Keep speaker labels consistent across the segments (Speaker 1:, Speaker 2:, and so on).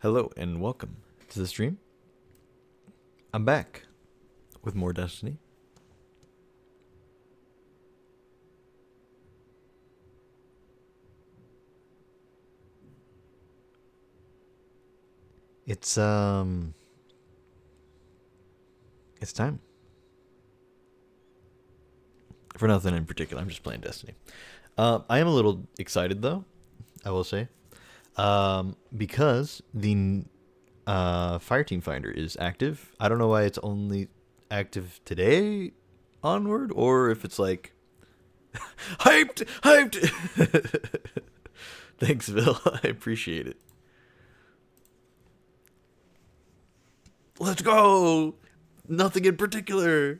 Speaker 1: Hello and welcome to the stream. I'm back with more Destiny. It's time. For nothing in particular, I'm just playing Destiny. I am a little excited though, I will say. Because the Fireteam Finder is active. I don't know why it's only active today onward, or if it's like hyped. Thanks, Bill. I appreciate it. Let's go. Nothing in particular.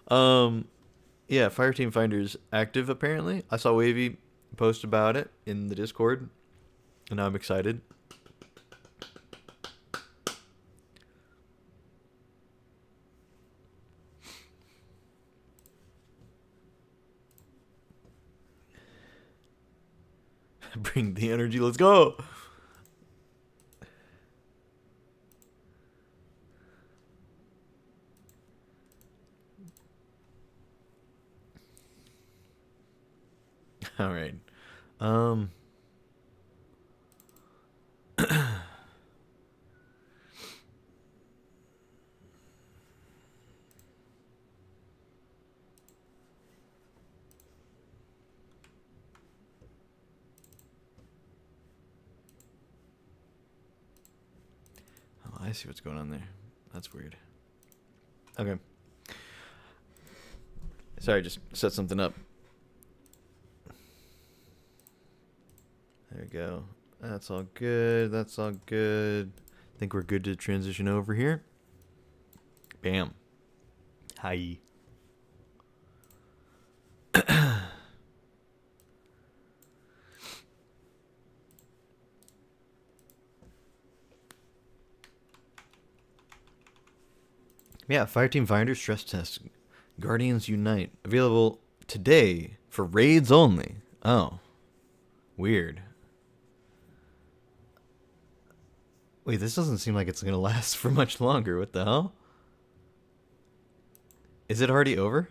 Speaker 1: um, yeah, Fireteam Finder's active apparently. I saw Wavy post about it in the Discord, and now I'm excited. Bring the energy. Let's go. All right. Um. Oh, I see what's going on there. That's weird. Okay. Sorry, just set something up. There we go. That's all good. That's all good. I think we're good to transition over here. Bam. Hi. Yeah, Fireteam Finder stress test. Guardians Unite. Available today for raids only. Oh. Weird. Wait, this doesn't seem like it's going to last for much longer. What the hell? Is it already over?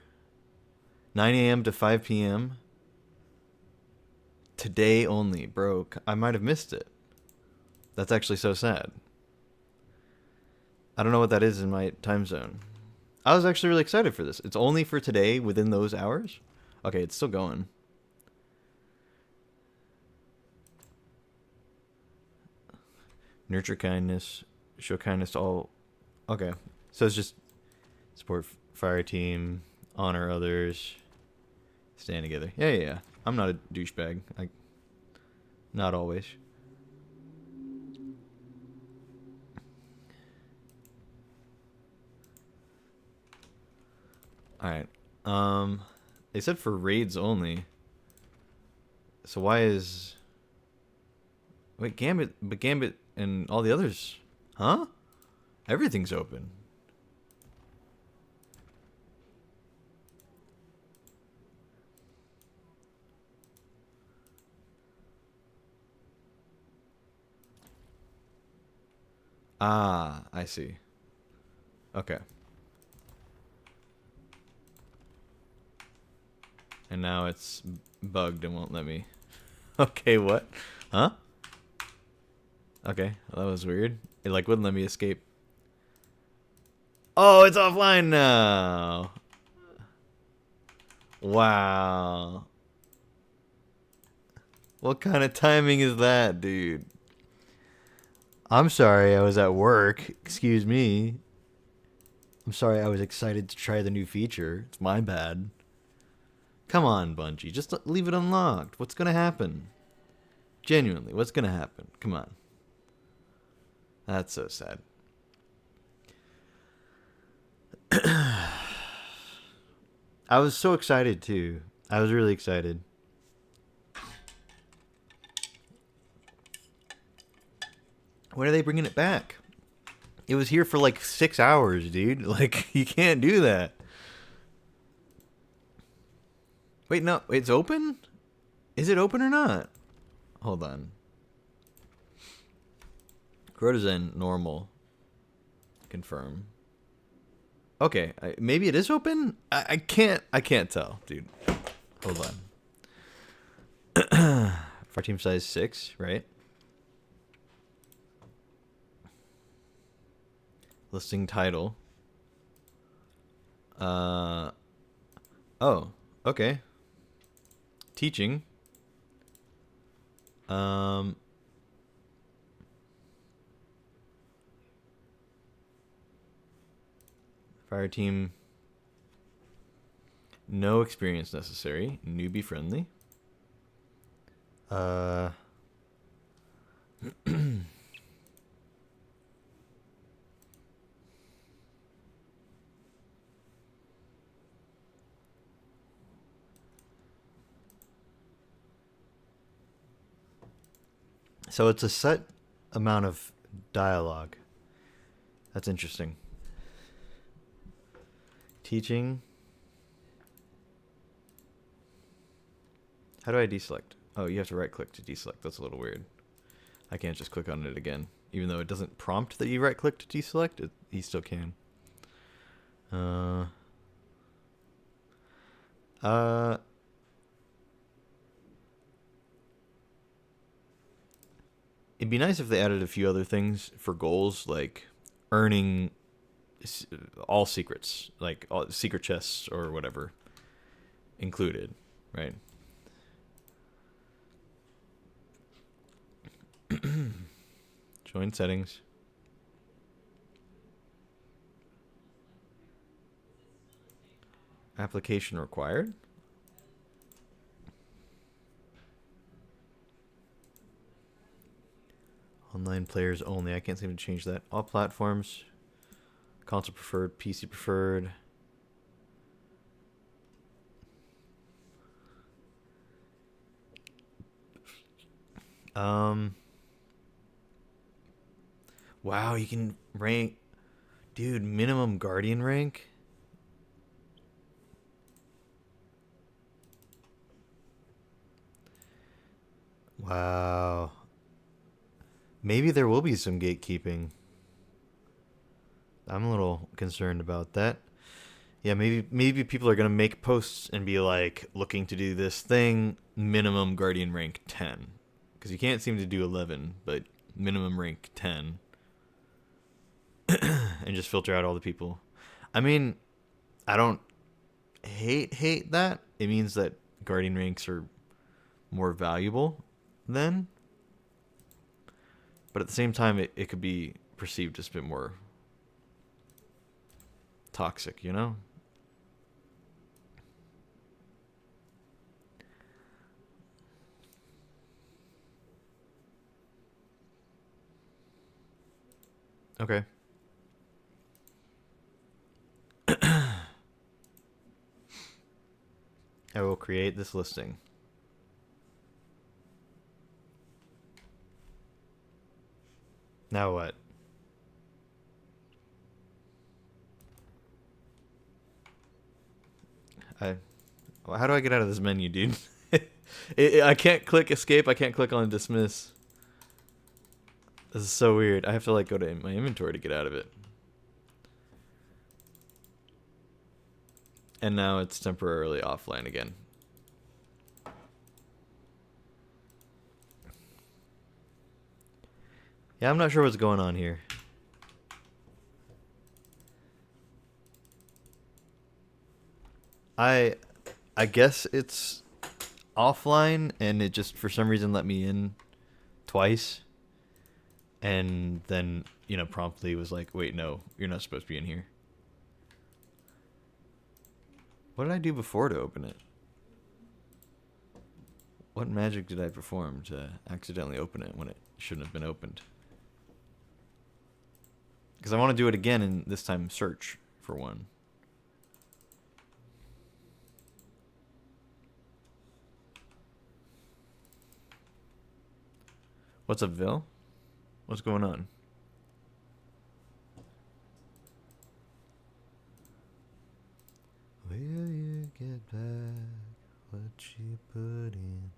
Speaker 1: 9 a.m. to 5 p.m. Today only. Bro, I might have missed it. That's actually so sad. I don't know what that is in my time zone. I was actually really excited for this. It's only for today within those hours? Okay, it's still going. Nurture kindness. Show kindness to all. Okay. So it's just support fire team. Honor others. Stand together. Yeah. I'm not a douchebag. Not always. Alright. They said for raids only. So why is... Wait, Gambit... But Gambit and all the others... Huh? Everything's open. Ah, I see. Okay. And now it's bugged and won't let me. Okay, what? Huh? Okay, well, that was weird. It like wouldn't let me escape. Oh, it's offline now. Wow. What kind of timing is that, dude? I'm sorry I was at work. Excuse me. I'm sorry I was excited to try the new feature. It's my bad. Come on, Bungie. Just leave it unlocked. What's going to happen? Genuinely, what's going to happen? Come on. That's so sad. I was so excited, too. I was really excited. When are they bringing it back? It was here for like 6 hours, dude. Like, you can't do that. Wait, no. It's open? Is it open or not? Hold on. Courtesan, normal. Confirm. Okay, maybe it is open? I can't tell, dude. Hold on. For team size 6, right? Listing title. Oh, okay. Teaching. Fire team. No experience necessary. Newbie friendly. So it's a set amount of dialogue. That's interesting. Teaching. How do I deselect? Oh, you have to right click to deselect. That's a little weird. I can't just click on it again. Even though it doesn't prompt that you right click to deselect, you still can. It'd be nice if they added a few other things for goals, like earning all secrets, like all secret chests or whatever included, right? Join settings. Application required. Online players only. I can't seem to change that. All platforms. Console preferred. PC preferred. Wow, you can rank. Dude, minimum Guardian rank? Wow. Maybe there will be some gatekeeping. I'm a little concerned about that. Yeah, maybe people are gonna make posts and be like looking to do this thing, minimum Guardian rank 10, because you can't seem to do 11, but minimum rank 10, and just filter out all the people. I mean, I don't hate that. It means that Guardian ranks are more valuable then, but at the same time, it could be perceived as a bit more toxic, you know? Okay. I will create this listing. Now what? How do I get out of this menu, dude? I can't click escape. I can't click on dismiss. This is so weird. I have to like go to my inventory to get out of it. And now it's temporarily offline again. Yeah, I'm not sure what's going on here. I guess it's offline and it just for some reason let me in twice. And then, promptly was like, "Wait, no, you're not supposed to be in here." What did I do before to open it? What magic did I perform to accidentally open it when it shouldn't have been opened? Because I want to do it again and this time search for one. What's up, Vil? What's going on? Will you get back what you put in?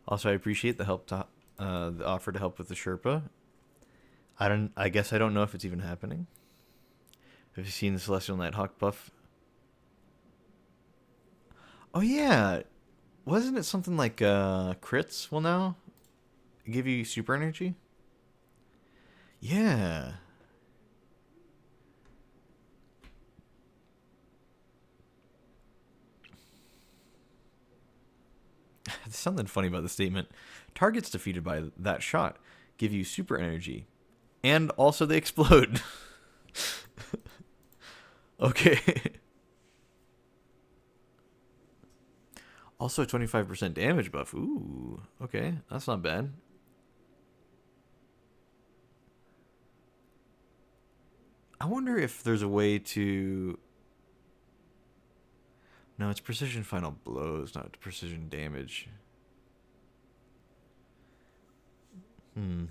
Speaker 1: Also, I appreciate the help to the offer to help with the Sherpa. I don't. I guess I don't know if it's even happening. Have you seen the Celestial Nighthawk buff? Oh yeah, wasn't it something like crits will now give you super energy? Yeah. There's something funny about the statement. Targets defeated by that shot give you super energy, and also they explode. Okay. Also a 25% damage buff. Ooh, okay, that's not bad. I wonder if there's a way to. No, it's precision final blows, not precision damage. Hmm.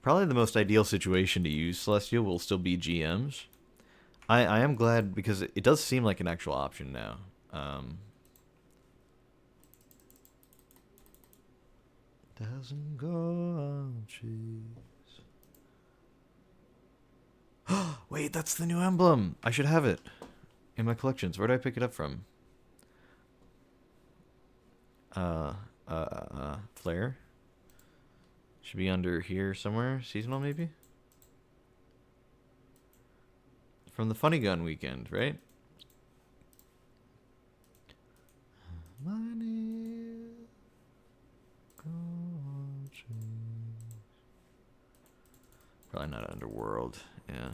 Speaker 1: Probably the most ideal situation to use Celestial will still be GMs. I am glad because it does seem like an actual option now. Doesn't go on trees. Wait, that's the new emblem. I should have it in my collections. Where did I pick it up from? Flare. Should be under here somewhere. Seasonal, maybe? From the Funny Gun weekend, right? Probably not Underworld. Yeah.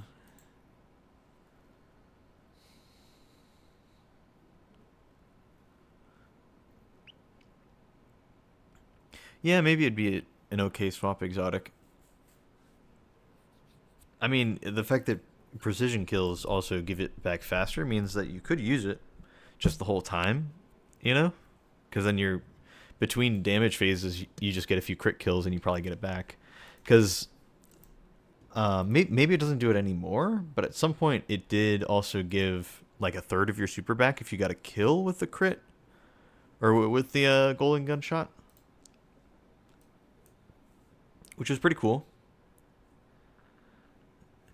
Speaker 1: Yeah, maybe it'd be an okay swap exotic. I mean, the fact that precision kills also give it back faster means that you could use it just the whole time, you know? Because then you're between damage phases, you just get a few crit kills and you probably get it back. Because maybe it doesn't do it anymore, but at some point it did also give like a third of your super back if you got a kill with the crit or with the golden gunshot, which is pretty cool.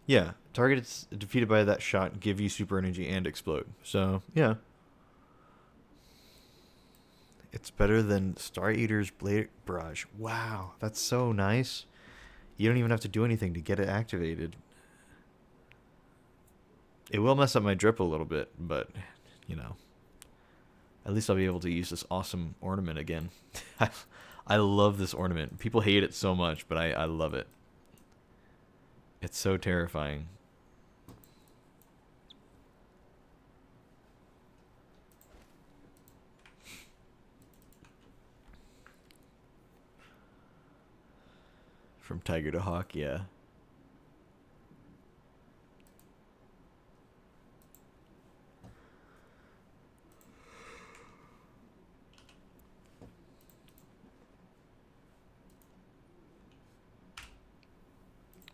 Speaker 1: Yeah, targets defeated by that shot give you super energy and explode. So yeah, it's better than Star Eater's Blade Barrage. Wow, that's so nice. You don't even have to do anything to get it activated. It will mess up my drip a little bit, but you know, at least I'll be able to use this awesome ornament again. I love this ornament. People hate it so much, but I love it. It's so terrifying. From Tiger to Hawk, yeah.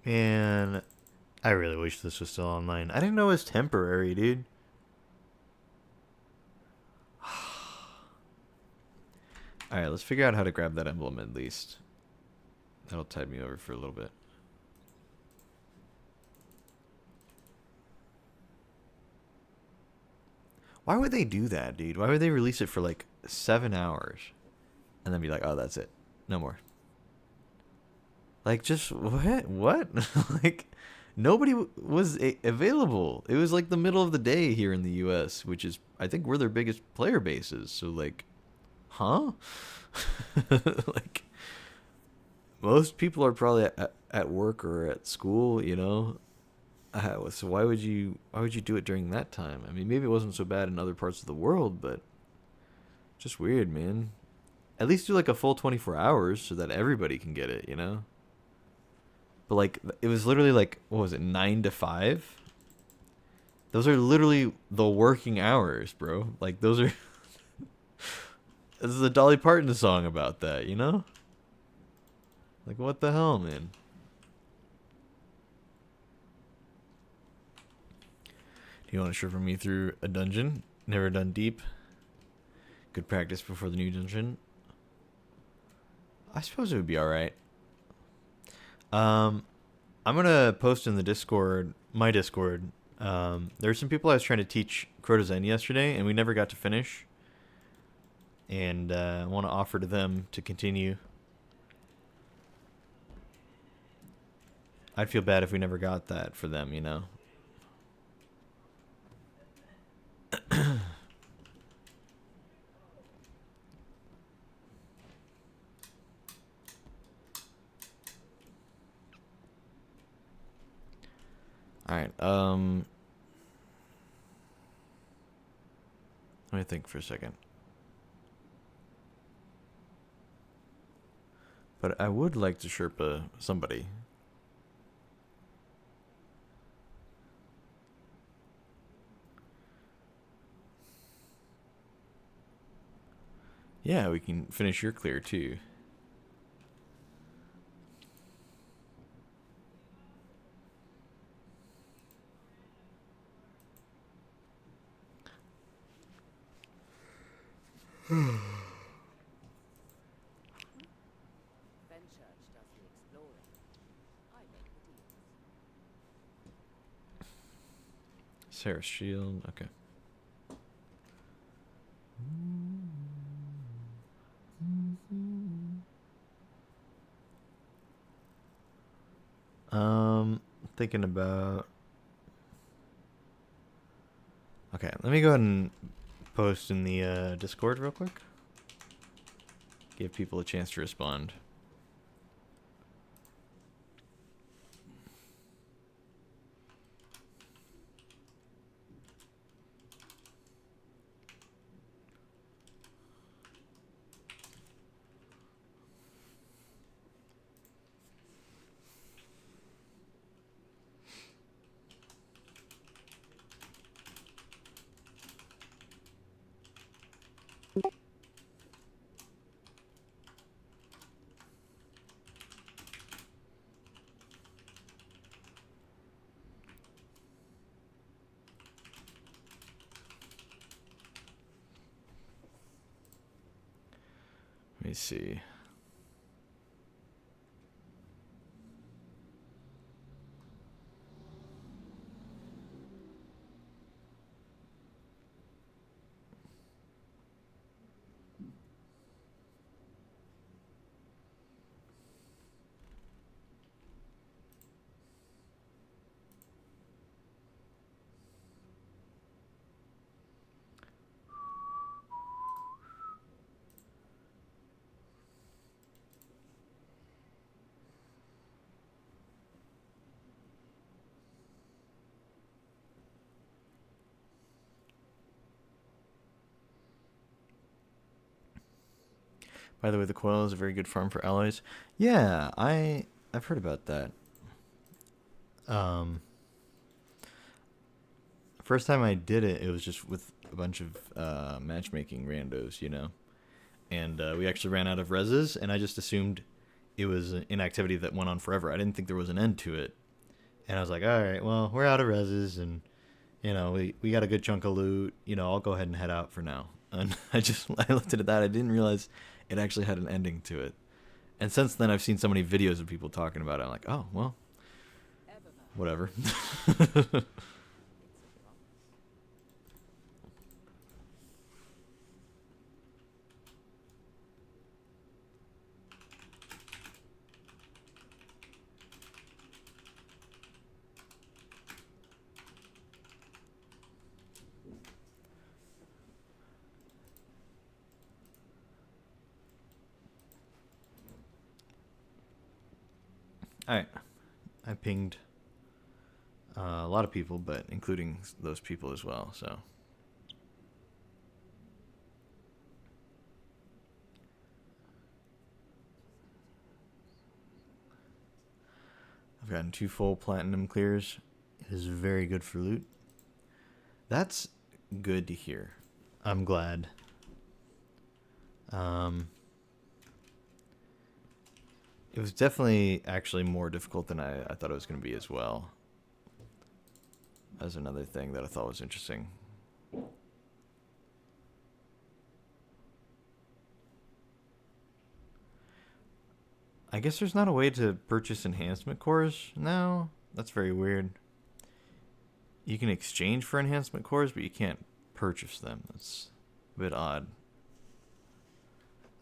Speaker 1: Man, I really wish this was still online. I didn't know it was temporary, dude. Alright, let's figure out how to grab that emblem at least. That'll tide me over for a little bit. Why would they do that, dude? Why would they release it for like 7 hours and then be like, oh, that's it. No more. Like, just what? What? Like, nobody was available. It was like the middle of the day here in the U.S., which is, I think, we're their biggest player bases. So, like, huh? Like, most people are probably at work or at school, you know. So why would you do it during that time? I mean, maybe it wasn't so bad in other parts of the world, but just weird, man. At least do like a full 24 hours so that everybody can get it, you know. But like, it was literally like, what was it, 9 to 5? Those are literally the working hours, bro. Like, those are. This is a Dolly Parton song about that, you know. Like, what the hell, man? Do you want to shuffle me through a dungeon? Never done deep. Good practice before the new dungeon. I suppose it would be all right. Um, I'm gonna post in the Discord, my Discord. There's some people I was trying to teach Crota Zen yesterday, and we never got to finish. And I want to offer to them to continue. I'd feel bad if we never got that for them, you know. All right. Let me think for a second. But I would like to Sherpa somebody. Yeah, we can finish your clear too. Sarah's shield, okay. Thinking about. Okay, let me go ahead and post in the Discord real quick. Give people a chance to respond. Let me see. By the way, the coil is a very good farm for alloys. Yeah, I've heard about that. First time I did it, it was just with a bunch of matchmaking randos, you know. And we actually ran out of reses, and I just assumed it was an activity that went on forever. I didn't think there was an end to it. And I was like, all right, well, we're out of reses, and you know, we got a good chunk of loot. You know, I'll go ahead and head out for now. And I looked at that. I didn't realize it actually had an ending to it. And since then, I've seen so many videos of people talking about it. I'm like, oh well, whatever. All right, I pinged a lot of people, but including those people as well. So I've gotten 2 full platinum clears. It is very good for loot. That's good to hear. I'm glad. It was definitely actually more difficult than I thought it was going to be as well. As another thing that I thought was interesting. I guess there's not a way to purchase enhancement cores now. That's very weird. You can exchange for enhancement cores, but you can't purchase them. That's a bit odd.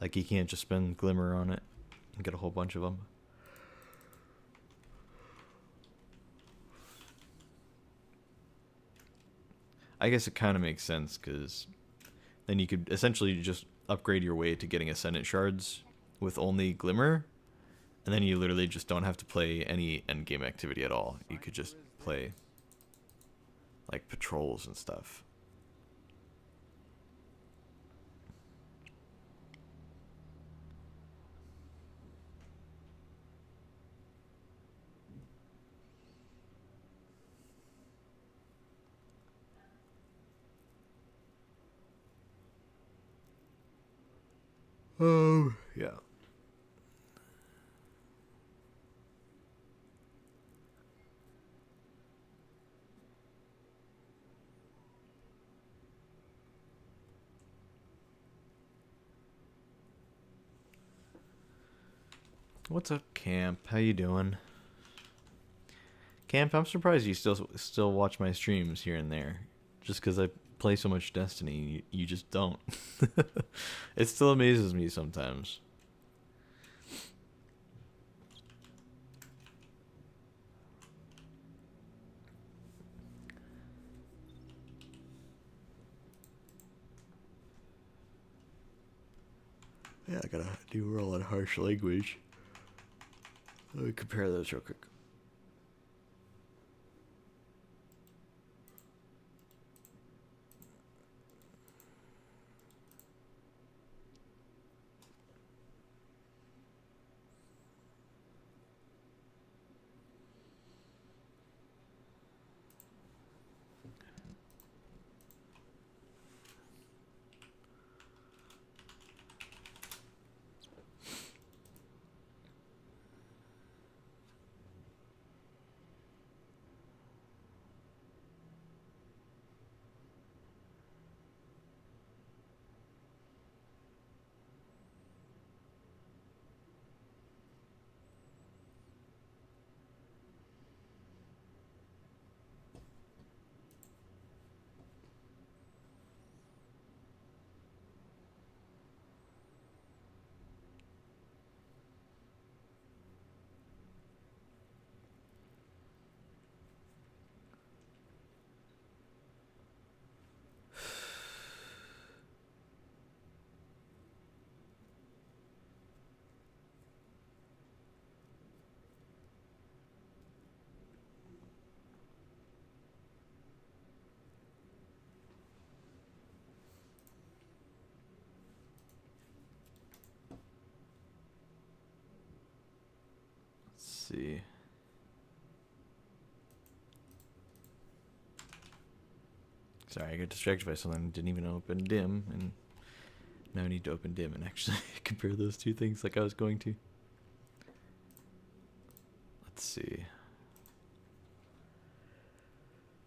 Speaker 1: Like, you can't just spend Glimmer on it and get a whole bunch of them. I guess it kind of makes sense, because then you could essentially just upgrade your way to getting Ascendant Shards with only Glimmer, and then you literally just don't have to play any endgame activity at all. You could just play, like, patrols and stuff. Oh, yeah. What's up, Camp? How you doing? Camp, I'm surprised you still watch my streams here and there. Just because I play so much Destiny, you just don't. It still amazes me sometimes. Yeah, I gotta do roll on harsh language. Let me compare those real quick. See. Sorry, I got distracted by something. Didn't even open dim, and now I need to open dim and actually compare those two things like I was going to. Let's see.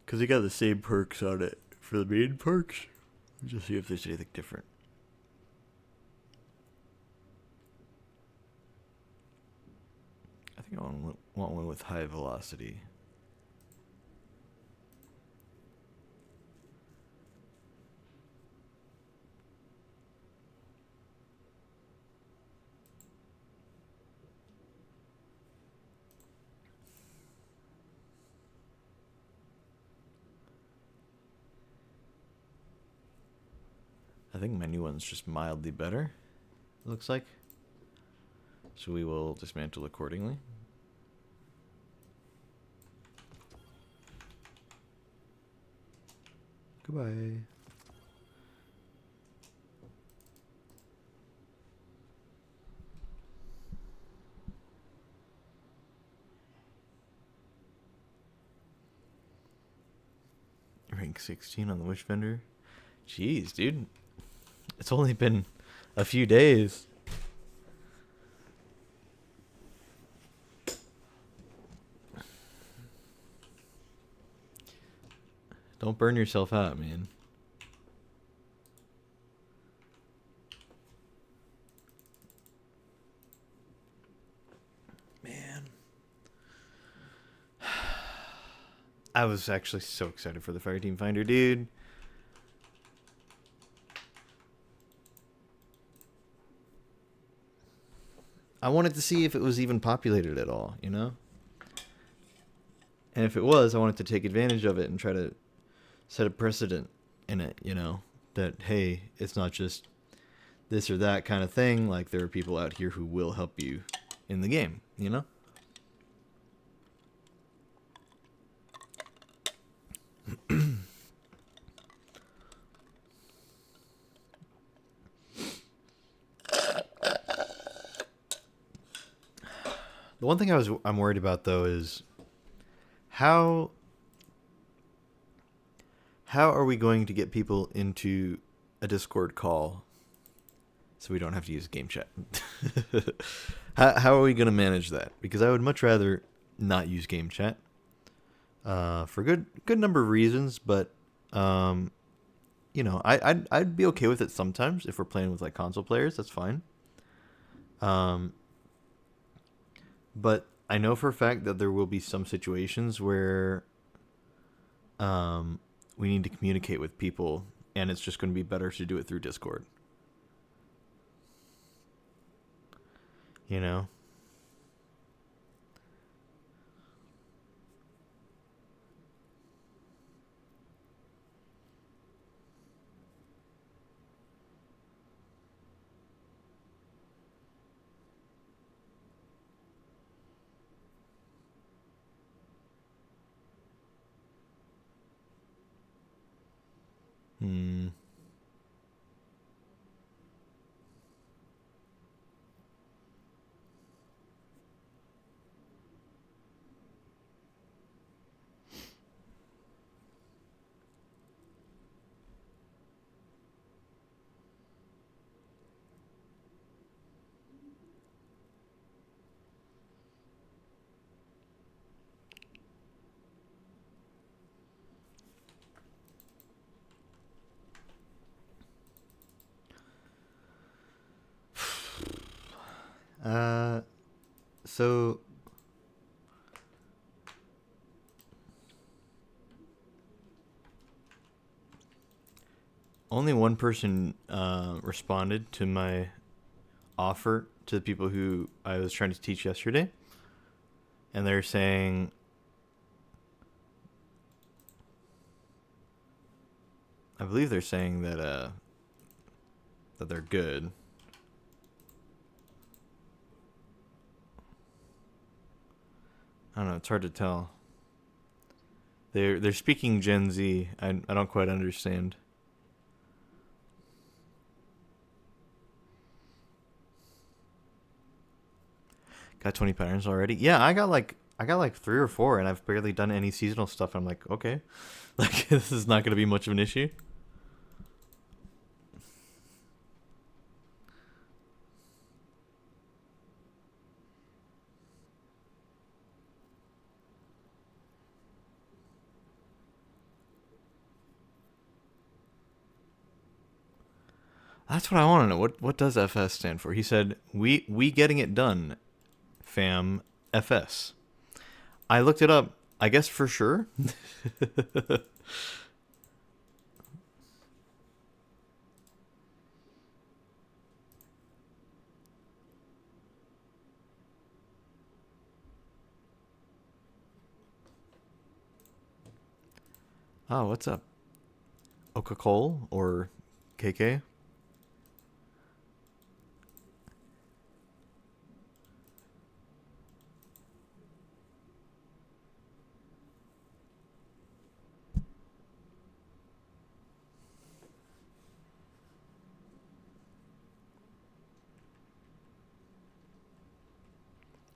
Speaker 1: Because they got the same perks on it for the main perks. Just see if there's anything different. I think I want one with high velocity. I think my new one's just mildly better, it looks like. So we will dismantle accordingly. Goodbye. Rank 16 on the Wish Vendor. Jeez, dude. It's only been a few days. Don't burn yourself out, man. I was actually so excited for the Fireteam Finder, dude. I wanted to see if it was even populated at all, you know? And if it was, I wanted to take advantage of it and try to set a precedent in it, you know? That, hey, it's not just this or that kind of thing. Like, there are people out here who will help you in the game, you know? The one thing I'm worried about though is how are we going to get people into a Discord call so we don't have to use game chat? How are we going to manage that? Because I would much rather not use game chat for good number of reasons, but you know, I'd be okay with it sometimes if we're playing with like console players. That's fine. But I know for a fact that there will be some situations where we need to communicate with people, and it's just going to be better to do it through Discord. You know? Hmm. So only one person responded to my offer to the people who I was trying to teach yesterday, and they're saying I believe they're saying that they're good. I don't know. It's hard to tell. They're speaking Gen Z. I don't quite understand. Got 20 patterns already. Yeah, I got like 3 or 4, and I've barely done any seasonal stuff. I'm like, okay, like this is not gonna be much of an issue. That's what I want to know. What does FS stand for? He said, "We getting it done, fam. FS." I looked it up. I guess for sure. Oh, what's up? Coca-Cola or KK?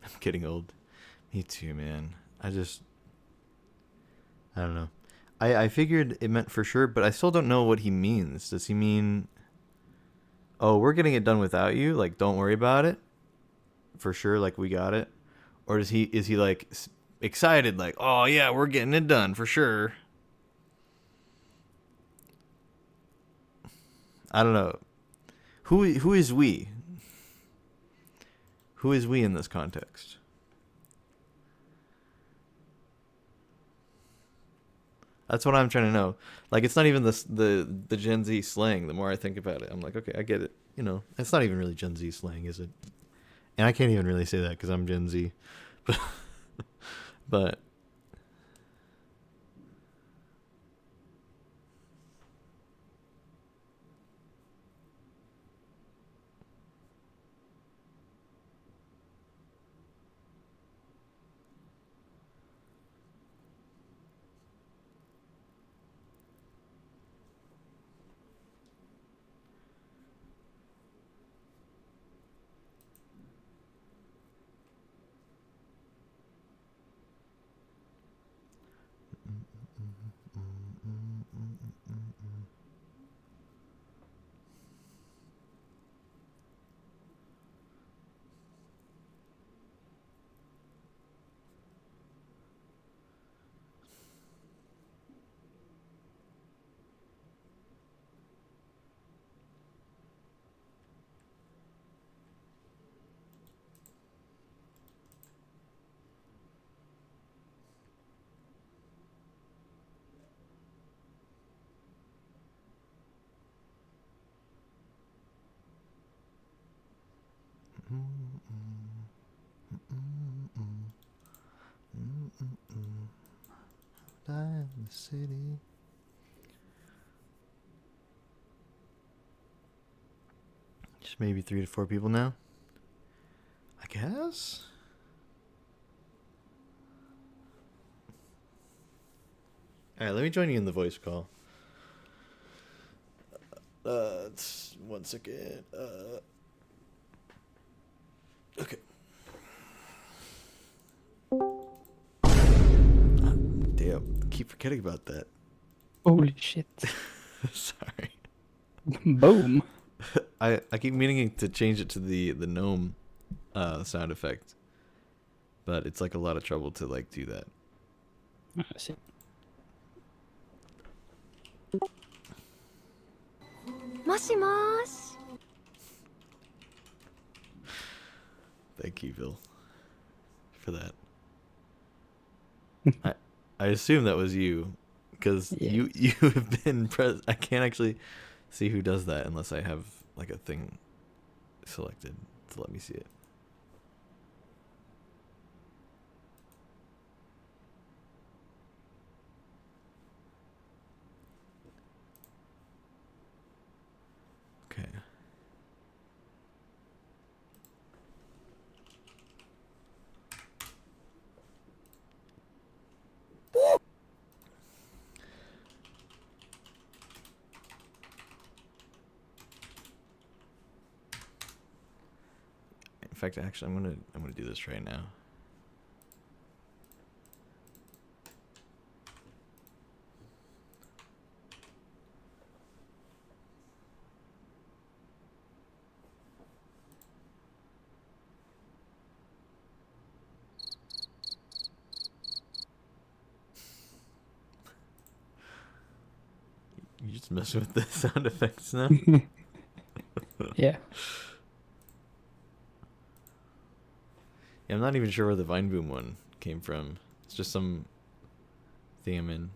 Speaker 1: I'm getting old. Me too, man. I don't know. I figured it meant for sure, but I still don't know what he means. Does he mean, oh, we're getting it done without you? Like, don't worry about it? For sure, like, we got it? Or is he like excited, like, oh, yeah, we're getting it done for sure? I don't know. Who is we? Who is we in this context? That's what I'm trying to know. Like, it's not even the Gen Z slang. The more I think about it, I'm like, okay, I get it. You know, it's not even really Gen Z slang, is it? And I can't even really say that because I'm Gen Z. But but die in the city. Just maybe 3 to 4 people now. I guess. All right, let me join you in the voice call. It's 1 second. Okay. Damn, keep forgetting about that.
Speaker 2: Holy shit.
Speaker 1: Sorry.
Speaker 2: Boom.
Speaker 1: I keep meaning to change it to the gnome sound effect, but it's like a lot of trouble to like do that.
Speaker 2: I see.
Speaker 1: Thank you, Bill, for that. I I assume that was you, because
Speaker 2: Yeah.
Speaker 1: you have been I can't actually see who does that unless I have like a thing selected to let me see it. Okay. In fact, actually, I'm gonna do this right now. You just messing with the sound effects now?
Speaker 2: Yeah.
Speaker 1: Yeah, I'm not even sure where the Vine Boom one came from. It's just some thing I'm in.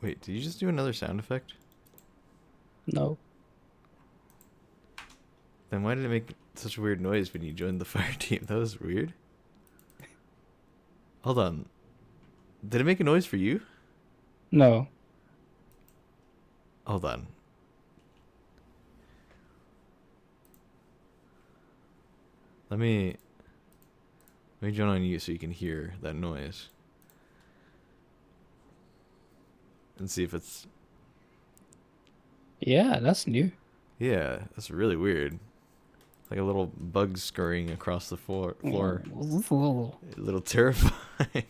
Speaker 1: Wait, did you just do another sound effect?
Speaker 2: No.
Speaker 1: Then why did it make such a weird noise when you joined the fire team? That was weird. Hold on. Did it make a noise for you?
Speaker 2: No.
Speaker 1: Hold on. Let me join on you so you can hear that noise. And see if it's...
Speaker 2: Yeah, that's new.
Speaker 1: Yeah, that's really weird. Like a little bug scurrying across the floor. A little terrifying.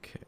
Speaker 1: Okay.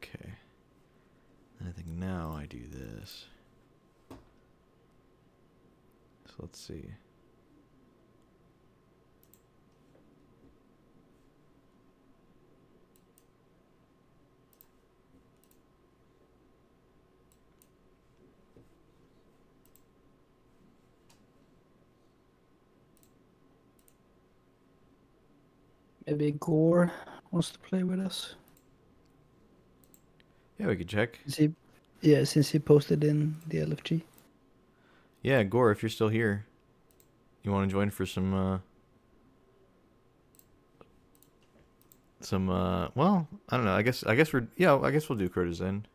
Speaker 1: Okay. And I think now I do this. So let's see.
Speaker 2: Maybe Gore wants to play with us.
Speaker 1: Yeah, we could check.
Speaker 2: Since he, yeah, since he posted in the LFG.
Speaker 1: Yeah, Gore, if you're still here, you want to join for well, I don't know. I guess I guess we'll do courtesan.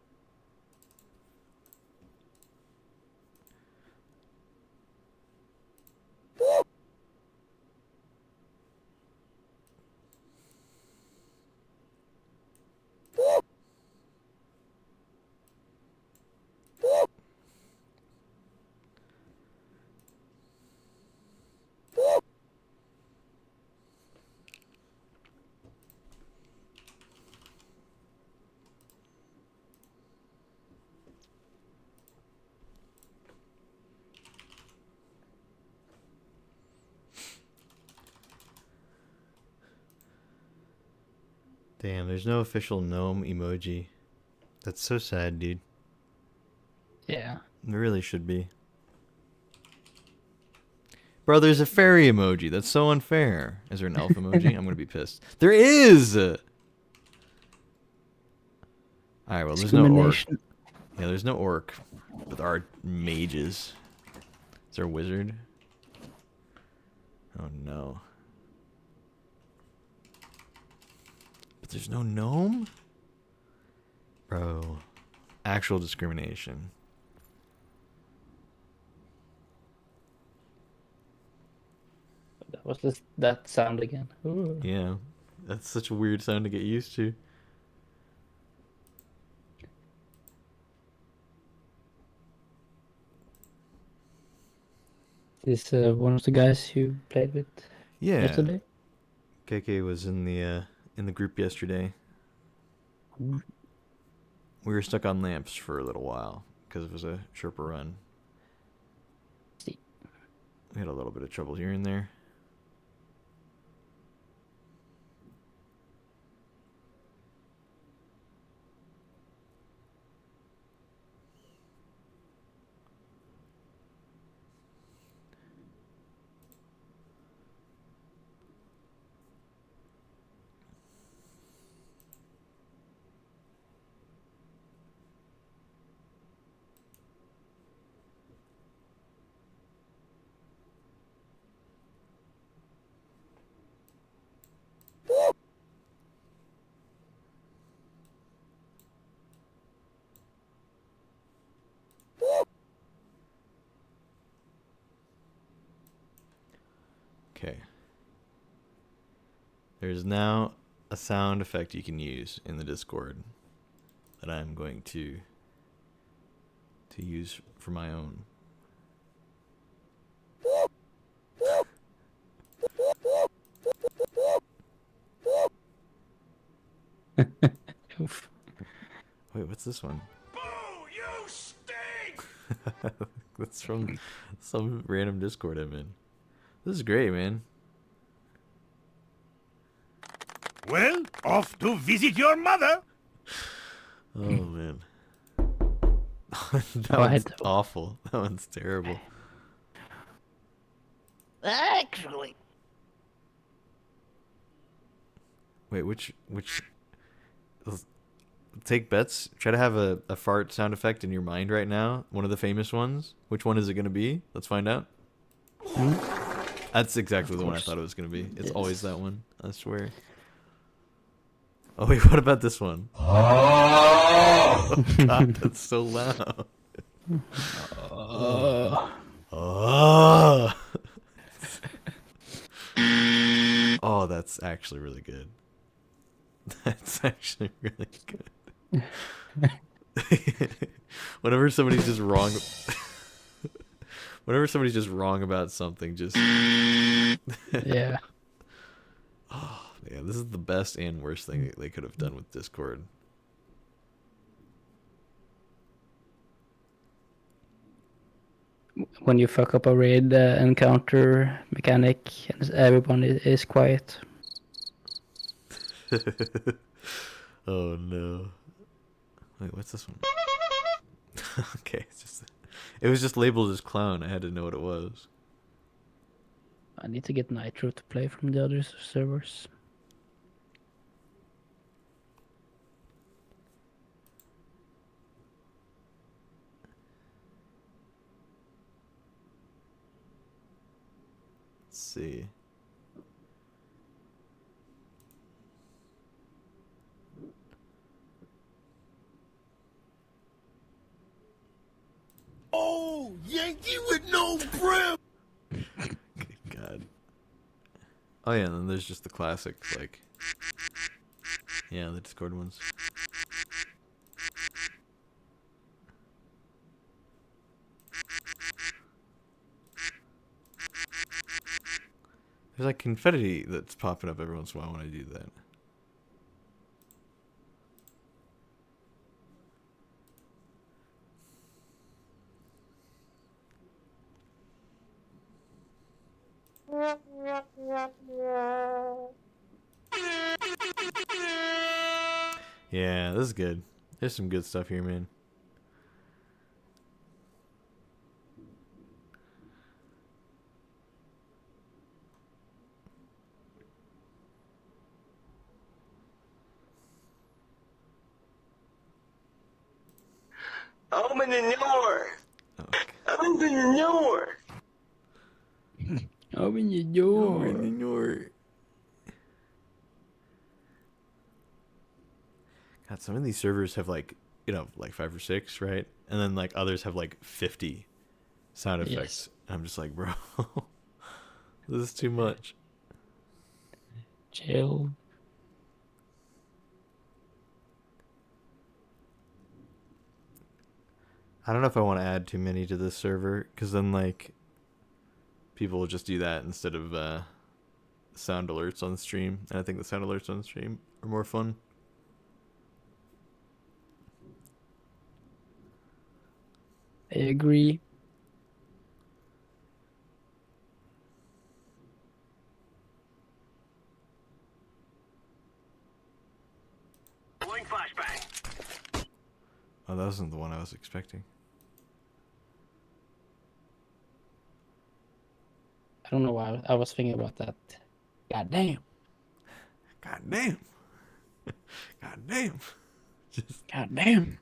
Speaker 1: Damn, there's no official gnome emoji. That's so sad, dude.
Speaker 2: Yeah.
Speaker 1: There really should be. Bro, there's a fairy emoji. That's so unfair. Is there an elf emoji? I'm gonna be pissed. There is! Alright, well, there's no orc.
Speaker 2: Discrimination.
Speaker 1: Yeah, there's no orc with our mages. Is there a wizard? Oh no. But there's no gnome? Bro. Actual discrimination.
Speaker 2: That was just that sound again. Ooh.
Speaker 1: Yeah. That's such a weird sound to get used to.
Speaker 2: This one of the guys you played with
Speaker 1: Yeah.
Speaker 2: yesterday.
Speaker 1: KK was in the group yesterday.
Speaker 2: Mm.
Speaker 1: We were stuck on lamps for a little while because it was a Sherpa run.
Speaker 2: See.
Speaker 1: We had a little bit of trouble here and there. Okay. There's now a sound effect you can use in the Discord that I'm going to use for my own.
Speaker 2: Oof.
Speaker 1: Wait, what's this one?
Speaker 3: Boo! You stink!
Speaker 1: That's from some random Discord I'm in. This is great, man.
Speaker 3: Well, off to visit your mother.
Speaker 1: Oh man. That
Speaker 2: Oh, I
Speaker 1: one's
Speaker 2: had to-
Speaker 1: awful. That one's terrible.
Speaker 2: Actually.
Speaker 1: Wait, which take bets? Try to have a fart sound effect in your mind right now. One of the famous ones. Which one is it going to be? Let's find out.
Speaker 2: Hmm?
Speaker 1: That's exactly
Speaker 2: Of
Speaker 1: the one I
Speaker 2: course.
Speaker 1: thought it was going to be. It's
Speaker 2: Yes.
Speaker 1: always that one. I swear. Oh wait, what about this one? Oh God, that's so loud. Oh. Oh, that's actually really good. That's actually really good. Whenever somebody's just wrong, whenever somebody's just wrong about something, just
Speaker 2: Yeah.
Speaker 1: oh yeah, this is the best and worst thing they could have done with Discord.
Speaker 2: When you fuck up a raid encounter mechanic and everyone is quiet.
Speaker 1: Oh no! Wait, what's this one? Okay, it was just labeled as clown. I had to know what it was.
Speaker 2: I need to get Nitro to play from the other servers.
Speaker 1: Let's see.
Speaker 3: Oh, Yankee with no brim.
Speaker 1: Good God. Oh yeah, and then there's just the classics, like yeah, the Discord ones. There's like confetti that's popping up every once in a while when I do that. Yeah, this is good. There's some good stuff here, man.
Speaker 4: Open the door.
Speaker 1: Okay.
Speaker 4: Open the door.
Speaker 2: Open your door.
Speaker 1: God, some of these servers have like, like 5 or 6, right? And then like others have like 50 sound effects.
Speaker 2: Yes.
Speaker 1: And I'm just like, bro, this is too much.
Speaker 2: Chill.
Speaker 1: I don't know if I want to add too many to this server, because then like people will just do that instead of sound alerts on stream. And I think the sound alerts on stream are more fun.
Speaker 2: I agree.
Speaker 4: Blink flashbang.
Speaker 1: Oh, that wasn't the one I was expecting.
Speaker 2: I don't know why I was thinking about that. God damn.
Speaker 1: God damn. God damn. Just
Speaker 2: God damn.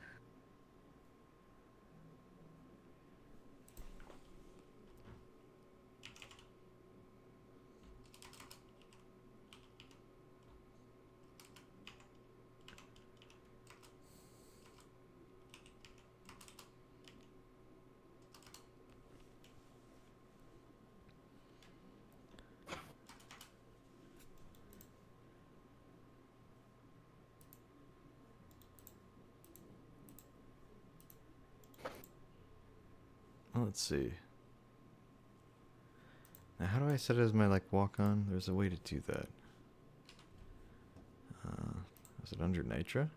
Speaker 1: let's see. Now, how do I set it as my like walk on? There's a way to do that. Is it under Nitra?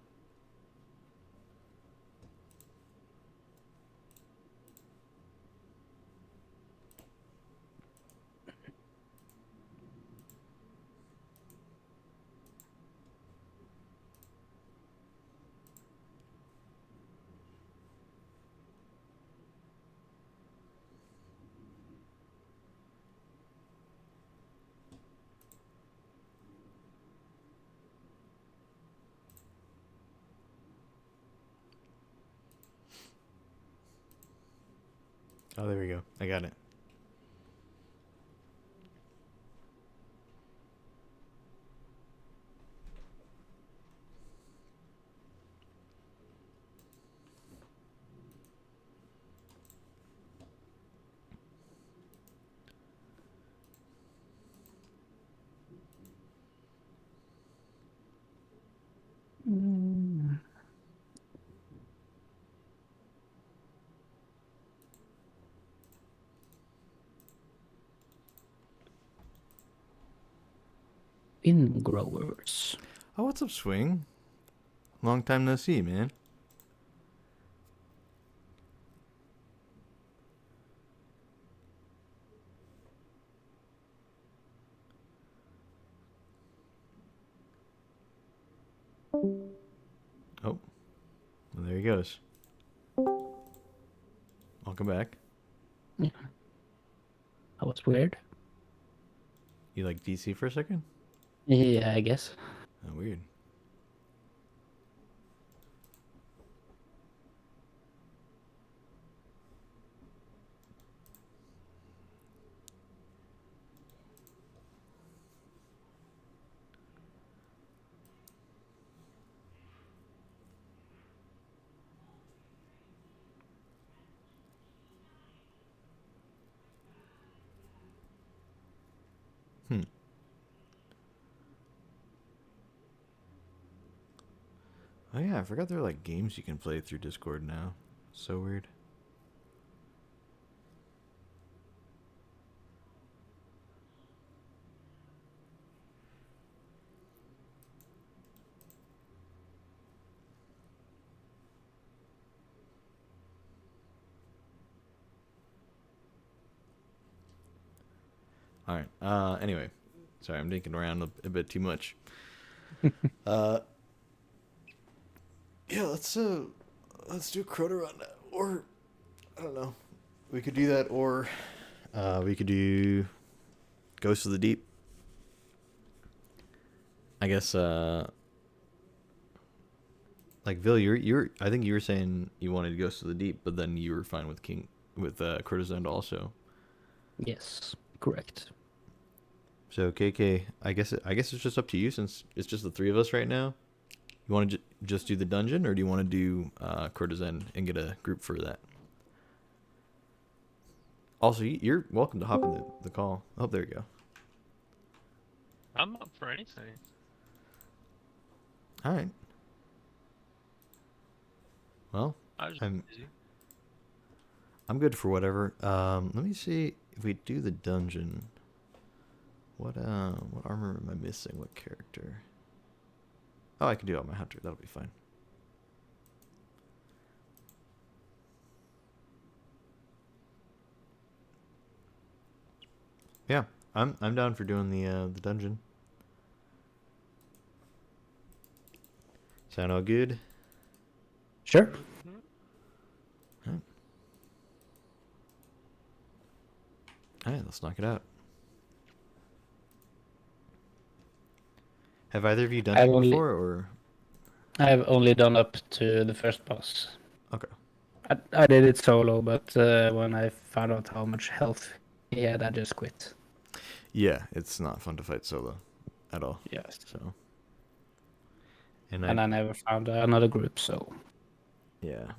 Speaker 1: Oh, there we go. I got it.
Speaker 2: Ingrowers.
Speaker 1: Oh, what's up, Swing? Long time no see, man. Oh, well, there he goes. Welcome back.
Speaker 2: Yeah. That was weird.
Speaker 1: You like DC for a second?
Speaker 2: Yeah, I guess.
Speaker 1: Oh, weird. Hmm. Oh yeah, I forgot there are like games you can play through Discord now. So weird. All right. Anyway, sorry, I'm thinking around a bit too much. uh. Yeah, let's do Crota Run, or I don't know. We could do that, or we could do Ghost of the Deep. I guess like Vil, you're I think you were saying you wanted Ghost of the Deep, but then you were fine with Courtesan also.
Speaker 2: Yes, correct.
Speaker 1: So KK, I guess it's just up to you since it's just the three of us right now. You want to just do the dungeon, or do you want to do Courtesan and get a group for that? Also, you're welcome to hop in the call. Oh, there you go.
Speaker 5: I'm up for anything.
Speaker 1: All right. Well,
Speaker 5: I was
Speaker 1: I'm
Speaker 5: busy.
Speaker 1: I'm good for whatever. Let me see if we do the dungeon. What armor am I missing? What character? Oh, I can do it on my hunter. That'll be fine. Yeah, I'm down for doing the dungeon. Sound all good?
Speaker 2: Sure.
Speaker 1: All right, let's knock it out. Have either of you done
Speaker 2: I've
Speaker 1: it
Speaker 2: only-
Speaker 1: before, or?
Speaker 2: I've only done up to the first boss.
Speaker 1: Okay.
Speaker 2: I did it solo, but when I found out how much health he had, I just quit.
Speaker 1: Yeah, it's not fun to fight solo at all.
Speaker 2: Yes.
Speaker 1: So.
Speaker 2: And I never found another group, so.
Speaker 1: Yeah,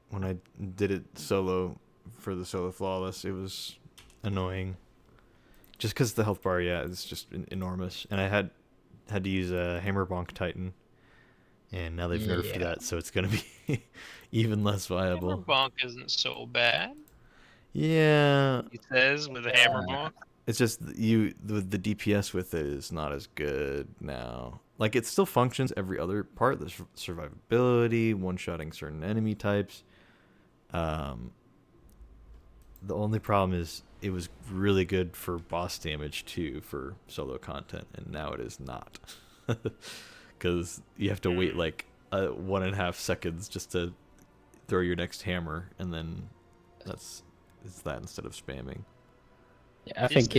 Speaker 1: when I did it solo for the solo flawless, it was annoying. Just because the health bar, yeah, it's just enormous, and I had to use a hammer bonk titan, and now they've nerfed
Speaker 2: Yeah.
Speaker 1: that, so it's gonna be even less viable.
Speaker 5: Hammer bonk isn't so bad,
Speaker 1: Yeah,
Speaker 5: he says with a hammer bonk.
Speaker 1: it's just the DPS with it is not as good now. Like it still functions every other part. The survivability, one-shotting certain enemy types. The only problem is it was really good for boss damage too for solo content, and now it is not, because you have to wait like 1.5 seconds just to throw your next hammer, and then it's that instead of spamming.
Speaker 2: Yeah, I think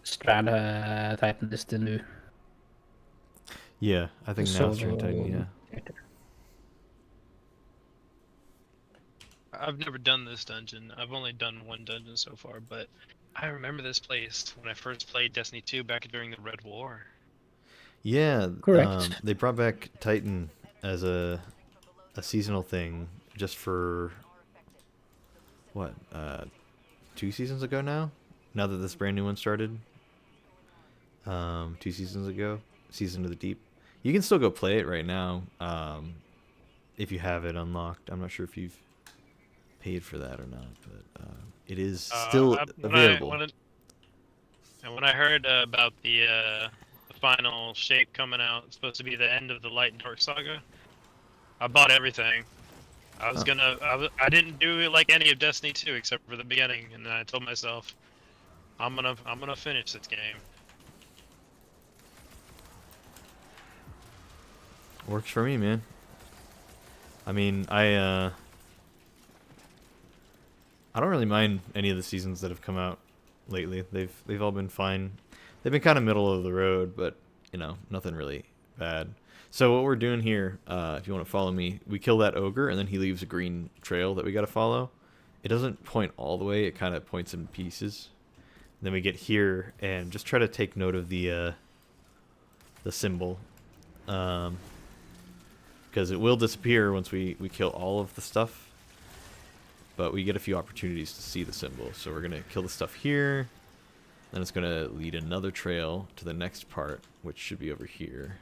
Speaker 2: Strand Titan is the new
Speaker 1: Yeah, I think now it's
Speaker 2: solo
Speaker 1: Titan. Yeah.
Speaker 2: character.
Speaker 5: I've never done this dungeon. I've only done one dungeon so far, but I remember this place when I first played Destiny 2 back during the Red War.
Speaker 1: Yeah,
Speaker 2: Correct.
Speaker 1: they brought back Titan as a seasonal thing just for what 2 seasons ago now. Now that this brand new one started, 2 seasons ago, Season of the Deep. You can still go play it right now if you have it unlocked. I'm not sure if you've paid for that or not, but it is still available.
Speaker 5: When I heard about the final shape coming out, it's supposed to be the end of the Light and Dark Saga, I bought everything. I was I didn't do it like any of Destiny 2 except for the beginning, and then I told myself, I'm gonna finish this game.
Speaker 1: Works for me, man. I mean, I don't really mind any of the seasons that have come out lately. They've all been fine. They've been kind of middle of the road, but you know, nothing really bad. So what we're doing here, if you want to follow me, we kill that ogre, and then he leaves a green trail that we got to follow. It doesn't point all the way; it kind of points in pieces. And then we get here and just try to take note of the symbol, because it will disappear once we kill all of the stuff. But we get a few opportunities to see the symbol. So we're going to kill the stuff here. Then it's going to lead another trail to the next part, which should be over here.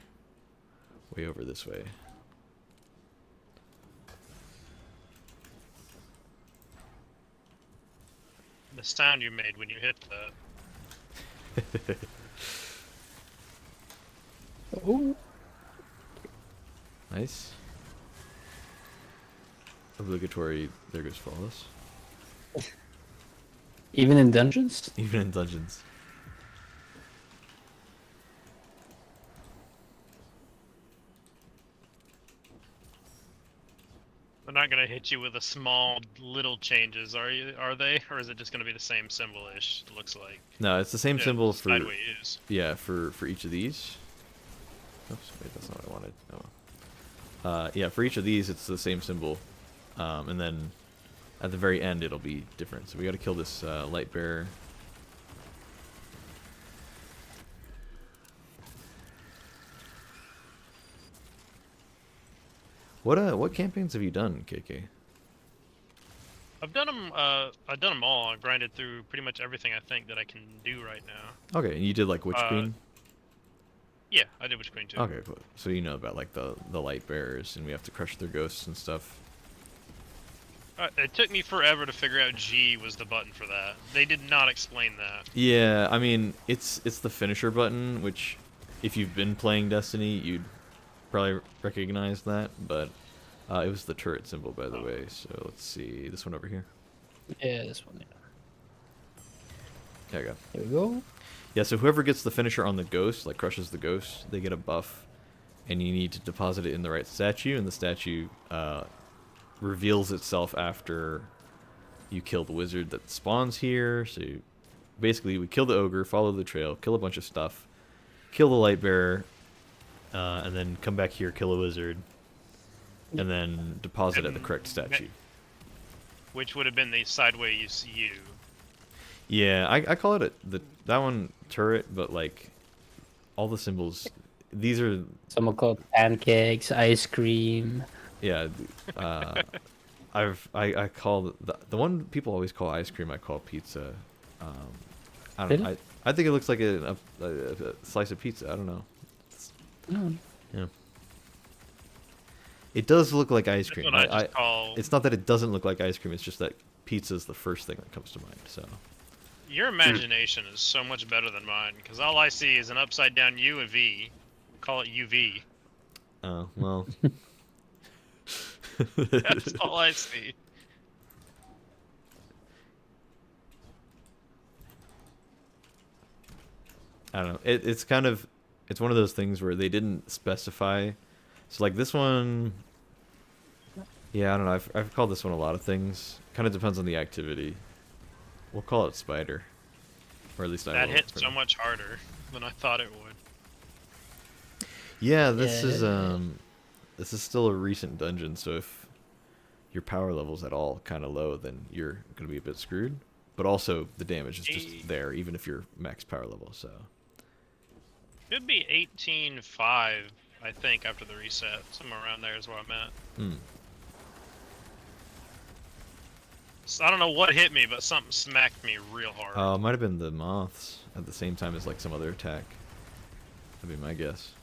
Speaker 1: Way over this way.
Speaker 5: The sound you made when you hit that.
Speaker 2: Oh,
Speaker 1: Nice. Obligatory, there goes flawless.
Speaker 2: even in dungeons?
Speaker 1: Even in dungeons.
Speaker 5: They're not gonna hit you with a small little changes, are you? Are they, or is it just gonna be the same symbol-ish? It looks like.
Speaker 1: No, it's the same
Speaker 5: Yeah,
Speaker 1: symbol for
Speaker 5: sideways.
Speaker 1: yeah for each of these. Oops, wait, that's not what I wanted. Oh. Yeah, for each of these, it's the same symbol, and then at the very end, it'll be different. So we got to kill this light bearer. What campaigns have you done, KK?
Speaker 5: I've done them. I've done them all. I grinded through pretty much everything I think that I can do right now.
Speaker 1: Okay, and you did like Witch Queen?
Speaker 5: Yeah, I did Witch Queen too.
Speaker 1: Okay, cool. So you know about like the light bearers, and we have to crush their ghosts and stuff.
Speaker 5: It took me forever to figure out G was the button for that. They did not explain that.
Speaker 1: Yeah, I mean it's the finisher button, which if you've been playing Destiny, you'd probably recognize that, but it was the turret symbol, by the way. So let's see this one over here.
Speaker 2: Yeah, this one. Yeah.
Speaker 1: There you go.
Speaker 2: Here we go.
Speaker 1: Yeah, so whoever gets the finisher on the ghost, like crushes the ghost, they get a buff, and you need to deposit it in the right statue, and the statue reveals itself after you kill the wizard that spawns here. So basically, we kill the ogre, follow the trail, kill a bunch of stuff, kill the light bearer, and then come back here, kill a wizard, and then deposit at the correct statue.
Speaker 5: Which would have been the sideways U.
Speaker 1: Yeah, I call it that one turret, but like all the symbols, these are
Speaker 2: Someone called pancakes, ice cream.
Speaker 1: yeah. I call the one people always call ice cream. I call pizza. I don't know.
Speaker 2: Really?
Speaker 1: I think it looks like a slice of pizza. I don't know.
Speaker 2: No.
Speaker 1: Yeah. It does look like ice
Speaker 5: That's
Speaker 1: cream.
Speaker 5: what I just call.
Speaker 1: It's not that it doesn't look like ice cream. It's just that pizza is the first thing that comes to mind. So.
Speaker 5: Your imagination is so much better than mine, because all I see is an upside down U and V. Call it UV.
Speaker 1: Oh well.
Speaker 5: That's all I see.
Speaker 1: I don't know. It's kind of, it's one of those things where they didn't specify. So like this one, yeah, I don't know. I've called this one a lot of things. Kind of depends on the activity. We'll call it spider, or at least I will.
Speaker 5: That hit so much harder than I thought it would.
Speaker 1: Yeah, this is still a recent dungeon, so if your power level's at all kind of low, then you're gonna be a bit screwed. But also the damage is just there, even if you're max power level. So.
Speaker 5: Should be 18.5, I think, after the reset. Somewhere around there is where I'm at.
Speaker 1: Hmm.
Speaker 5: So I don't know what hit me, but something smacked me real hard.
Speaker 1: It might have been the moths at the same time as like some other attack. That'd be my guess.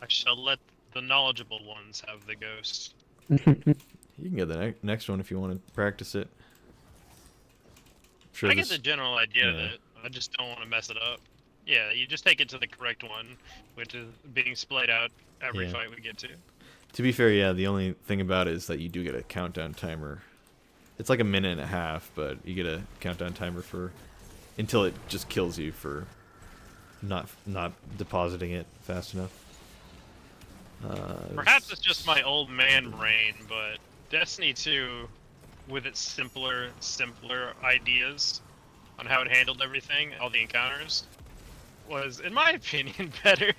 Speaker 5: I shall let the knowledgeable ones have the ghost.
Speaker 1: You can get the next one if you want to practice it. Sure,
Speaker 5: I get the general idea of
Speaker 1: yeah.
Speaker 5: it. I just don't want to mess it up. Yeah, you just take it to the correct one, which is being splayed out every
Speaker 1: Yeah.
Speaker 5: fight we get to.
Speaker 1: To be fair, yeah, the only thing about it is that you do get a countdown timer. It's like a minute and a half, but you get a countdown timer for until it just kills you for not depositing it fast enough.
Speaker 5: Perhaps it's just my old man brain, but Destiny 2, with its simpler ideas on how it handled everything, all the encounters, was, in my opinion, better.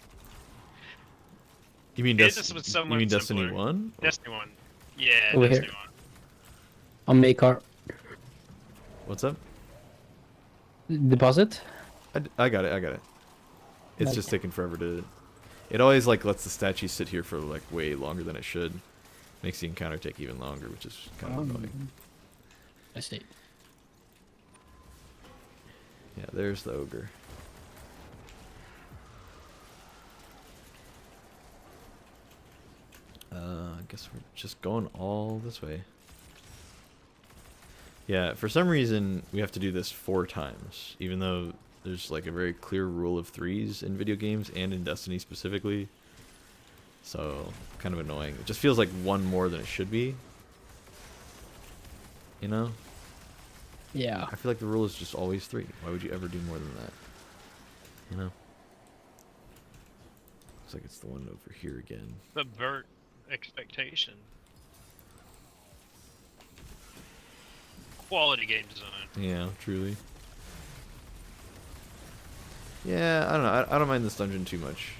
Speaker 1: You mean
Speaker 5: It just was so
Speaker 1: you
Speaker 5: much
Speaker 1: mean Destiny
Speaker 5: simpler.
Speaker 1: 1?
Speaker 5: Destiny 1. Yeah,
Speaker 2: Over
Speaker 5: Destiny
Speaker 2: here.
Speaker 5: 1.
Speaker 2: On my car.
Speaker 1: What's up?
Speaker 2: Deposit?
Speaker 1: I got it. It's just
Speaker 2: Okay.
Speaker 1: taking forever to. It always like lets the statue sit here for like way longer than it should. Makes the encounter take even longer, which is kind of annoying.
Speaker 2: I see.
Speaker 1: Yeah, there's the ogre. I guess we're just going all this way. Yeah, for some reason we have to do this 4 times, even though there's like a very clear rule of 3s in video games and in Destiny specifically. So, kind of annoying. It just feels like one more than it should be. You know?
Speaker 2: Yeah.
Speaker 1: I feel like the rule is just always 3. Why would you ever do more than that? You know? Looks like it's the one over here again.
Speaker 5: Subvert expectation. Quality game design.
Speaker 1: Yeah, truly. Yeah, I don't know. I don't mind this dungeon too much.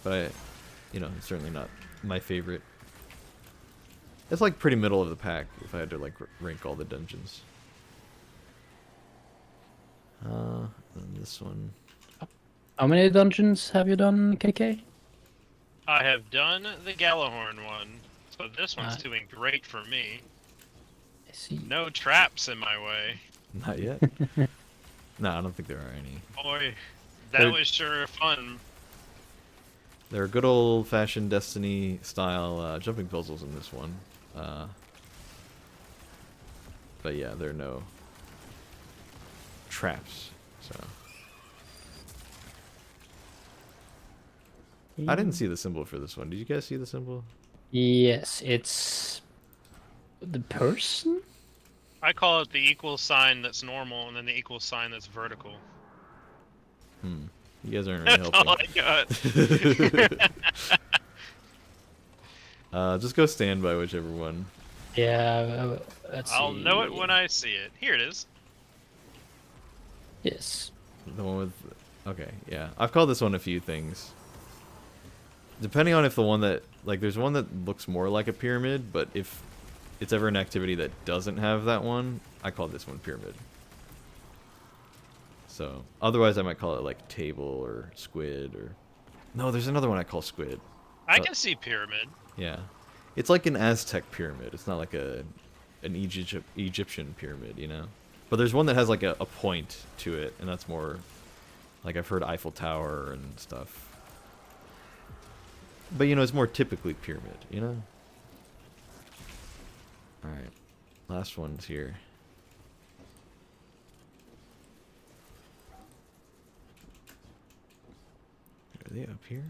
Speaker 1: But it's certainly not my favorite. It's like pretty middle of the pack if I had to like rank all the dungeons. And this one.
Speaker 2: How many dungeons have you done, KK?
Speaker 5: I have done the Galahorn one, so this one's
Speaker 2: Ah.
Speaker 5: doing great for me.
Speaker 2: I see.
Speaker 5: No traps in my way.
Speaker 1: Not yet. No, I don't think there are any.
Speaker 5: Boy, that
Speaker 1: They're-
Speaker 5: was sure fun.
Speaker 1: There are good old-fashioned Destiny style jumping puzzles in this one. But yeah, there are no traps. So I didn't see the symbol for this one. Did you guys see the symbol?
Speaker 2: Yes, it's the person.
Speaker 5: I call it the equal sign that's normal and then the equal sign that's vertical.
Speaker 1: You guys aren't really
Speaker 5: That's all
Speaker 1: helping.
Speaker 5: I got.
Speaker 1: Just go stand by whichever one.
Speaker 2: Yeah. Let's
Speaker 5: I'll
Speaker 2: see.
Speaker 5: know it when I see it. Here it is.
Speaker 2: Yes.
Speaker 1: The one with. Okay, yeah. I've called this one a few things. Depending on if the one that. Like, there's one that looks more like a pyramid, but if it's ever an activity that doesn't have that one, I call this one pyramid. So, otherwise I might call it like table or squid or. No, there's another one I call squid.
Speaker 5: I can see pyramid.
Speaker 1: Yeah. It's like an Aztec pyramid. It's not like an Egyptian pyramid, you know? But there's one that has like a point to it, and that's more Like I've heard Eiffel Tower and stuff. But you know, it's more typically pyramid, you know? Alright. Last one's here. Are they up here?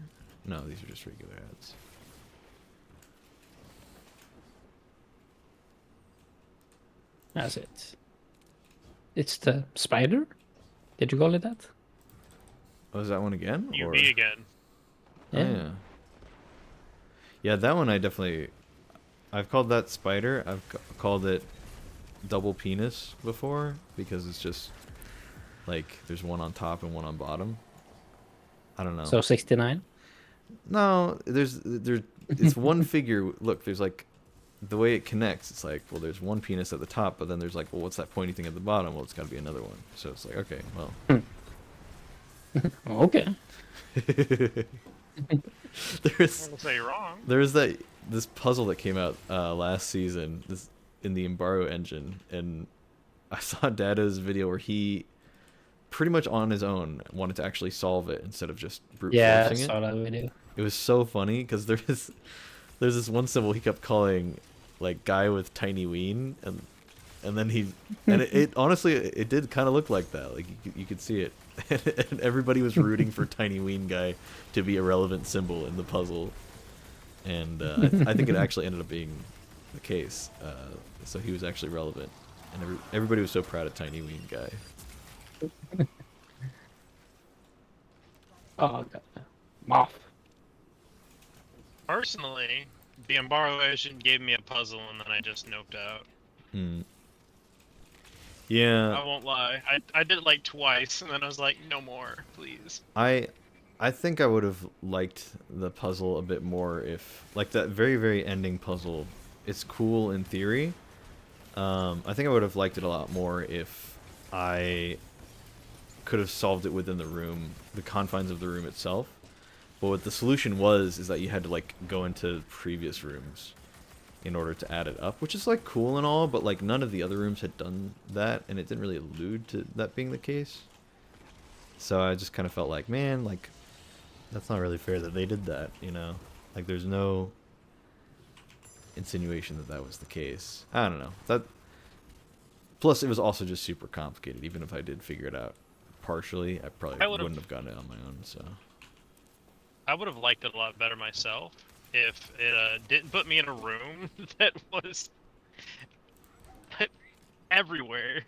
Speaker 1: No, these are just regular ads.
Speaker 2: That's it. It's the spider? Did you call it that?
Speaker 1: Oh, is that one again?
Speaker 5: UV
Speaker 1: Or...
Speaker 5: again.
Speaker 1: Oh, yeah. Yeah, that one I definitely... I've called that spider. I've called it double penis before, because it's just like there's one on top and one on bottom. I don't know.
Speaker 2: So 69?
Speaker 1: No, there's it's one figure. Look, there's like the way it connects. It's like, well, there's one penis at the top, but then there's like, well, what's that pointy thing at the bottom? Well, it's got to be another one. So it's like, okay, well.
Speaker 2: Okay.
Speaker 1: There's
Speaker 5: I won't say you're wrong.
Speaker 1: There's this puzzle that came out last season, this in the Embargo engine, and I saw Dada's video where he pretty much on his own wanted to actually solve it instead of just brute
Speaker 2: Yeah, I
Speaker 1: forcing
Speaker 2: saw
Speaker 1: it.
Speaker 2: that video.
Speaker 1: It was so funny because there's this one symbol he kept calling like guy with tiny ween, and then it honestly it did kind of look like that, like you could see it. And everybody was rooting for tiny ween guy to be a relevant symbol in the puzzle, and I think it actually ended up being the case. So he was actually relevant, and everybody was so proud of tiny ween guy.
Speaker 2: Oh, God. Moth.
Speaker 5: Personally, the Embargo Ocean gave me a puzzle and then I just noped out.
Speaker 1: Yeah,
Speaker 5: I won't lie. I did it like twice and then I was like, no more, please.
Speaker 1: I think I would have liked the puzzle a bit more if, like, that very ending puzzle, it's cool in theory. I think I would have liked it a lot more if I could have solved it within the room, the confines of the room itself. But what the solution is that you had to, like, go into previous rooms in order to add it up, which is, like, cool and all, but, like, none of the other rooms had done that, and it didn't really allude to that being the case. So I just kind of felt like, man, like, that's not really fair that they did that, you know? Like, there's no insinuation that that was the case. I don't know. That. Plus, it was also just super complicated. Even if I did figure it out partially, I probably wouldn't have gotten it on my own, so...
Speaker 5: I would have liked it a lot better myself if it didn't put me in a room that was everywhere.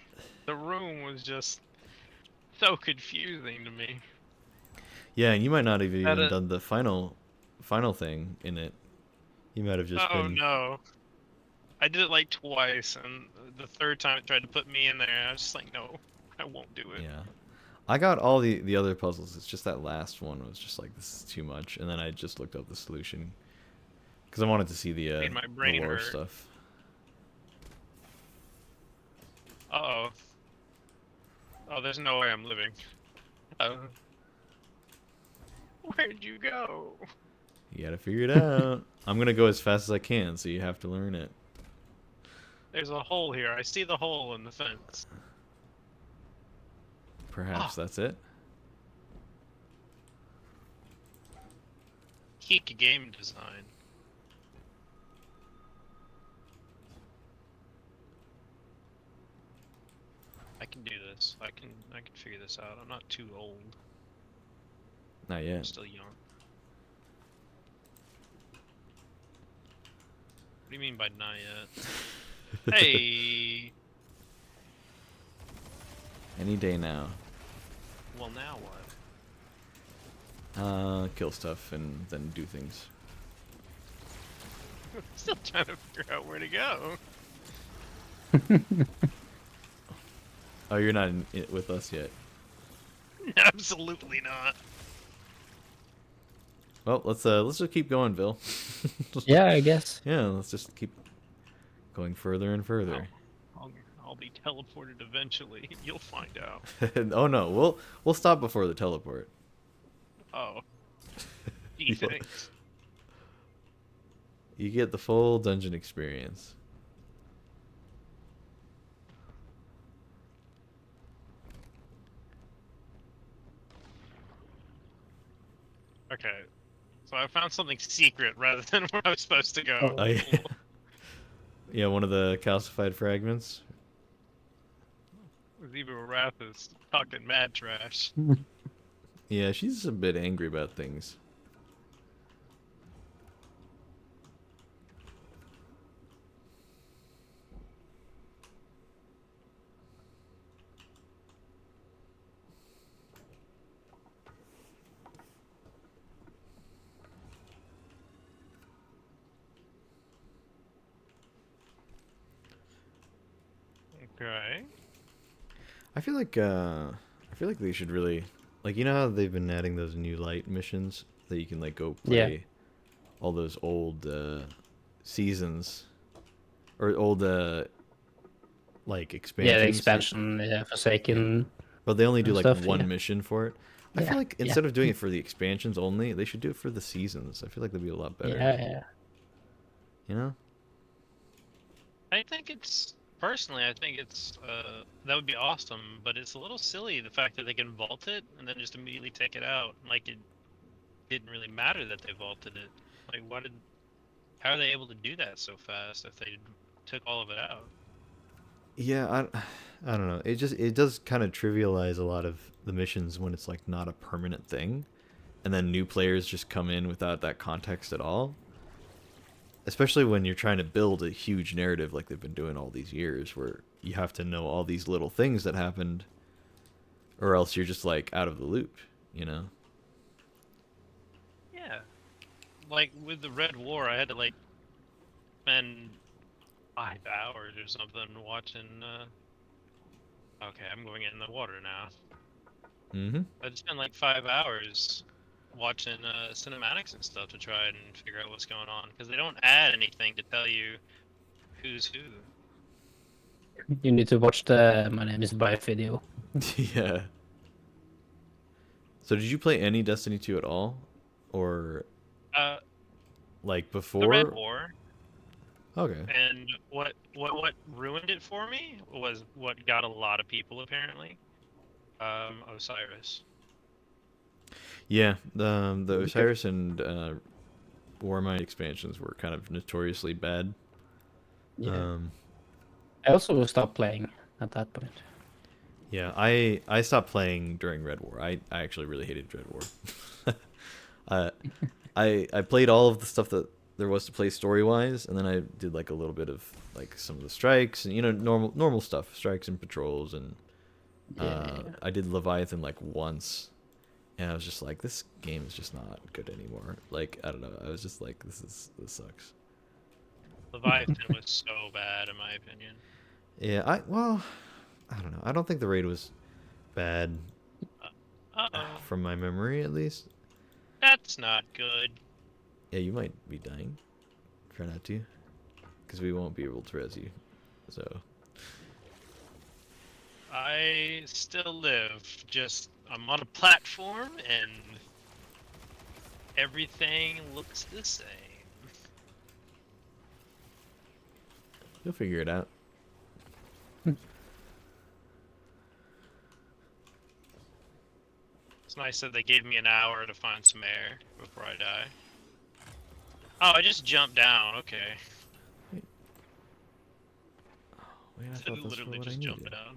Speaker 5: The room was just so confusing to me.
Speaker 1: Yeah, and you might not have even done the final thing in it. You might have just been...
Speaker 5: Oh no. I did it like twice, and the third time it tried to put me in there, I was just like, no, I won't do it.
Speaker 1: Yeah. I got all the other puzzles. It's just that last one was just like, this is too much. And then I just looked up the solution. Because I wanted to see the
Speaker 5: Made my brain
Speaker 1: lore
Speaker 5: hurt.
Speaker 1: stuff.
Speaker 5: Uh-oh. Oh, there's no way I'm living. Where'd you go?
Speaker 1: You gotta figure it out. I'm gonna go as fast as I can, so you have to learn it.
Speaker 5: There's a hole here. I see the hole in the fence.
Speaker 1: Perhaps that's it.
Speaker 5: Geek game design. I can do this. I can figure this out. I'm not too old.
Speaker 1: Not
Speaker 5: I'm
Speaker 1: yet.
Speaker 5: still young. What do you mean by not yet? Hey!
Speaker 1: Any day now.
Speaker 5: Well, now what?
Speaker 1: Kill stuff and then do things.
Speaker 5: Still trying to figure out where to go.
Speaker 1: Oh, you're not in it with us yet.
Speaker 5: Absolutely not.
Speaker 1: Well, let's just keep going, Bill.
Speaker 2: Yeah, I guess.
Speaker 1: Yeah, let's just keep going further and further.
Speaker 5: I'll be teleported eventually. You'll find out.
Speaker 1: Oh no, we'll stop before the teleport.
Speaker 5: Oh. Gee, thanks.
Speaker 1: You get the full dungeon experience.
Speaker 5: Okay. So I found something secret rather than where I was supposed to go.
Speaker 2: Oh.
Speaker 1: Oh, yeah. Yeah, one of the calcified fragments.
Speaker 5: Zebra Wrath is talking mad trash.
Speaker 1: Yeah, she's a bit angry about things.
Speaker 5: Okay.
Speaker 1: I feel like they should really, like, you know how they've been adding those new light missions that you can like go
Speaker 2: Yeah.
Speaker 1: play all those old seasons or old like expansions.
Speaker 2: Yeah, the expansion, yeah, Forsaken.
Speaker 1: But they only do
Speaker 2: and
Speaker 1: like
Speaker 2: stuff,
Speaker 1: one
Speaker 2: yeah.
Speaker 1: mission for it. I
Speaker 2: Yeah,
Speaker 1: feel like
Speaker 2: yeah.
Speaker 1: instead of doing it for the expansions only, they should do it for the seasons. I feel like that'd be a lot better.
Speaker 2: Yeah.
Speaker 1: You know?
Speaker 5: I think it's personally, I think it's that would be awesome, but it's a little silly the fact that they can vault it and then just immediately take it out. Like it didn't really matter that they vaulted it. Like how are they able to do that so fast if they took all of it out?
Speaker 1: Yeah, I don't know. It does kind of trivialize a lot of the missions when it's like not a permanent thing, and then new players just come in without that context at all. Especially when you're trying to build a huge narrative like they've been doing all these years, where you have to know all these little things that happened, or else you're just like out of the loop, you know?
Speaker 5: Yeah. Like with the Red War, I had to like spend 5 hours or something watching. Okay, I'm going in the water now.
Speaker 1: Mm-hmm.
Speaker 5: I just spent like 5 hours watching cinematics and stuff to try and figure out what's going on because they don't add anything to tell you who's who.
Speaker 2: You need to watch the My Name is Bye video.
Speaker 1: Yeah. So did you play any Destiny 2 at all? Or
Speaker 5: Uh,
Speaker 1: like
Speaker 5: the Red
Speaker 1: before?
Speaker 5: War,
Speaker 1: Okay.
Speaker 5: and what ruined it for me was what got a lot of people apparently. Osiris.
Speaker 1: Yeah, the Osiris and Warmind expansions were kind of notoriously bad.
Speaker 2: Yeah.
Speaker 1: Um,
Speaker 2: I also stopped playing at that point.
Speaker 1: yeah, I stopped playing during Red War. I actually really hated Red War. uh, I played all of the stuff that there was to play story wise, and then I did like a little bit of like some of the strikes and normal stuff, strikes and patrols, and
Speaker 2: Yeah.
Speaker 1: I did Leviathan like once, and I was just like, this game is just not good anymore. Like I don't know, I was just like, this sucks.
Speaker 5: Leviathan was so bad in my opinion.
Speaker 1: Yeah, I don't know. I don't think the raid was bad
Speaker 5: Uh-oh.
Speaker 1: from my memory at least.
Speaker 5: That's not good.
Speaker 1: Yeah, you might be dying. Try not to, because we won't be able to res you. So.
Speaker 5: I still live, just I'm on a platform and everything looks the same.
Speaker 1: You'll figure it out.
Speaker 5: It's nice that they gave me an hour to find some air before I die. Oh, I just jumped down, okay.
Speaker 1: Wait, I
Speaker 5: I
Speaker 1: thought that's
Speaker 5: literally
Speaker 1: what I
Speaker 5: just jumped
Speaker 1: needed.
Speaker 5: down.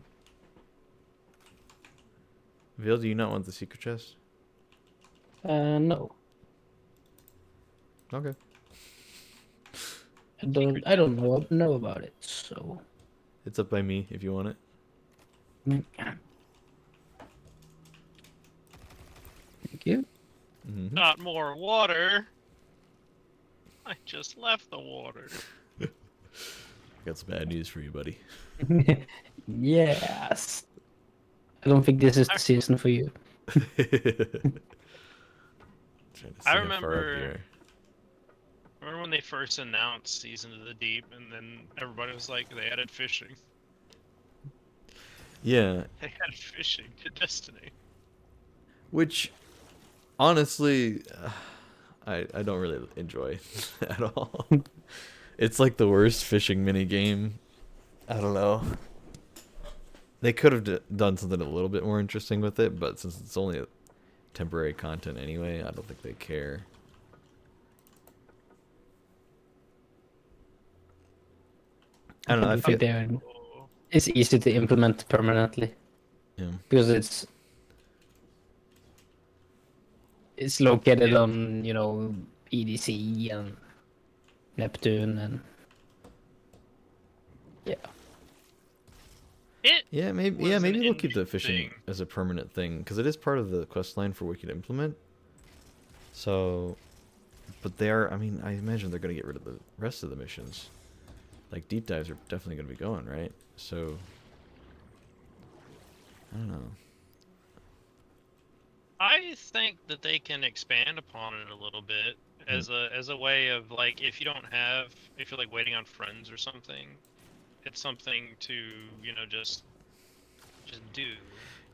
Speaker 1: Vil, do you not want the secret chest?
Speaker 2: No.
Speaker 1: Okay.
Speaker 2: I don't know about it, so
Speaker 1: It's up by me if you want it.
Speaker 2: thank you.
Speaker 1: Mm-hmm.
Speaker 5: Not more water. I just left the water.
Speaker 1: Got some bad news for you, buddy.
Speaker 2: Yes. I don't think this is the season for you.
Speaker 1: Trying to see
Speaker 5: I
Speaker 1: how far up
Speaker 5: remember-
Speaker 1: you are.
Speaker 5: Remember when they first announced Season of the Deep, and then everybody was like, they added fishing.
Speaker 1: Yeah,
Speaker 5: They added fishing to Destiny.
Speaker 1: which honestly, I don't really enjoy at all. It's like the worst fishing mini game. I don't know. They could have done something a little bit more interesting with it, but since it's only a temporary content anyway. I don't think they care. I don't know. I
Speaker 2: think
Speaker 1: feel.
Speaker 2: it's easy to implement permanently
Speaker 1: Yeah.
Speaker 2: because it's located on, you know, EDC and Neptune and yeah.
Speaker 5: It
Speaker 1: Yeah, maybe.
Speaker 5: was
Speaker 1: Yeah,
Speaker 5: an
Speaker 1: maybe they'll keep the fishing
Speaker 5: interesting-
Speaker 1: as a permanent thing because it is part of the quest line for what you can implement. So, but they are. I mean, I imagine they're gonna get rid of the rest of the missions. Like deep dives are definitely gonna be going, right? So, I don't know.
Speaker 5: I think that they can expand upon it a little bit as a way of like if you're like waiting on friends or something, it's something to just do.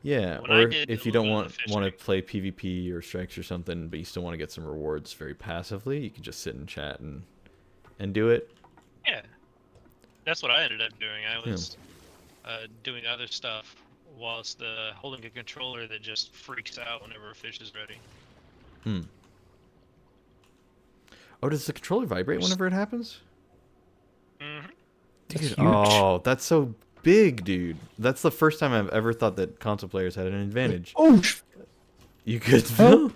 Speaker 1: Yeah,
Speaker 5: When I
Speaker 1: or
Speaker 5: did
Speaker 1: if
Speaker 5: a
Speaker 1: you
Speaker 5: little
Speaker 1: don't
Speaker 5: bit of the
Speaker 1: want to
Speaker 5: fishing-
Speaker 1: play PvP or strikes or something, but you still want to get some rewards very passively, you can just sit and chat and do it.
Speaker 5: Yeah, that's what I ended up doing. I was doing other stuff whilst holding a controller that just freaks out whenever a fish is ready.
Speaker 1: Hmm. Oh, does the controller vibrate whenever it happens?
Speaker 5: Mm-hmm.
Speaker 2: That's
Speaker 1: Dude,
Speaker 2: huge.
Speaker 1: oh, that's so big, dude. That's the first time I've ever thought that console players had an advantage.
Speaker 2: Oh,
Speaker 1: You good, Phil?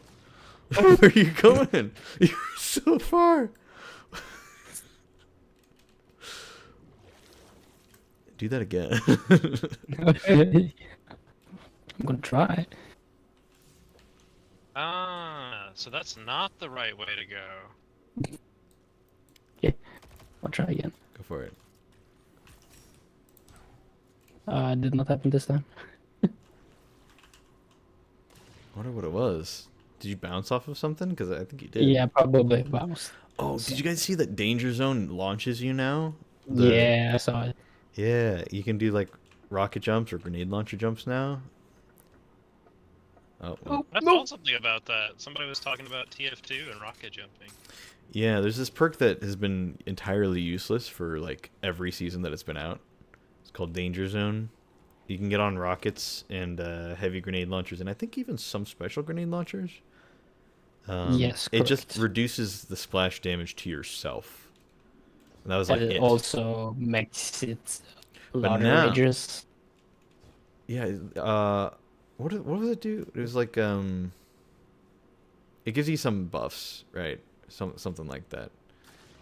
Speaker 1: Where are you going? You're so far. Do that again.
Speaker 2: I'm gonna try.
Speaker 5: So that's not the right way to go.
Speaker 2: I'll try again.
Speaker 1: Go for it.
Speaker 2: Did not happen this time.
Speaker 1: I wonder what it was. Did you bounce off of something? Because I think you did.
Speaker 2: Yeah, probably bounced.
Speaker 1: Oh, did you guys see that Danger Zone launches you now?
Speaker 2: Yeah, I saw it.
Speaker 1: Yeah, you can do like rocket jumps or grenade launcher jumps now. Oh, well.
Speaker 5: I saw something about that. Somebody was talking about TF2 and rocket jumping.
Speaker 1: Yeah, there's this perk that has been entirely useless for like every season that it's been out. It's called Danger Zone. You can get on rockets and heavy grenade launchers, and I think even some special grenade launchers.
Speaker 2: Yes,
Speaker 1: it just
Speaker 2: correct.
Speaker 1: reduces the splash damage to yourself. And that was like
Speaker 2: And
Speaker 1: it.
Speaker 2: it also makes it a
Speaker 1: But
Speaker 2: lot
Speaker 1: now-
Speaker 2: of rages.
Speaker 1: Yeah. What was it do? It was like it gives you some buffs, right? Something like that,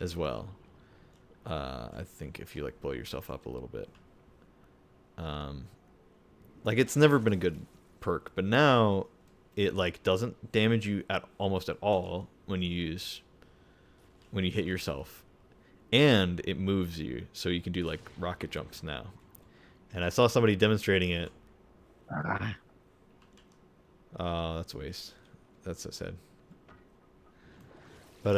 Speaker 1: as well. I think if you like blow yourself up a little bit. Like it's never been a good perk, but now it like doesn't damage you almost at all when you hit yourself, and it moves you, so you can do like rocket jumps now. And I saw somebody demonstrating it. Oh, that's a waste. That's so sad. But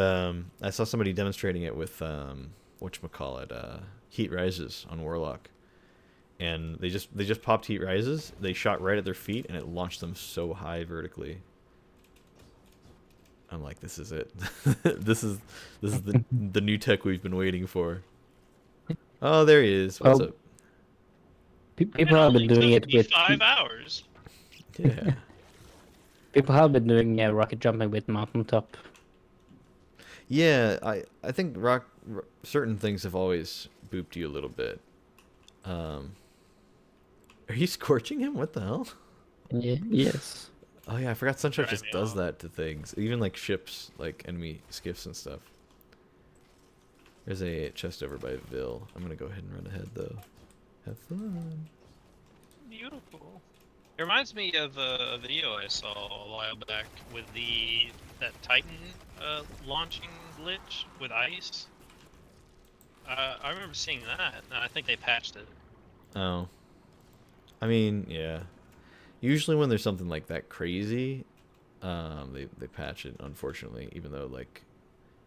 Speaker 1: I saw somebody demonstrating it with whatchamacallit, heat rises on Warlock. And they just popped heat rises, they shot right at their feet, and it launched them so high vertically. I'm like, this is it. this is the new tech we've been waiting for. Oh, there he is. What's up?
Speaker 2: People have been doing it with
Speaker 5: 5 hours.
Speaker 1: Yeah.
Speaker 2: people have been doing rocket jumping with mountaintop.
Speaker 1: Yeah, I think certain things have always booped you a little bit. Are you scorching him? What the hell?
Speaker 2: Yeah, yes.
Speaker 1: Oh yeah, I forgot Sunshine
Speaker 5: Right,
Speaker 1: just
Speaker 5: me
Speaker 1: does
Speaker 5: off.
Speaker 1: that to things, even like ships, like enemy skiffs and stuff. There's a chest over by Vil. I'm gonna go ahead and run ahead though. Have fun.
Speaker 5: Beautiful. It reminds me of a video I saw a while back with that Titan launching glitch with ice. I remember seeing that, and I think they patched it.
Speaker 1: Oh. I mean, yeah. Usually when there's something like that crazy, they patch it, unfortunately, even though like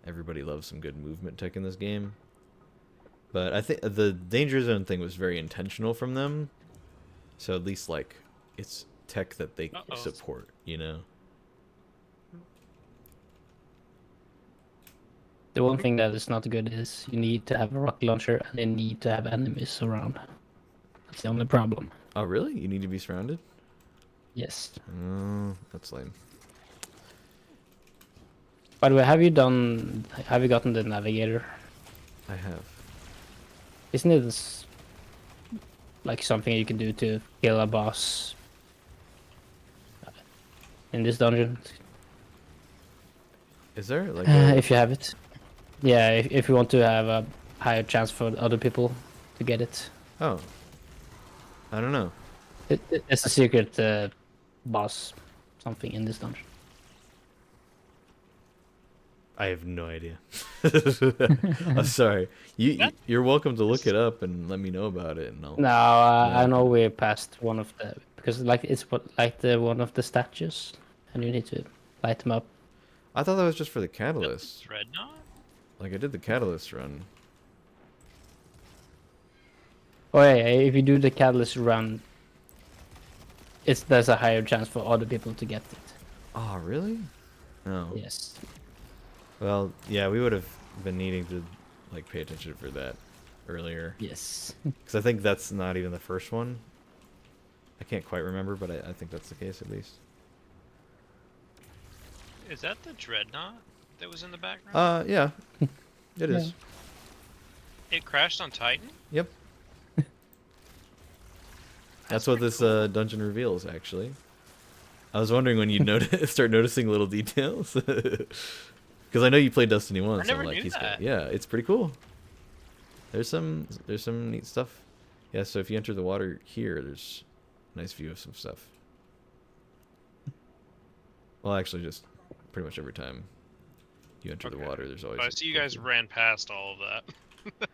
Speaker 1: everybody loves some good movement tech in this game. But I think the danger zone thing was very intentional from them. So at least like it's tech that they support, you know.
Speaker 2: The one thing that is not good is you need to have a rocket launcher and you need to have enemies around. That's the only problem.
Speaker 1: Oh really? You need to be surrounded?
Speaker 2: Yes.
Speaker 1: Oh, that's lame.
Speaker 2: By the way, have you gotten the navigator?
Speaker 1: I have.
Speaker 2: Isn't it like something you can do to kill a boss in this dungeon?
Speaker 1: Is there like a?
Speaker 2: If you have it. Yeah, if you want to have a higher chance for other people to get it.
Speaker 1: Oh. I don't know.
Speaker 2: It's a secret boss, something in this dungeon.
Speaker 1: I have no idea. I'm sorry. You're welcome to look it up and let me know about it, and I'll.
Speaker 2: No,
Speaker 1: Yeah.
Speaker 2: I know we're past one of the because like it's like the one of the statues, and you need to light them up.
Speaker 1: I thought that was just for the catalyst.
Speaker 5: Dreadnought?
Speaker 1: Like I did the catalyst run.
Speaker 2: Oh yeah, if you do the catalyst run, there's a higher chance for other people to get it.
Speaker 1: Oh really? No.
Speaker 2: Yes.
Speaker 1: Well, yeah, we would have been needing to like pay attention for that earlier.
Speaker 2: Yes.
Speaker 1: Because I think that's not even the first one. I can't quite remember, but I think that's the case at least.
Speaker 5: Is that the Dreadnought that was in the background?
Speaker 1: Yeah. It is.
Speaker 5: It crashed on Titan?
Speaker 1: Yep. That's what this dungeon reveals, actually. I was wondering when you'd start noticing little details. Because I know you played Destiny 1,
Speaker 5: I
Speaker 1: so
Speaker 5: never
Speaker 1: I'm like,
Speaker 5: knew that.
Speaker 1: Yeah, it's pretty cool. There's some neat stuff. Yeah, so if you enter the water here, there's a nice view of some stuff. Well, actually, just pretty much every time you enter the water, there's always.
Speaker 5: I see you guys ran past all of that.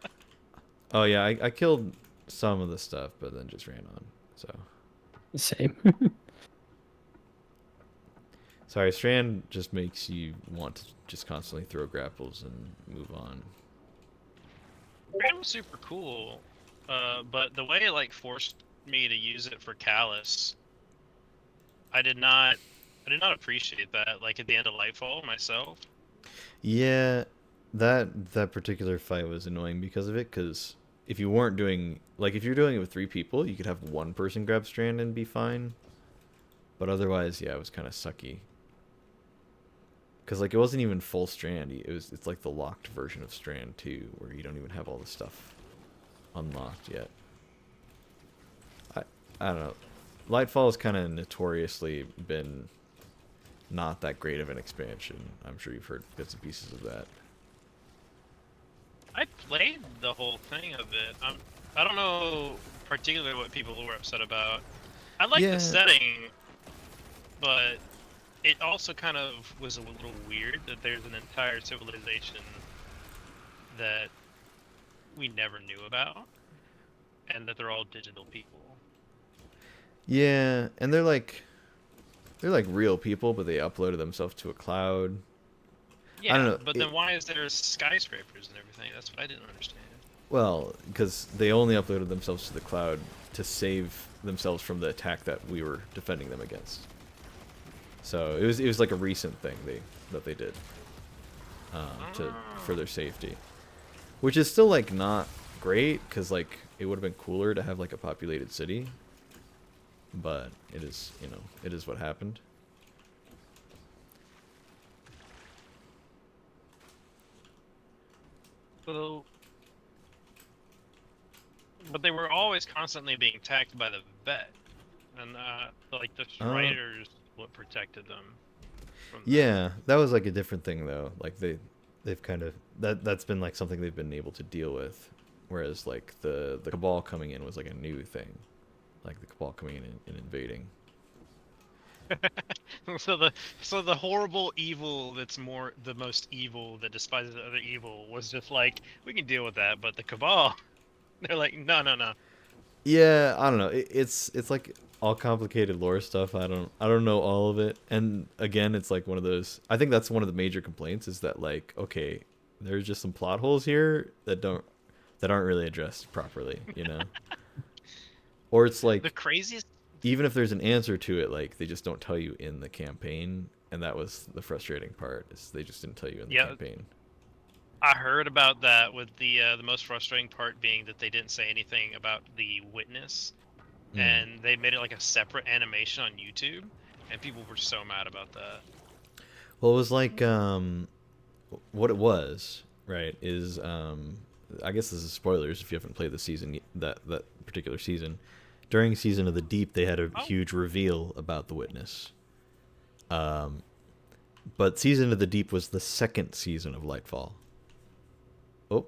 Speaker 1: Oh yeah, I killed some of the stuff, but then just ran on. So.
Speaker 2: Same.
Speaker 1: Sorry, Strand just makes you want to just constantly throw grapples and move on.
Speaker 5: It was super cool, but the way it like forced me to use it for Callus, I did not appreciate that. Like at the end of Lightfall myself.
Speaker 1: Yeah, that particular fight was annoying because of it. Because if you weren't doing if you're doing it with 3 people, you could have one person grab Strand and be fine. But otherwise, yeah, it was kind of sucky. Because like it wasn't even full Strand. It's like the locked version of Strand 2, where you don't even have all the stuff unlocked yet. I don't know. Lightfall has kind of notoriously been not that great of an expansion. I'm sure you've heard bits and pieces of that.
Speaker 5: I played the whole thing of it. I don't know particularly what people were upset about. I like
Speaker 1: Yeah.
Speaker 5: the setting, but it also kind of was a little weird that there's an entire civilization that we never knew about, and that they're all digital people.
Speaker 1: Yeah, and they're like real people, but they uploaded themselves to a cloud.
Speaker 5: Yeah,
Speaker 1: I don't know.
Speaker 5: but then why is there skyscrapers and everything? That's what I didn't understand.
Speaker 1: Well, because they only uploaded themselves to the cloud to save themselves from the attack that we were defending them against. So it was like a recent thing that they did for their safety, which is still like not great because like it would have been cooler to have like a populated city, but it is it is what happened.
Speaker 5: So, but they were always constantly being attacked by the vet, and like the Striders what protected them. From
Speaker 1: Yeah, that was like a different thing though. Like they've kind of that's been like something they've been able to deal with, whereas like the Cabal coming in was like a new thing, like the Cabal coming in and invading.
Speaker 5: so the horrible evil that's the most evil that despises the other evil was just like, we can deal with that, but the Cabal, they're like, no.
Speaker 1: Yeah, I don't know. It's like all complicated lore stuff. I don't know all of it. And again, it's like one of those. I think that's one of the major complaints is that like, okay, there's just some plot holes here that aren't really addressed properly, Or it's like
Speaker 5: The craziest.
Speaker 1: even if there's an answer to it, like they just don't tell you in the campaign, and that was the frustrating part. Is they just didn't tell you in the campaign.
Speaker 5: I heard about that with the most frustrating part being that they didn't say anything about the witness, and they made it like a separate animation on YouTube, and people were so mad about that.
Speaker 1: Well, it was like what it was, right, is I guess this is spoilers if you haven't played the season, that particular season. During Season of the Deep, they had a huge reveal about the Witness. But Season of the Deep was the second season of Lightfall. Oh,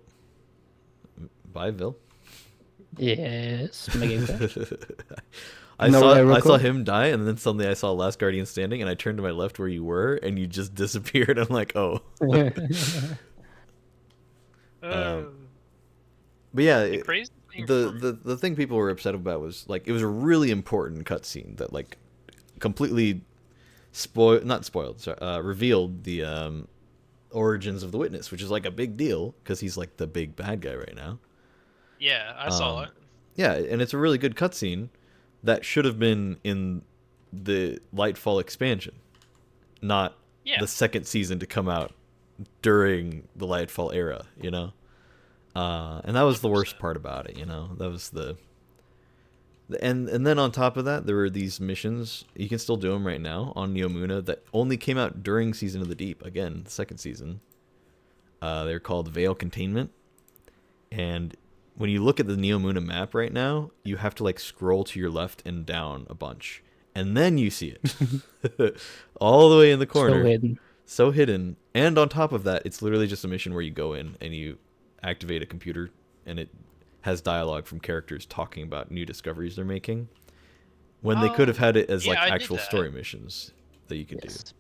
Speaker 1: bye, Vil.
Speaker 2: Yes, Mega Crash.
Speaker 1: I
Speaker 2: No
Speaker 1: saw
Speaker 2: error
Speaker 1: I saw
Speaker 2: code?
Speaker 1: him die, and then suddenly I saw Last Guardian standing, and I turned to my left where you were, and you just disappeared. I'm like, oh. But yeah,
Speaker 5: the crazy thing
Speaker 1: the thing people were upset about was like it was a really important cutscene that like completely revealed the origins of the Witness, which is like a big deal because he's like the big bad guy right now.
Speaker 5: yeah, I saw it.
Speaker 1: Yeah, and it's a really good cutscene that should have been in the Lightfall expansion, not
Speaker 5: Yeah.
Speaker 1: the second season to come out during the Lightfall era, you know? And that was the worst
Speaker 5: 100%.
Speaker 1: part about it, you know? That was and then on top of that, there were these missions, you can still do them right now, on Neomuna that only came out during Season of the Deep, again, the second season. They're called Veil Containment, and when you look at the Neomuna map right now, you have to like scroll to your left and down a bunch, and then you see it all the way in the corner,
Speaker 2: So hidden.
Speaker 1: so hidden. And on top of that, it's literally just a mission where you go in and you activate a computer, and it has dialogue from characters talking about new discoveries they're making. When they could have had it as
Speaker 5: yeah,
Speaker 1: like
Speaker 5: I did
Speaker 1: actual
Speaker 5: that.
Speaker 1: story missions that you could
Speaker 2: Yes.
Speaker 1: do.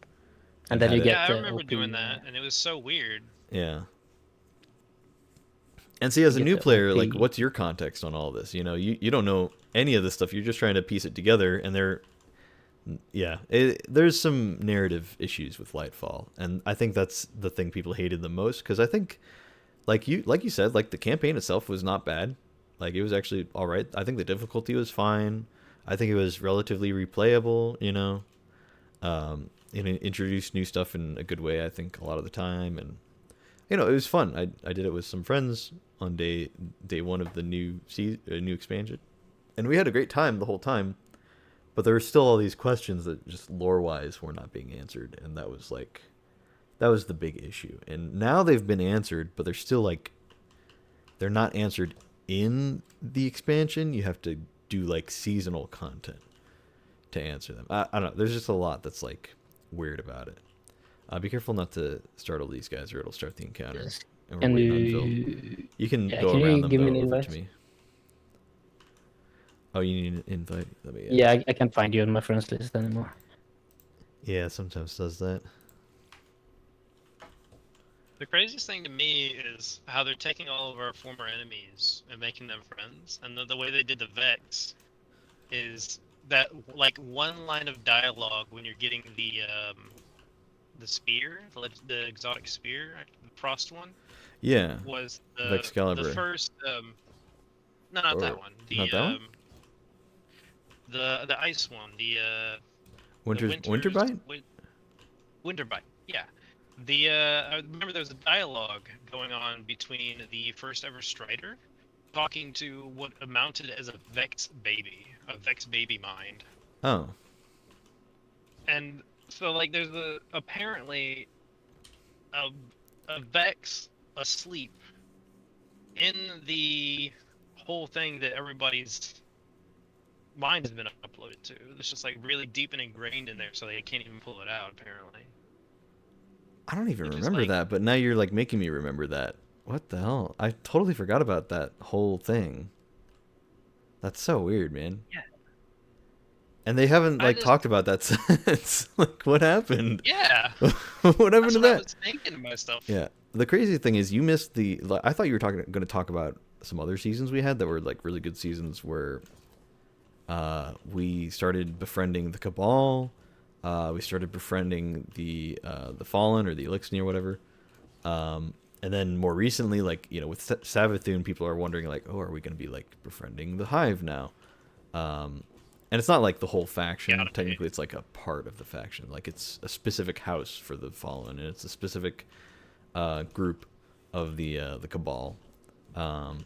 Speaker 2: And then
Speaker 1: had
Speaker 2: you
Speaker 1: it-
Speaker 2: get
Speaker 5: Yeah, I
Speaker 2: the
Speaker 5: remember
Speaker 2: OP,
Speaker 5: doing that, and it was so weird.
Speaker 1: Yeah. And see, as a
Speaker 2: get
Speaker 1: new
Speaker 2: the
Speaker 1: player,
Speaker 2: OP.
Speaker 1: like, what's your context on all this? You know, you don't know any of this stuff. You're just trying to piece it together, and there's some narrative issues with Lightfall, and I think that's the thing people hated the most. Because I think, like you said, like the campaign itself was not bad. Like it was actually all right. I think the difficulty was fine. I think it was relatively replayable. You know, and it introduced new stuff in a good way. I think a lot of the time, and you know, it was fun. I did it with some friends on day one of the new new expansion, and we had a great time the whole time. But there were still all these questions that just lore wise were not being answered, and that was the big issue. And now they've been answered, but they're still like they're not answered in the expansion. You have to do like seasonal content to answer them. I don't know. There's just a lot that's like weird about it. Be careful not to startle these guys, or it'll start the encounter.
Speaker 2: Yes.
Speaker 1: And we're
Speaker 2: Can
Speaker 1: waiting on Phil.
Speaker 2: you...
Speaker 1: You can
Speaker 2: Yeah,
Speaker 1: go
Speaker 2: can you
Speaker 1: around them
Speaker 2: give me
Speaker 1: though
Speaker 2: an
Speaker 1: over
Speaker 2: invite?
Speaker 1: to me. Oh, you need an invite? Let me.
Speaker 2: Yeah, I can't find you on my friends list anymore.
Speaker 1: Yeah, sometimes does that.
Speaker 5: The craziest thing to me is how they're taking all of our former enemies and making them friends, and the way they did the Vex is that like one line of dialogue when you're getting the spear, the exotic spear, the Frost one,
Speaker 1: Yeah.
Speaker 5: was
Speaker 1: Vexcalibur.
Speaker 5: the first no, not
Speaker 1: Or-
Speaker 5: that one. The
Speaker 1: not that one?
Speaker 5: the ice one, the
Speaker 1: Winterbite?
Speaker 5: Winterbite, yeah. I remember there was a dialogue going on between the first ever Strider talking to what amounted as a Vex baby mind.
Speaker 1: Oh.
Speaker 5: And so like there's apparently a Vex asleep in the whole thing that everybody's mind has been uploaded to. It's just like really deep and ingrained in there, so they can't even pull it out apparently.
Speaker 1: I don't even
Speaker 5: Which is
Speaker 1: remember
Speaker 5: like-
Speaker 1: that, but now you're like making me remember that. What the hell? I totally forgot about that whole thing. That's so weird, man.
Speaker 5: Yeah.
Speaker 1: And they haven't
Speaker 5: I
Speaker 1: like
Speaker 5: just-
Speaker 1: talked about that since. Like, what happened?
Speaker 5: Yeah.
Speaker 1: What happened
Speaker 5: That's
Speaker 1: to
Speaker 5: what I
Speaker 1: that?
Speaker 5: was thinking to myself.
Speaker 1: Yeah. The crazy thing is, you missed the. Like, I thought you were going to talk about some other seasons we had that were like really good seasons where we started befriending the Cabal. We started befriending the Fallen or the Elixir or whatever. And then more recently, like, you know, with Savathun, people are wondering like, oh, are we going to be like befriending the Hive now? And it's not like the whole faction.
Speaker 5: Gotta be.
Speaker 1: Technically, it's like a part of the faction. Like, it's a specific house for the Fallen, and it's a specific group of the Cabal.
Speaker 5: And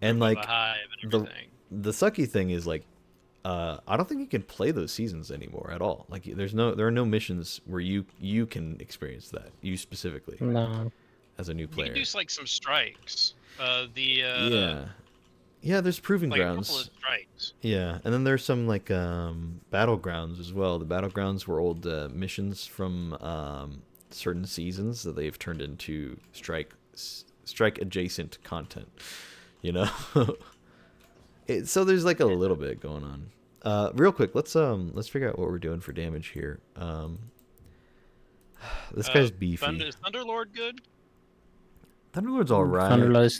Speaker 1: And,
Speaker 5: the
Speaker 1: like,
Speaker 5: Hive and
Speaker 1: the
Speaker 5: everything.
Speaker 1: the sucky thing is like, I don't think you can play those seasons anymore at all. Like there are no missions where you can experience that, you specifically
Speaker 2: No.
Speaker 1: as a new
Speaker 5: You
Speaker 1: player.
Speaker 5: can do like some strikes.
Speaker 1: Yeah. Yeah, there's proving
Speaker 5: Like a couple of
Speaker 1: grounds.
Speaker 5: strikes.
Speaker 1: Yeah, and then there's some like battlegrounds as well. The battlegrounds were old missions from certain seasons that they've turned into strike adjacent content. You know, so there's like a little bit going on. Real quick, let's figure out what we're doing for damage here. This guy's beefy.
Speaker 5: Is Thunderlord good?
Speaker 1: Thunderlord's all right.
Speaker 2: Thunderlord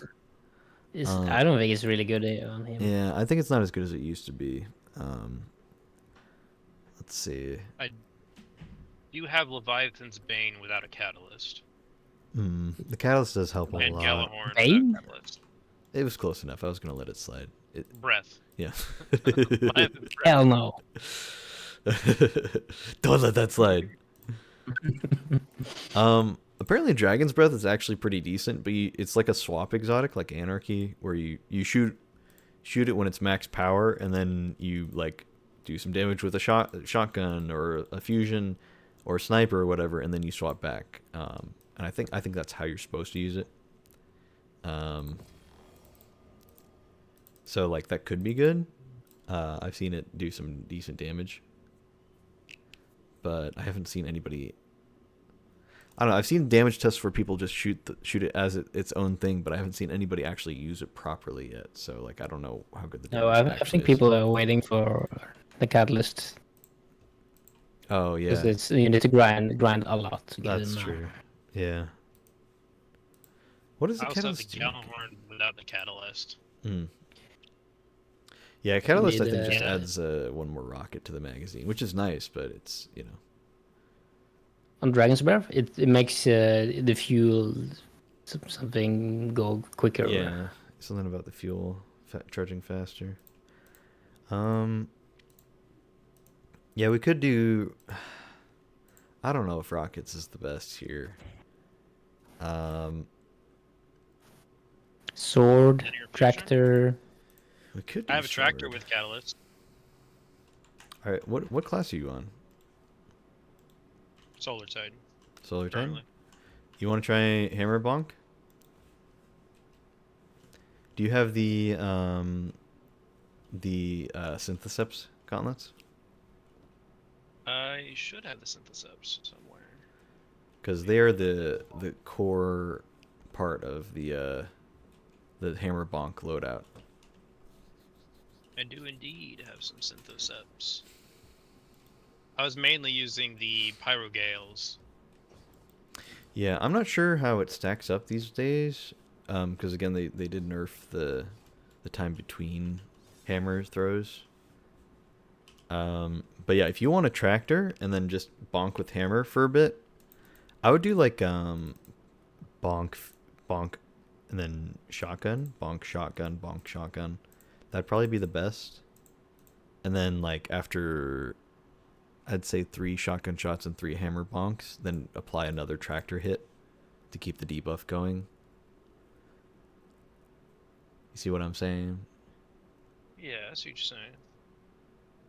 Speaker 2: is I don't think it's really good on him.
Speaker 1: Yeah, I think it's not as good as it used to be. Let's see.
Speaker 5: You have Leviathan's Bane without a catalyst.
Speaker 1: The catalyst does help a
Speaker 5: And
Speaker 1: lot.
Speaker 5: Gallahorn
Speaker 2: Bane?
Speaker 5: without catalyst.
Speaker 1: It was close enough. I was gonna let it slide.
Speaker 5: Breath.
Speaker 1: Yeah.
Speaker 5: Leviathan's breath.
Speaker 2: Hell no.
Speaker 1: Don't let that slide. Apparently Dragon's Breath is actually pretty decent, but it's like a swap exotic, like Anarchy, where you shoot it when it's max power, and then you like do some damage with a shotgun or a fusion or a sniper or whatever, and then you swap back. And I think that's how you're supposed to use it. So like that could be good. I've seen it do some decent damage, but I haven't seen anybody. I don't know. I've seen damage tests where people just shoot it as its own thing, but I haven't seen anybody actually use it properly yet. So like I don't know how good the damage
Speaker 2: No, I
Speaker 1: actually
Speaker 2: think
Speaker 1: is.
Speaker 2: people are waiting for the catalyst.
Speaker 1: Oh yeah,
Speaker 2: Because you need to grind a lot to get
Speaker 1: that's
Speaker 2: in now.
Speaker 1: true. Yeah. What is the
Speaker 5: I also have the
Speaker 1: catalyst? do?
Speaker 5: Gallahorn without the catalyst.
Speaker 1: Yeah, catalyst I
Speaker 2: need,
Speaker 1: think just
Speaker 2: uh,
Speaker 1: adds one more rocket to the magazine, which is nice, but it's
Speaker 2: On Dragon's Breath, it makes the fuel something go quicker.
Speaker 1: yeah, something about the fuel charging faster. Yeah, we could do. I don't know if rockets is the best here.
Speaker 2: Sword,
Speaker 5: In your
Speaker 2: tractor.
Speaker 1: We could. Do
Speaker 5: I have a tractor
Speaker 1: sword.
Speaker 5: with catalyst.
Speaker 1: All right, what class are you on?
Speaker 5: Solar Titan.
Speaker 1: Solar Titan.
Speaker 5: Currently.
Speaker 1: You want to try Hammer Bonk? Do you have the Syntheseps gauntlets?
Speaker 5: I should have the Syntheseps somewhere.
Speaker 1: Because they are the core part of the Hammer Bonk loadout.
Speaker 5: I do indeed have some Syntheseps. I was mainly using the Pyrogales.
Speaker 1: Yeah, I'm not sure how it stacks up these days. Because again, they did nerf the time between hammer throws. But yeah, if you want a tractor and then just bonk with hammer for a bit, I would do like bonk, and then shotgun, bonk, shotgun, bonk, shotgun. That'd probably be the best. And then like after, I'd say 3 shotgun shots and 3 hammer bonks, then apply another tractor hit to keep the debuff going. You see what I'm saying?
Speaker 5: Yeah, I see what you're saying.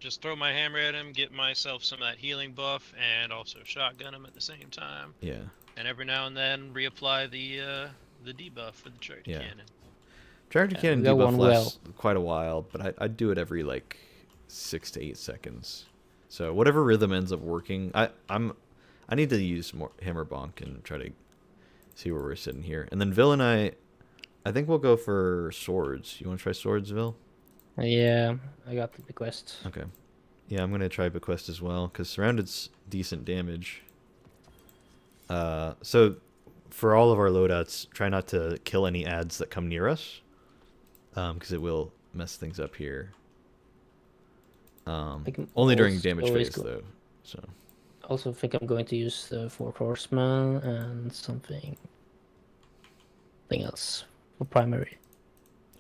Speaker 5: Just throw my hammer at him, get myself some of that healing buff, and also shotgun him at the same time.
Speaker 1: Yeah.
Speaker 5: And every now and then reapply the debuff for the tractor
Speaker 1: Yeah.
Speaker 5: cannon.
Speaker 1: Tractor cannon
Speaker 2: we got
Speaker 1: debuff
Speaker 2: one
Speaker 1: lasts quite a while, but I'd do it every like 6 to 8 seconds. So whatever rhythm ends up working, I need to use more hammer bonk and try to see where we're sitting here. And then Vil and I think we'll go for swords. You want to try swords, Vil?
Speaker 2: Yeah, I got the quest.
Speaker 1: Okay. Yeah, I'm gonna try bequest as well because surrounded's decent damage. So for all of our loadouts, try not to kill any ads that come near us, because it will mess things up here.
Speaker 2: can
Speaker 1: Only during
Speaker 2: also
Speaker 1: damage
Speaker 2: always
Speaker 1: phase
Speaker 2: go-
Speaker 1: though. So
Speaker 2: Also think I'm going to use the 4 horsemen and something else for primary.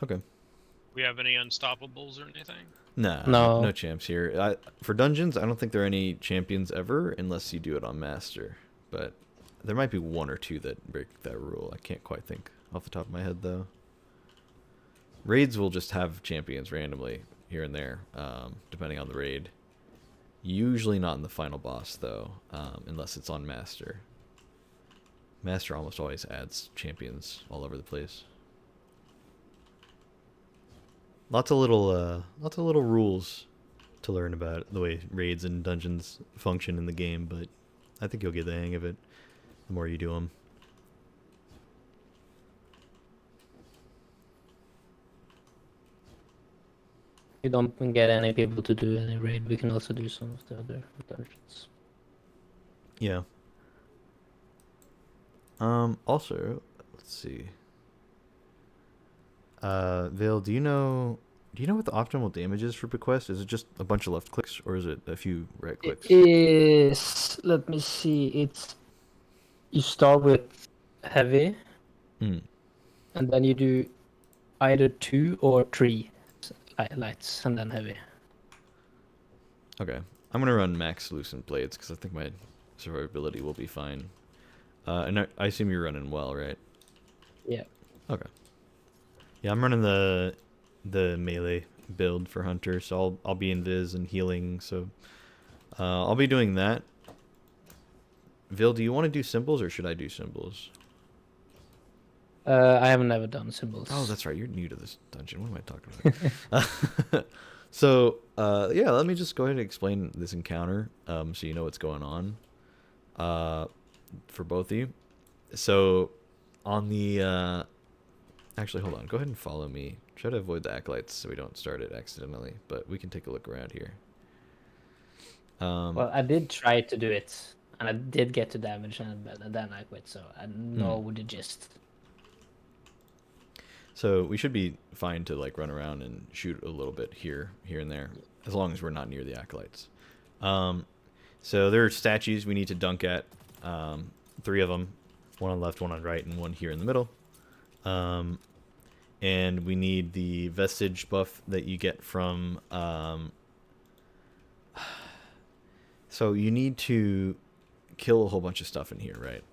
Speaker 1: okay.
Speaker 5: We have any unstoppables or anything?
Speaker 1: Nah,
Speaker 2: No.
Speaker 1: no champs here. For dungeons, I don't think there are any champions ever unless you do it on master. But there might be 1 or 2 that break that rule. I can't quite think off the top of my head though. Raids will just have champions randomly. here and there, depending on the raid. Usually not in the final boss though, unless it's on Master. Master almost always adds champions all over the place. Lots of little rules to learn about the way raids and dungeons function in the game, but I think you'll get the hang of it the more you do them.
Speaker 2: We don't get any people to do any raid. We can also do some of the other dungeons.
Speaker 1: Yeah. Also, let's see. Vale, do you know what the optimal damage is for Bequest? Is it just a bunch of left clicks, or is it a few right clicks?
Speaker 2: It is. Let me see. It's you start with heavy,
Speaker 1: Hmm.
Speaker 2: and then you do either 2 or 3 lights, and then heavy.
Speaker 1: Okay. I'm gonna run max loosened blades because I think my survivability will be fine. And I assume you're running well, right?
Speaker 2: Yeah.
Speaker 1: Okay. Yeah, I'm running the melee build for Hunter, so I'll be invis and healing. So I'll be doing that. Vil, do you want to do symbols or should I do symbols?
Speaker 2: I have never done symbols.
Speaker 1: Oh, that's right. You're new to this dungeon. What am I talking about? So yeah, let me just go ahead and explain this encounter, so you know what's going on. For both of you. So on the actually, hold on. Go ahead and follow me. Try to avoid the acolytes so we don't start it accidentally, but we can take a look around here.
Speaker 2: Well, I did try to do it, and I did get to damage, and then I quit. So I know the gist.
Speaker 1: So we should be fine to like run around and shoot a little bit here and there, as long as we're not near the acolytes. So there are statues we need to dunk at. 3 of them, one on the left, one on the right, and one here in the middle. And we need the vestige buff that you get from. So you need to kill a whole bunch of stuff in here, right?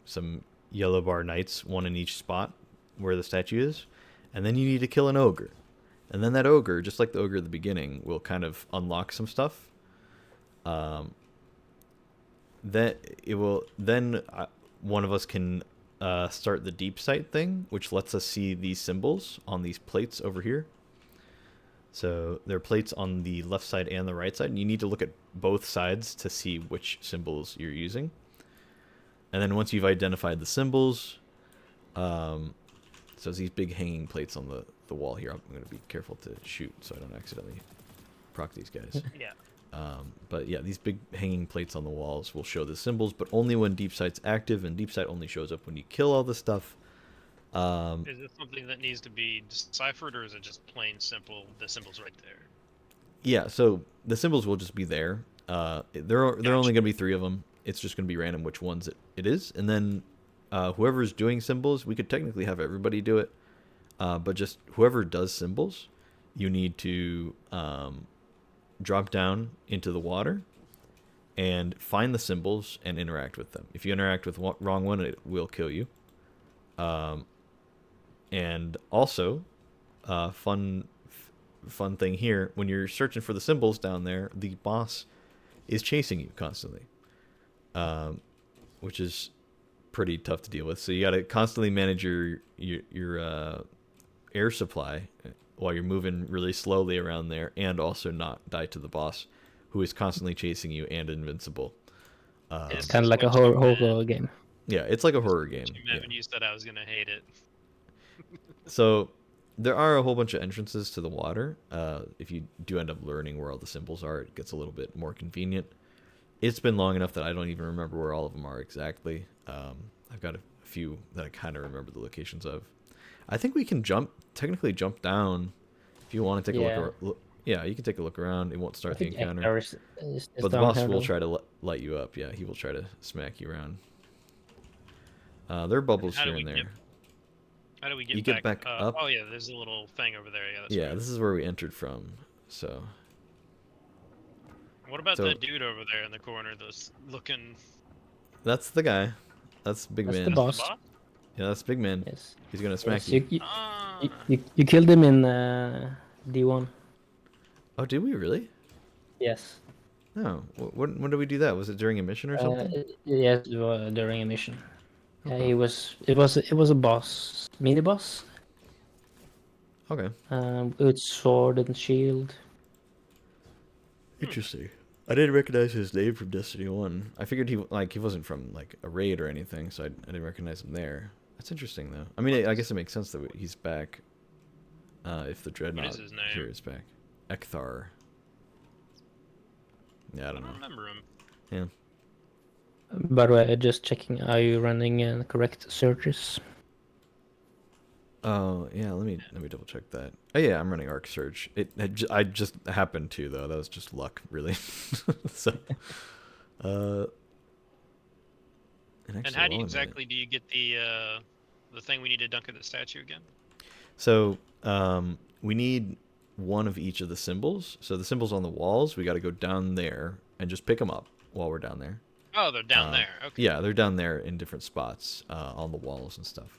Speaker 1: Some yellow bar knights, one in each spot where the statue is, and then you need to kill an ogre, and then that ogre, just like the ogre at the beginning, will kind of unlock some stuff. That it will then one of us can start the deep sight thing, which lets us see these symbols on these plates over here. So there are plates on the left side and the right side, and you need to look at both sides to see which symbols you're using. And then once you've identified the symbols, so these big hanging plates on the wall here. I'm going to be careful to shoot so I don't accidentally proc these guys.
Speaker 5: Yeah.
Speaker 1: But yeah, these big hanging plates on the walls will show the symbols, but only when deep sight's active, and deep sight only shows up when you kill all the stuff.
Speaker 5: Is it something that needs to be deciphered, or is it just plain simple? The symbol's right there.
Speaker 1: Yeah, so the symbols will just be there. There are only going to be 3 of them. It's just going to be random which ones it is, and then whoever's doing symbols, we could technically have everybody do it, but just whoever does symbols, you need to drop down into the water and find the symbols and interact with them. If you interact with wrong one, it will kill you. And also, fun thing here, when you're searching for the symbols down there, the boss is chasing you constantly, which is pretty tough to deal with. So you got to constantly manage your air supply while you're moving really slowly around there, and also not die to the boss, who is constantly chasing you and invincible.
Speaker 2: It's kind of like a horror game.
Speaker 1: Yeah, it's like a horror game.
Speaker 5: Yeah. When you said I was gonna hate it.
Speaker 1: So there are a whole bunch of entrances to the water. If you do end up learning where all the symbols are, it gets a little bit more convenient. It's been long enough that I don't even remember where all of them are exactly. I've got a few that I kind of remember the locations of. I think we can technically jump down if you want to take a look. Yeah, you can take a look around. It won't start the encounter. But the boss will try to light you up. Yeah, he will try to smack you around. There are bubbles here and there.
Speaker 5: How do we get
Speaker 1: you get back up?
Speaker 5: Oh yeah, there's a little thing over there. Yeah, that's
Speaker 1: yeah,
Speaker 5: right.
Speaker 1: This is where we entered from. So.
Speaker 5: What about the dude over there in the corner that's looking...
Speaker 1: That's the guy. That's Big Man.
Speaker 2: That's the boss.
Speaker 1: Yeah, that's Big Man.
Speaker 2: Yes.
Speaker 1: He's gonna smack you.
Speaker 2: You killed him in D1.
Speaker 1: Oh, did we really?
Speaker 2: Yes.
Speaker 1: No. When did we do that? Was it during a mission or something?
Speaker 2: Yes, during a mission. Yeah,
Speaker 1: Okay.
Speaker 2: he was. It was a boss, mini boss,
Speaker 1: Okay.
Speaker 2: with sword and shield.
Speaker 1: Interesting. I didn't recognize his name from Destiny 1. I figured he wasn't from like a raid or anything, so I didn't recognize him there. That's interesting though. I mean, I guess it makes sense that he's back. If the Dreadnought
Speaker 5: his name?
Speaker 1: here is back. Ekthar. Yeah, I
Speaker 5: I
Speaker 1: don't
Speaker 5: don't
Speaker 1: know.
Speaker 5: remember him.
Speaker 1: Yeah.
Speaker 2: By the way, just checking. Are you running correct searches?
Speaker 1: Oh yeah, let me double check that. Oh yeah, I'm running Arc Search. I just happened to though. That was just luck, really. So,
Speaker 5: And
Speaker 1: actually,
Speaker 5: how do you
Speaker 1: while I'm at it-
Speaker 5: exactly do you get the thing we need to dunk at the statue again?
Speaker 1: So we need one of each of the symbols. So the symbols on the walls, we got to go down there and just pick them up while we're down there.
Speaker 5: Oh, they're down there. Okay.
Speaker 1: Yeah, they're down there in different spots on the walls and stuff.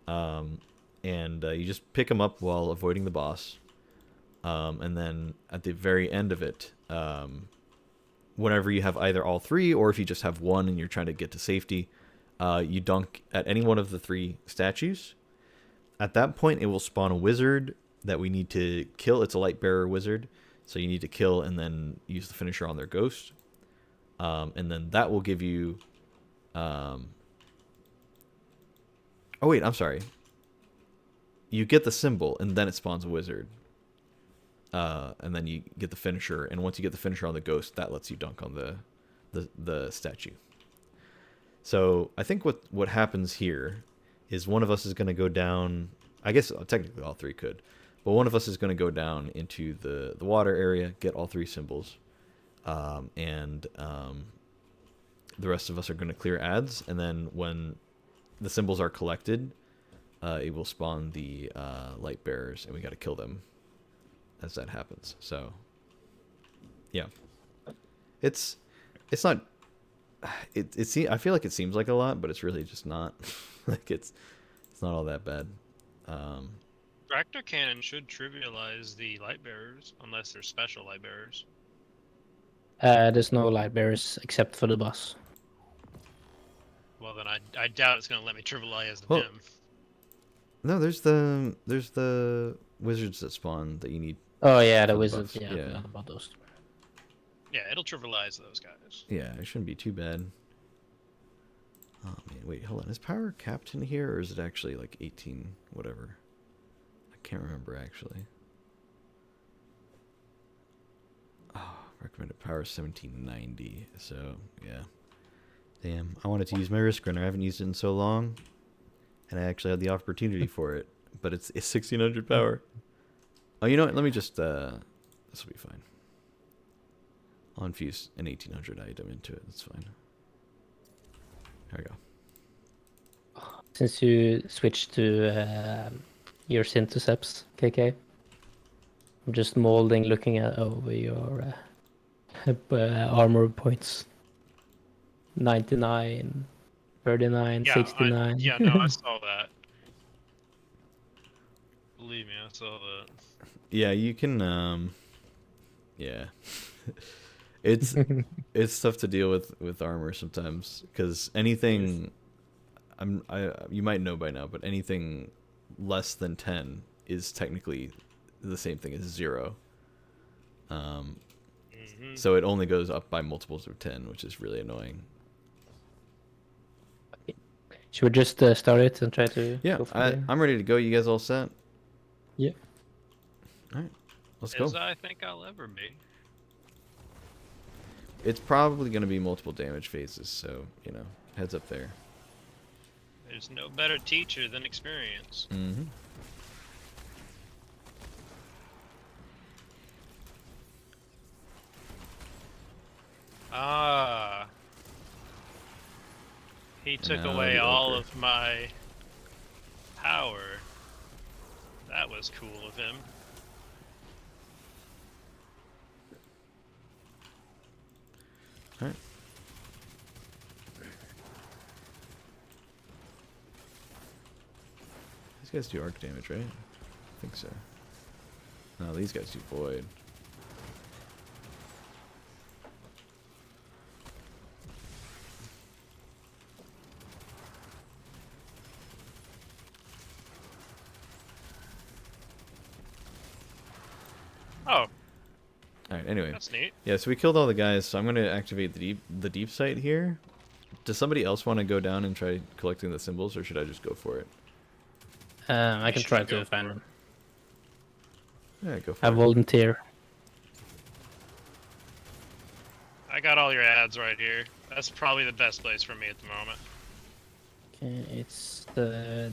Speaker 1: And you just pick them up while avoiding the boss. And then at the very end of it, whenever you have either all three or if you just have one and you're trying to get to safety, you dunk at any one of the three statues. At that point, it will spawn a wizard that we need to kill. It's a light bearer wizard, so you need to kill and then use the finisher on their ghost. And then that will give you... Oh wait, I'm sorry. You get the symbol, and then it spawns a wizard. And then you get the finisher, and once you get the finisher on the ghost, that lets you dunk on the statue. So I think what happens here is one of us is going to go down. I guess technically all three could, but one of us is going to go down into the water area, get all three symbols, and the rest of us are going to clear ads. And then when the symbols are collected, it will spawn the light bearers, and we got to kill them as that happens. So yeah, it's not. I feel like it seems like a lot, but it's really just not. Like it's not all that bad.
Speaker 5: Tractor cannon should trivialize the light bearers, unless they're special light bearers.
Speaker 2: There's no light bearers except for the boss.
Speaker 5: Well, then I doubt it's going to let me trivialize the
Speaker 1: Well,
Speaker 5: dim.
Speaker 1: No, there's the wizards that spawn that you need.
Speaker 2: Oh yeah, the
Speaker 1: For the
Speaker 2: wizards.
Speaker 1: buffs,
Speaker 2: Yeah, I
Speaker 1: yeah.
Speaker 2: forgot about those.
Speaker 5: Yeah, it'll trivialize those guys.
Speaker 1: Yeah, it shouldn't be too bad. Oh man, wait, hold on. Is power capped in here, or is it actually like 18 whatever? I can't remember actually. Oh, recommended power is 1790. So yeah. Damn, I wanted to use my wrist runner. I haven't used it in so long, and I actually had the opportunity for it, but it's 1600 power. Oh, you know what? Let me just this will be fine. I'll infuse an 1800 item into it. That's fine. There we go.
Speaker 2: Since you switched to your synthesips, KK, I'm just molding, looking at over your armor points. 99, 39, 69.
Speaker 5: Yeah, no, I saw that. Believe me, I saw that.
Speaker 1: Yeah, you can. Yeah, it's tough to deal with armor sometimes because anything. You might know by now, but anything less than 10 is technically the same thing as 0. So it only goes up by multiples of 10, which is really annoying.
Speaker 2: Should we just start it and try to
Speaker 1: Yeah,
Speaker 2: go from there?
Speaker 1: I'm ready to go. You guys all set?
Speaker 2: Yeah.
Speaker 1: All right, let's go.
Speaker 5: As I think I'll ever be.
Speaker 1: It's probably going to be multiple damage phases, so, heads up there.
Speaker 5: There's no better teacher than experience.
Speaker 1: Mm-hmm.
Speaker 5: Ah. He took
Speaker 1: Now
Speaker 5: away
Speaker 1: the
Speaker 5: all
Speaker 1: ogre.
Speaker 5: of my power. That was cool of him.
Speaker 1: All right. These guys do arc damage, right? I think so. No, these guys do void.
Speaker 5: Oh,
Speaker 1: Alright, anyway.
Speaker 5: that's neat.
Speaker 1: Yeah, so we killed all the guys, so I'm going to activate the deep site here. Does somebody else want to go down and try collecting the symbols, or should I just go for it?
Speaker 2: I can
Speaker 5: should
Speaker 2: try
Speaker 5: go
Speaker 2: to
Speaker 5: for
Speaker 2: find
Speaker 5: it.
Speaker 2: them.
Speaker 1: Yeah, go for
Speaker 2: I
Speaker 1: it.
Speaker 2: volunteer.
Speaker 5: I got all your ads right here. That's probably the best place for me at the moment.
Speaker 2: Okay, it's the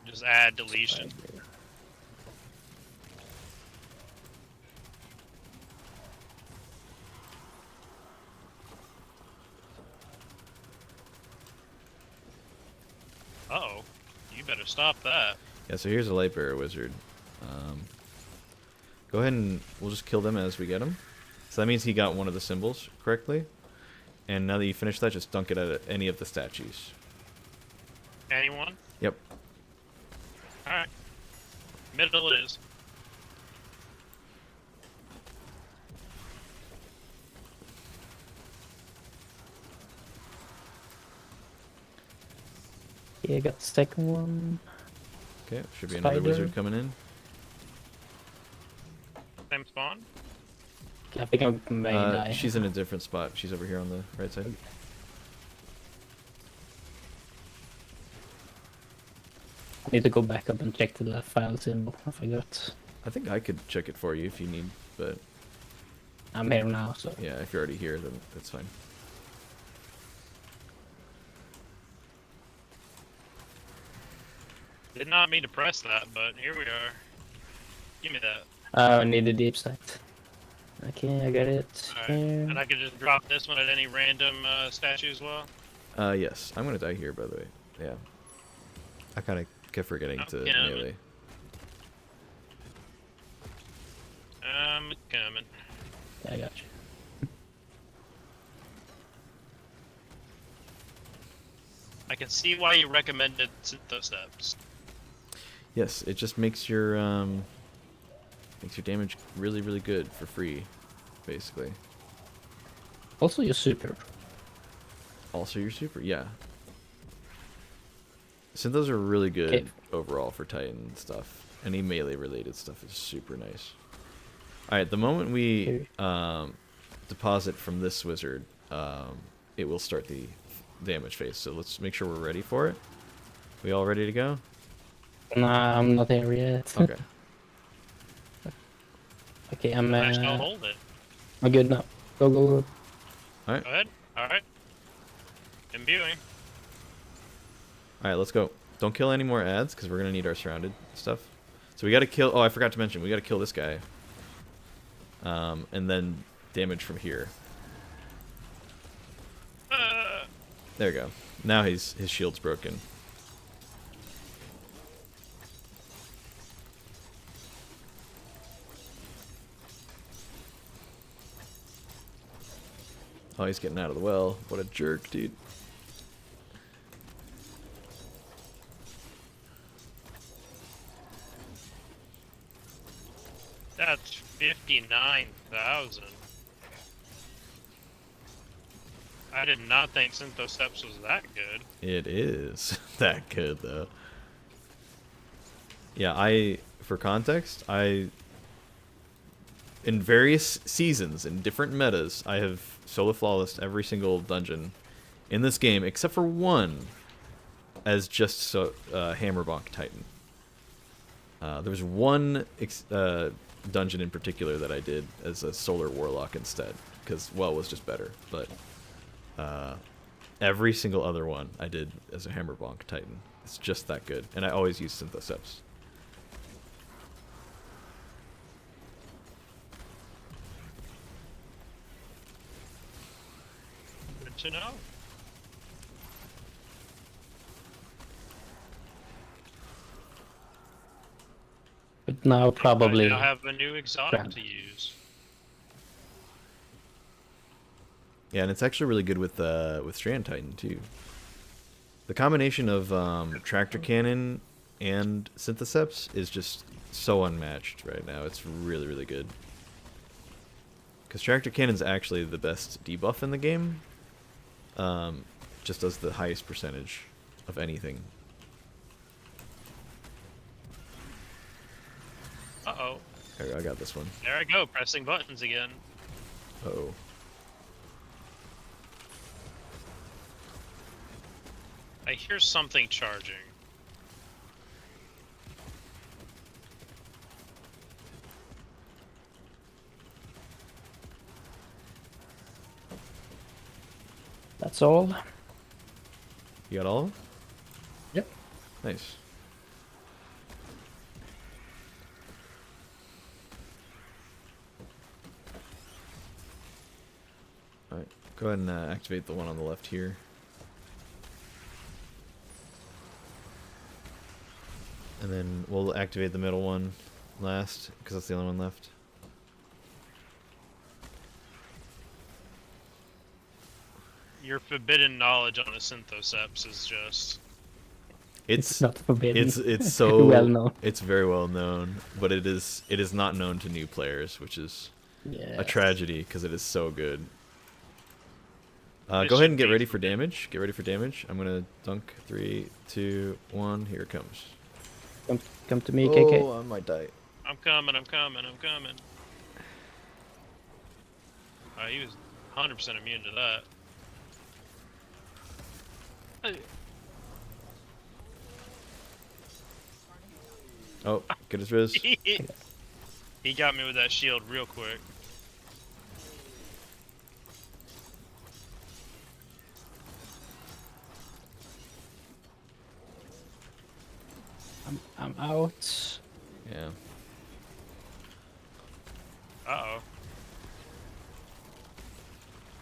Speaker 5: Just add deletion. Uh-oh. You better stop that.
Speaker 1: Yeah, so here's a light bearer wizard. Go ahead and we'll just kill them as we get them. So that means he got one of the symbols correctly. And now that you finish that, just dunk it at any of the statues.
Speaker 5: Anyone?
Speaker 1: Yep.
Speaker 5: Alright. Middle it is.
Speaker 2: Yeah, I got the second one.
Speaker 1: Okay, should be another
Speaker 2: Spider.
Speaker 1: wizard coming in.
Speaker 5: Same spawn?
Speaker 2: I think I may die.
Speaker 1: She's in a different spot. She's over here on the right side.
Speaker 2: I need to go back up and check the file symbol. I forgot.
Speaker 1: I think I could check it for you if you need, but
Speaker 2: I'm here now, so
Speaker 1: yeah, if you're already here, then that's fine.
Speaker 5: Did not mean to press that, but here we are. Give me that.
Speaker 2: I need the deep site. Okay, I got it.
Speaker 5: Alright.
Speaker 2: Here.
Speaker 5: And I could just drop this one at any random statue as well.
Speaker 1: Yes, I'm gonna die here, by the way. Yeah. I kind of kept forgetting to
Speaker 5: Okay.
Speaker 1: melee.
Speaker 5: I'm coming.
Speaker 2: Yeah, I got you.
Speaker 5: I can see why you recommended Synthosteps.
Speaker 1: Yes, it just makes your damage really, really good for free, basically.
Speaker 2: Also, you're super.
Speaker 1: Also, you're super, yeah. Synthos are really good
Speaker 2: Okay.
Speaker 1: overall for Titan stuff. Any melee related stuff is super nice. Alright, the moment we deposit from this wizard, it will start the damage phase. So let's make sure we're ready for it. We all ready to go?
Speaker 2: Nah, I'm not there yet.
Speaker 1: Okay.
Speaker 2: Okay, I'm
Speaker 5: I shall hold it.
Speaker 2: I'm good now. Go, go, go.
Speaker 1: Alright.
Speaker 5: Go ahead. Alright. Imbuing.
Speaker 1: Alright, let's go. Don't kill any more ads, because we're going to need our surrounded stuff. So we got to kill... Oh, I forgot to mention. We got to kill this guy. And then damage from here. There we go. Now his shield's broken. Oh, he's getting out of the well. What a jerk, dude.
Speaker 5: That's 59,000. I did not think Synthosteps was that good.
Speaker 1: It is that good, though. Yeah, for context, in various seasons, in different metas, I have solo flawless every single dungeon in this game, except for one, as just Hammerbonk Titan. There was one dungeon in particular that I did as a Solar Warlock instead, because Well was just better, but every single other one I did as a Hammerbonk Titan. It's just that good, and I always use Synthosteps.
Speaker 5: Good to know.
Speaker 2: But now probably.
Speaker 5: I now have a new exotic
Speaker 2: Grand.
Speaker 5: to use.
Speaker 1: Yeah, and it's actually really good with Strand Titan too. The combination of Tractor Cannon and Synthoceps is just so unmatched right now. It's really, really good. Because Tractor Cannon's actually the best debuff in the game. Just does the highest percentage of anything.
Speaker 5: Uh-oh.
Speaker 1: Here, I got this one.
Speaker 5: There I go, pressing buttons again.
Speaker 1: Uh-oh.
Speaker 5: I hear something charging.
Speaker 2: That's all.
Speaker 1: You got all of them?
Speaker 2: Yep.
Speaker 1: Nice. Alright, go ahead and activate the one on the left here. And then we'll activate the middle one last, because that's the only one left.
Speaker 5: Your forbidden knowledge on a Synthoceps is just...
Speaker 1: It's
Speaker 2: not forbidden.
Speaker 1: it's so
Speaker 2: Well known.
Speaker 1: It's very well known, but it is not known to new players, which is
Speaker 2: Yeah.
Speaker 1: a tragedy because it is so good.
Speaker 5: It
Speaker 1: Go ahead
Speaker 5: should
Speaker 1: and get
Speaker 5: be
Speaker 1: ready for
Speaker 5: forbidden.
Speaker 1: damage. Get ready for damage. I'm gonna dunk. 3, 2, 1. Here it comes.
Speaker 2: Come to me, KK.
Speaker 1: Oh, I might die.
Speaker 5: I'm coming. He was 100% immune to that.
Speaker 1: Oh, get his Riz.
Speaker 5: He got me with that shield real quick.
Speaker 2: I'm out.
Speaker 1: Yeah.
Speaker 5: Uh-oh.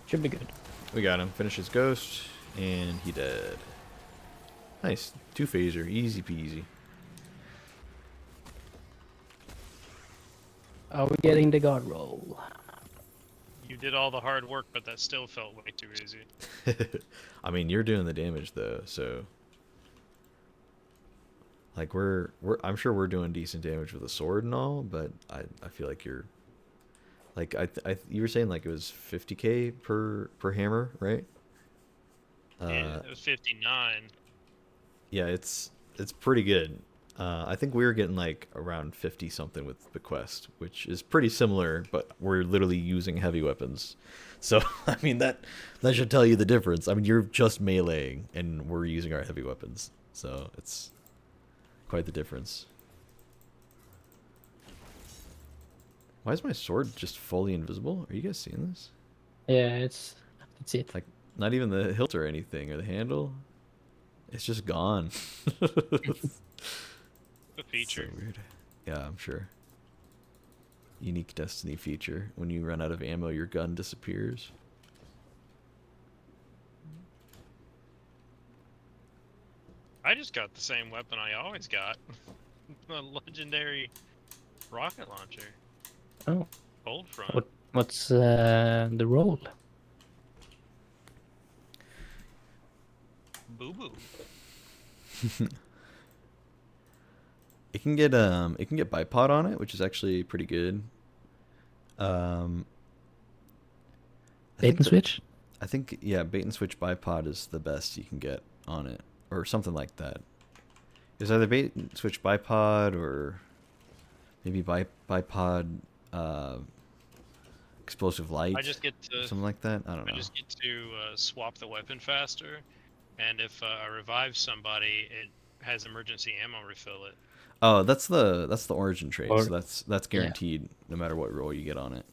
Speaker 2: Should be good.
Speaker 1: We got him. Finish his ghost, and he dead. Nice. 2 phaser. Easy peasy.
Speaker 2: Are we getting the guard roll?
Speaker 5: You did all the hard work, but that still felt way too easy.
Speaker 1: I mean, you're doing the damage though, so like I'm sure we're doing decent damage with a sword and all, but I feel like you're like you were saying like it was 50k per hammer, right?
Speaker 5: Yeah, it was 59.
Speaker 1: Yeah, it's pretty good. I think we were getting like around 50 something with the quest, which is pretty similar, but we're literally using heavy weapons. So I mean that should tell you the difference. I mean you're just meleeing and we're using our heavy weapons, so it's quite the difference. Why is my sword just fully invisible? Are you guys seeing this?
Speaker 2: Yeah, that's it.
Speaker 1: Like not even the hilt or anything or the handle. It's just gone.
Speaker 5: The feature.
Speaker 1: So weird. Yeah, I'm sure. Unique Destiny feature. When you run out of ammo, your gun disappears.
Speaker 5: I just got the same weapon I always got. A legendary rocket launcher.
Speaker 2: Oh,
Speaker 5: Cold front.
Speaker 2: what's the roll?
Speaker 5: Boo boo.
Speaker 1: It can get bipod on it, which is actually pretty good. I
Speaker 2: Bait
Speaker 1: think
Speaker 2: and switch?
Speaker 1: I think yeah, bait and switch bipod is the best you can get on it, or something like that. It's either bait and switch bipod or maybe bipod explosive light.
Speaker 5: I just get to
Speaker 1: something like that. I don't know.
Speaker 5: I just get to swap the weapon faster, and if I revive somebody, it has emergency ammo refill it.
Speaker 1: Oh, that's the origin trait.
Speaker 2: Or-
Speaker 1: So that's guaranteed no matter what roll you get on it.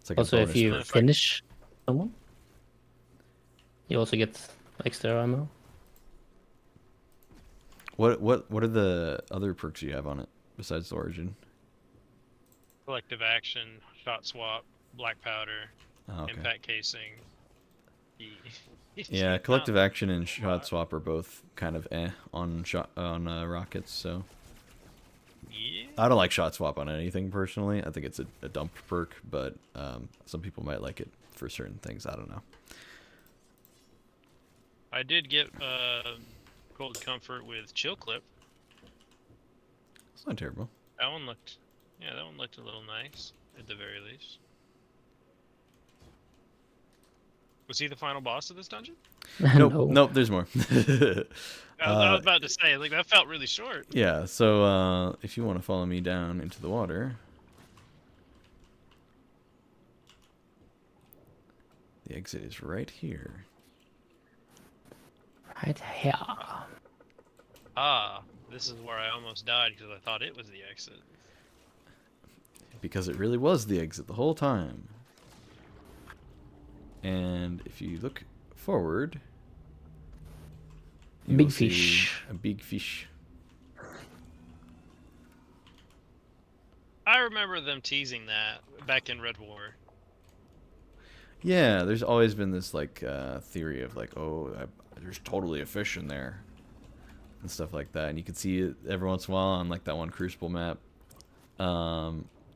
Speaker 1: It's like
Speaker 2: Also,
Speaker 1: a
Speaker 2: if
Speaker 1: bonus
Speaker 2: you
Speaker 1: perk.
Speaker 2: finish someone, you also get extra ammo.
Speaker 1: What are the other perks you have on it besides the origin?
Speaker 5: Collective action, shot swap, black powder,
Speaker 1: Oh, okay.
Speaker 5: impact casing.
Speaker 1: Yeah, collective action and shot swap are both kind of on rockets. So
Speaker 5: Yeah.
Speaker 1: I don't like shot swap on anything personally. I think it's a dump perk, but some people might like it for certain things. I don't know.
Speaker 5: I did get cold comfort with chill clip.
Speaker 1: It's not terrible.
Speaker 5: That one looked a little nice at the very least. Was he the final boss of this dungeon?
Speaker 1: Nope,
Speaker 2: No.
Speaker 1: nope. There's more.
Speaker 5: I was about to say, like, that felt really short.
Speaker 1: Yeah. So if you want to follow me down into the water, The exit is right here.
Speaker 2: Right here.
Speaker 5: Ah, this is where I almost died because I thought it was the exit.
Speaker 1: Because it really was the exit the whole time. And if you look forward, you
Speaker 2: Big
Speaker 1: will see
Speaker 2: fish.
Speaker 1: a big fish.
Speaker 5: I remember them teasing that back in Red War.
Speaker 1: Yeah, there's always been this like theory of like, oh, there's totally a fish in there, and stuff like that. And you can see it every once in a while on like that one Crucible map.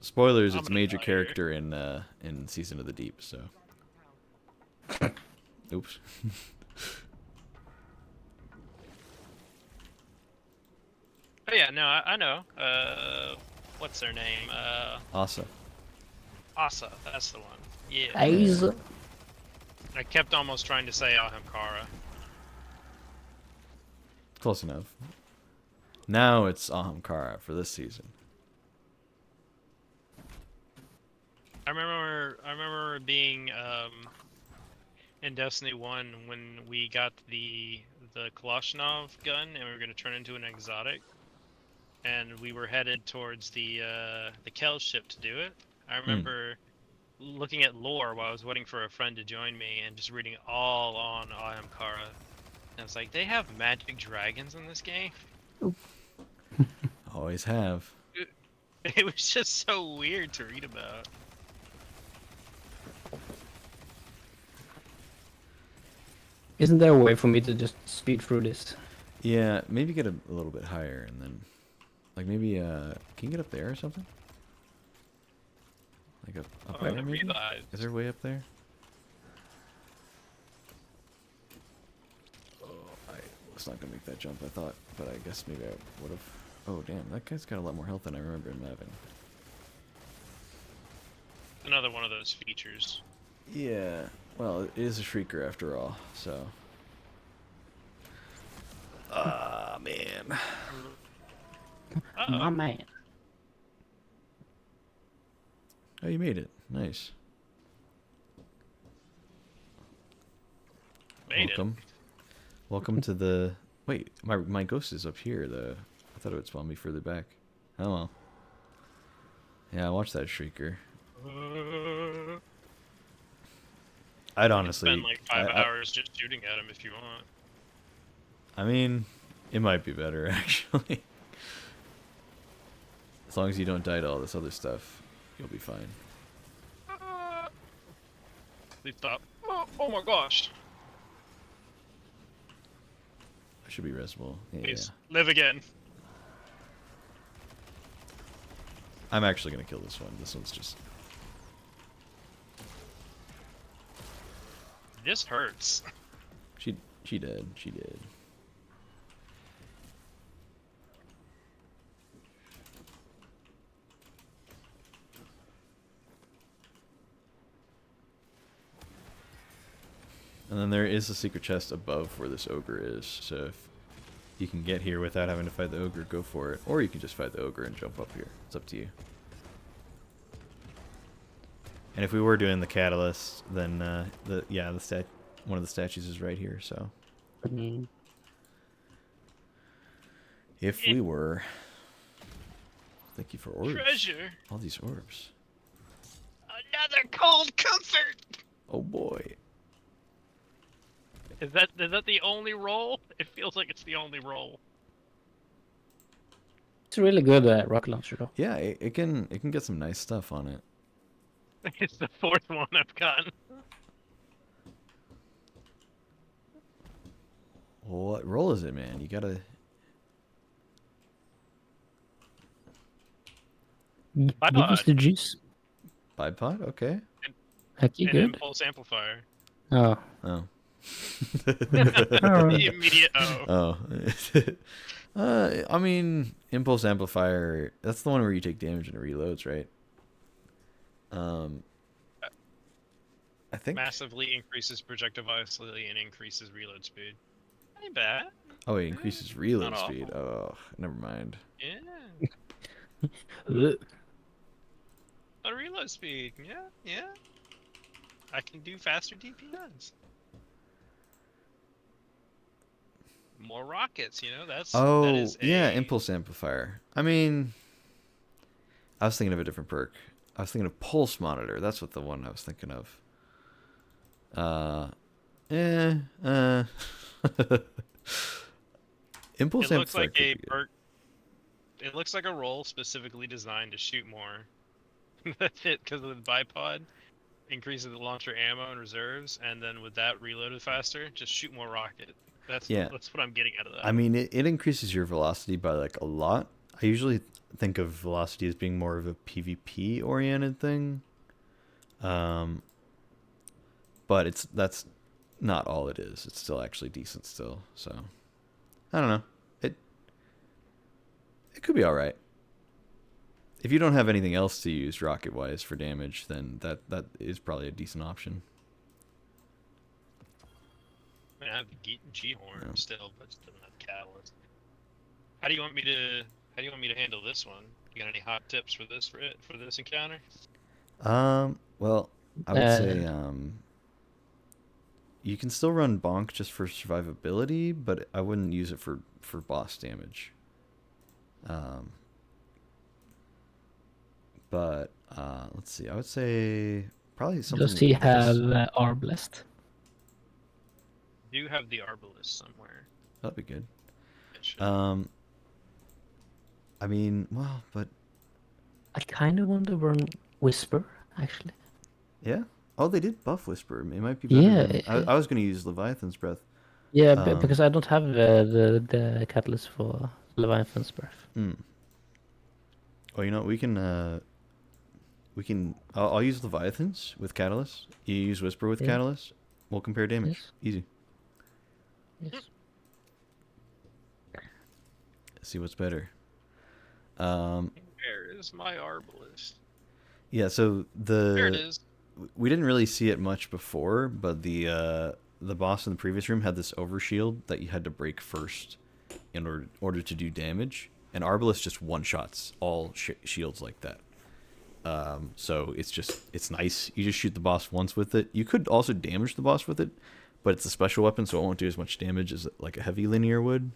Speaker 1: Spoilers:
Speaker 5: I'm
Speaker 1: it's a
Speaker 5: gonna
Speaker 1: major
Speaker 5: die here.
Speaker 1: character in Season of the Deep. So, oops.
Speaker 5: Oh yeah, no, I know. What's their name?
Speaker 1: Asa.
Speaker 5: Asa. That's the one. Yeah.
Speaker 2: Eyes.
Speaker 5: I kept almost trying to say Ahamkara.
Speaker 1: Close enough. Now it's Ahamkara for this season.
Speaker 5: I remember being in Destiny 1 when we got the Kalashnikov gun and we were gonna turn into an exotic, and we were headed towards the Kel ship to do it. I remember looking at lore while I was waiting for a friend to join me and just reading all on Ahamkara. And I was like, they have magic dragons in this game?
Speaker 1: Always have.
Speaker 5: It was just so weird to read about.
Speaker 2: Isn't there a way for me to just speed through this?
Speaker 1: Yeah, maybe get a little bit higher and then, like maybe can you get up there or something? Like up
Speaker 5: Oh,
Speaker 1: there
Speaker 5: I
Speaker 1: maybe?
Speaker 5: realized.
Speaker 1: Is there a way up there? Oh, I was not gonna make that jump, I thought, but I guess maybe I would have. Oh damn, that guy's got a lot more health than I remember him having.
Speaker 5: Another one of those features.
Speaker 1: Yeah, well, it is a shrieker after all, so. Ah man.
Speaker 5: Uh-oh.
Speaker 2: My man.
Speaker 1: Oh, you made it. Nice.
Speaker 5: Made
Speaker 1: Welcome. Welcome to the. Wait, my ghost is up here. I thought it would spawn me further back. Oh well. Yeah, watch that shrieker.
Speaker 5: it.
Speaker 1: I'd
Speaker 5: You can
Speaker 1: honestly.
Speaker 5: spend like 5 hours just shooting at him if you want.
Speaker 1: I mean, it might be better actually. As long as you don't die to all this other stuff, you'll be fine.
Speaker 5: Please stop. Oh my gosh.
Speaker 1: I should be resible. Yeah.
Speaker 5: Please live again.
Speaker 1: I'm actually gonna kill this one. This one's just.
Speaker 5: This hurts.
Speaker 1: She did. She did. And then there is a secret chest above where this ogre is, so if you can get here without having to fight the ogre, go for it. Or you can just fight the ogre and jump up here. It's up to you. And if we were doing the catalyst, then one of the statues is right here, so.
Speaker 2: Mm.
Speaker 1: If we were. Thank you for orbs.
Speaker 5: Treasure.
Speaker 1: All these orbs.
Speaker 5: Another cold comfort.
Speaker 1: Oh boy.
Speaker 5: Is that the only roll? It feels like it's the only roll.
Speaker 2: It's really good rocket launcher though.
Speaker 1: Yeah, it can get some nice stuff on it.
Speaker 5: It's the fourth one I've gotten.
Speaker 1: What roll is it, man? You gotta.
Speaker 2: Give us the juice.
Speaker 1: Bipod? Okay.
Speaker 2: Heck, you
Speaker 5: An
Speaker 2: good?
Speaker 5: impulse amplifier.
Speaker 2: Oh.
Speaker 1: Oh.
Speaker 5: The immediate oh.
Speaker 1: Oh. I mean, impulse amplifier. That's the one where you take damage and it reloads, right? I think.
Speaker 5: Massively increases projectile velocity and increases reload speed. Ain't bad.
Speaker 1: Oh, it increases reload
Speaker 5: Not
Speaker 1: speed. Oh, never mind.
Speaker 5: Yeah.
Speaker 2: Ugh.
Speaker 5: A reload speed. Yeah, yeah. I can do faster DPS. More rockets, you know. That
Speaker 1: Oh,
Speaker 5: is
Speaker 1: yeah,
Speaker 5: a
Speaker 1: impulse amplifier. I mean, I was thinking of a different perk. I was thinking of pulse monitor. That's what the one I was thinking of. Uh, eh, uh. Impulse
Speaker 5: It looks
Speaker 1: amplifier
Speaker 5: like
Speaker 1: could
Speaker 5: a
Speaker 1: be good.
Speaker 5: perk. It looks like a role specifically designed to shoot more. That's it, because of the bipod increases the launcher ammo and reserves, and then with that reloaded faster, just shoot more rocket.
Speaker 1: Yeah.
Speaker 5: That's what I'm getting out of that.
Speaker 1: I mean, it increases your velocity by like a lot. I usually think of velocity as being more of a PvP oriented thing. But that's not all it is. It's still actually decent still. So I don't know. It could be all right. If you don't have anything else to use rocket wise for damage, then that is probably a decent option.
Speaker 5: I mean, I have the G horn
Speaker 1: Yeah.
Speaker 5: still, but it doesn't have catalyst. How do you want me to handle this one? You got any hot tips for this encounter?
Speaker 1: Well, I would
Speaker 2: Uh,
Speaker 1: say you can still run bonk just for survivability, but I wouldn't use it for boss damage. But let's see. I would say probably something.
Speaker 2: Does he
Speaker 1: like
Speaker 2: have
Speaker 1: this.
Speaker 2: Arblast?
Speaker 5: Do have the Arbalist somewhere.
Speaker 1: That'd be good.
Speaker 5: It should.
Speaker 1: I mean, well, but
Speaker 2: I kind of want to run Whisper, actually.
Speaker 1: yeah. Oh, they did buff Whisper. It might be better.
Speaker 2: Yeah,
Speaker 1: I was going to use Leviathan's Breath.
Speaker 2: Yeah,
Speaker 1: Um,
Speaker 2: because I don't have the catalyst for Leviathan's Breath.
Speaker 1: Well, you know, we can. I'll use Leviathans with Catalyst. You use Whisper with
Speaker 2: Yeah.
Speaker 1: Catalyst. We'll compare damage.
Speaker 2: Yes.
Speaker 1: Easy.
Speaker 2: Yes.
Speaker 1: See what's better.
Speaker 5: Where is my Arbalist?
Speaker 1: Yeah. So
Speaker 5: There it is.
Speaker 1: we didn't really see it much before, but the boss in the previous room had this overshield that you had to break first in order to do damage, and Arbalest just one shots all shields like that. So it's nice. You just shoot the boss once with it. You could also damage the boss with it, but it's a special weapon, so it won't do as much damage as like a heavy linear would.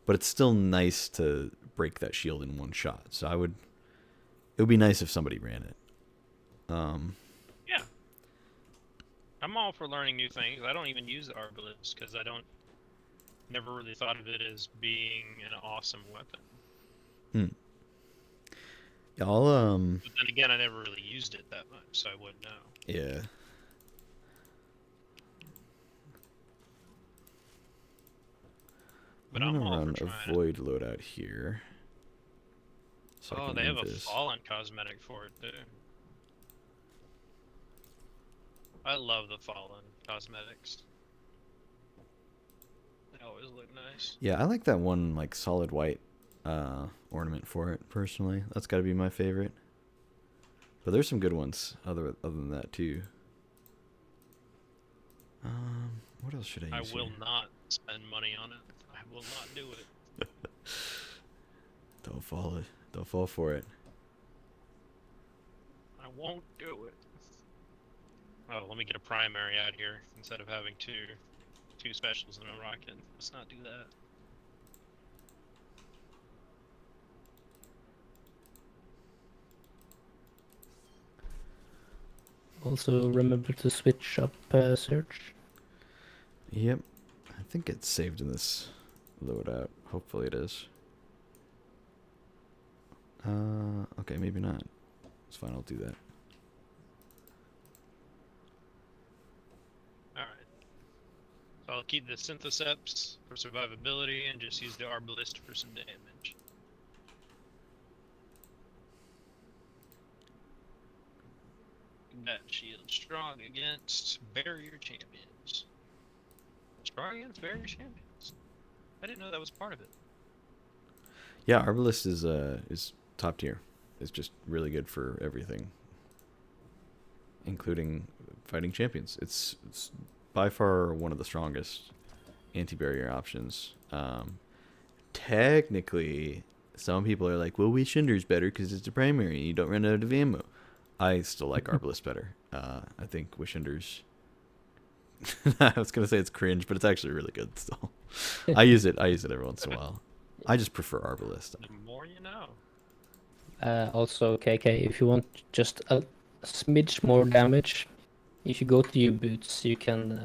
Speaker 1: But it's still nice to break that shield in one shot. So it would be nice if somebody ran it.
Speaker 5: Yeah. I'm all for learning new things. I don't even use the Arbalist because never really thought of it as being an awesome weapon.
Speaker 1: I'll
Speaker 5: But then again, I never really used it that much, so I wouldn't know.
Speaker 1: yeah.
Speaker 5: But
Speaker 1: I'm
Speaker 5: I'm
Speaker 1: gonna
Speaker 5: all
Speaker 1: run
Speaker 5: for
Speaker 1: a
Speaker 5: trying it.
Speaker 1: void loadout here. So I
Speaker 5: Oh,
Speaker 1: can
Speaker 5: they have
Speaker 1: move
Speaker 5: a
Speaker 1: this.
Speaker 5: fallen cosmetic for it too. I love the fallen cosmetics. They always look nice.
Speaker 1: Yeah, I like that one like solid white ornament for it personally. That's got to be my favorite. But there's some good ones other than that too. What else should I
Speaker 5: I
Speaker 1: use?
Speaker 5: will
Speaker 1: here?
Speaker 5: not spend money on it. I will not do it.
Speaker 1: Don't fall for it.
Speaker 5: I won't do it. Oh, let me get a primary out here instead of having two specials and a rocket. Let's not do that.
Speaker 2: Also, remember to switch up search.
Speaker 1: Yep. I think it's saved in this loadout. Hopefully it is. Okay, maybe not. It's fine, I'll do that.
Speaker 5: Alright. So I'll keep the Syntheseps for survivability and just use the Arbalist for some damage. Combat shield strong against barrier champions. Strong against barrier champions. I didn't know that was part of it.
Speaker 1: Yeah, Arbalist is top tier. It's just really good for everything, including fighting champions. It's by far one of the strongest anti-barrier options. Technically, some people are like, well, Wishinder's better because it's a primary and you don't run out of ammo. I still like Arbalist better. I think Wishender's. I was gonna say it's cringe, but it's actually really good still. I use it every once in a while. I just prefer Arbalist.
Speaker 5: The more you know.
Speaker 2: Also, KK, if you want just a smidge more damage, if you go to your boots, you can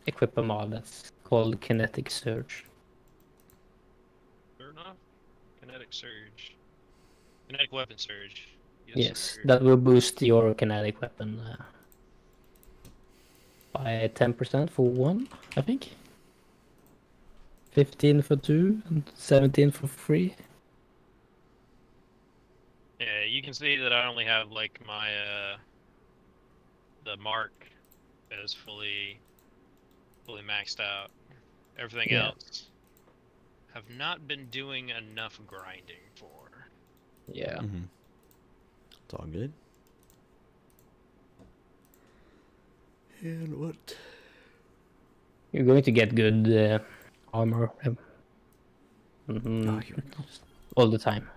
Speaker 2: equip a mod that's called Kinetic Surge.
Speaker 5: Fair enough. Kinetic surge. Kinetic weapon surge.
Speaker 2: Yes,
Speaker 5: sir.
Speaker 2: that will boost your kinetic weapon by 10% for one, I think. 15 for two, and 17 for three.
Speaker 5: Yeah, you can see that I only have like my the mark is fully maxed out. Everything
Speaker 2: Yeah.
Speaker 5: else have not been doing enough grinding for.
Speaker 2: Yeah.
Speaker 1: Mm-hmm. It's all good. And what?
Speaker 2: You're going to get good armor
Speaker 1: Oh, here we go.
Speaker 2: all the time.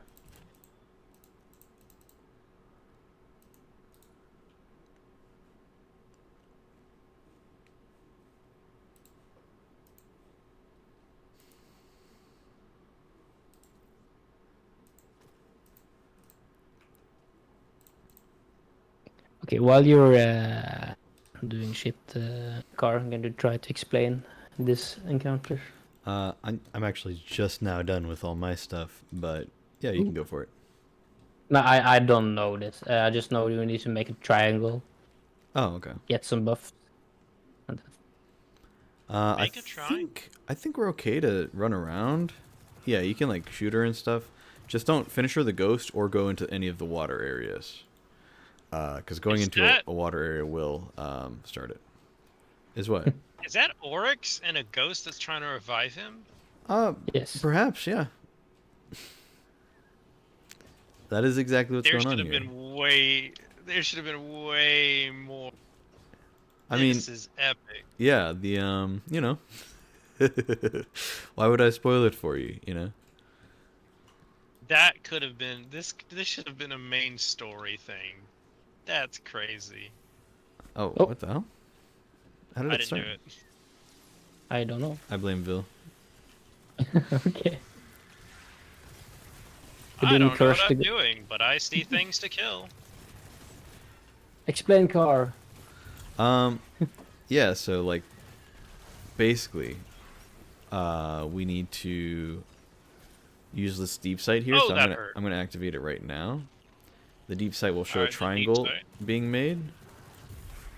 Speaker 2: Okay, while you're doing shit, Car, I'm going to try to explain this encounter.
Speaker 1: I'm actually just now done with all my stuff, but yeah, you can go for it.
Speaker 2: No, I don't know this. I just know you need to make a triangle,
Speaker 1: Oh, okay.
Speaker 2: get some buffs. And
Speaker 5: Make a try.
Speaker 1: I think we're okay to run around. Yeah, you can like shoot her and stuff. Just don't finish her the ghost or go into any of the water areas. Because going
Speaker 5: Is
Speaker 1: into
Speaker 5: that-
Speaker 1: a water area will start it. Is what?
Speaker 5: Is that Oryx and a ghost that's trying to revive him?
Speaker 2: Yes.
Speaker 1: Perhaps, yeah. That is exactly what's
Speaker 5: There
Speaker 1: going on
Speaker 5: should have
Speaker 1: here.
Speaker 5: been way. There should have been way more.
Speaker 1: I mean,
Speaker 5: This is epic.
Speaker 1: yeah, the you know. Why would I spoil it for you, you know?
Speaker 5: That could have been this. This should have been a main story thing. That's crazy.
Speaker 1: Oh,
Speaker 2: Oh.
Speaker 1: what the hell? How did
Speaker 5: I
Speaker 1: it
Speaker 5: didn't
Speaker 1: start?
Speaker 5: do it.
Speaker 2: I don't know.
Speaker 1: I blame Vil.
Speaker 2: Okay. You
Speaker 5: I
Speaker 2: didn't
Speaker 5: don't know what
Speaker 2: curse
Speaker 5: I'm
Speaker 2: the-
Speaker 5: doing, but I see things to kill.
Speaker 2: Explain, Car.
Speaker 1: Yeah, so like basically we need to use this deep sight here,
Speaker 5: Oh,
Speaker 1: so
Speaker 5: that hurt.
Speaker 1: I'm gonna activate it right now. The deep sight will show
Speaker 5: Alright,
Speaker 1: a
Speaker 5: the deep
Speaker 1: triangle
Speaker 5: sight.
Speaker 1: being made.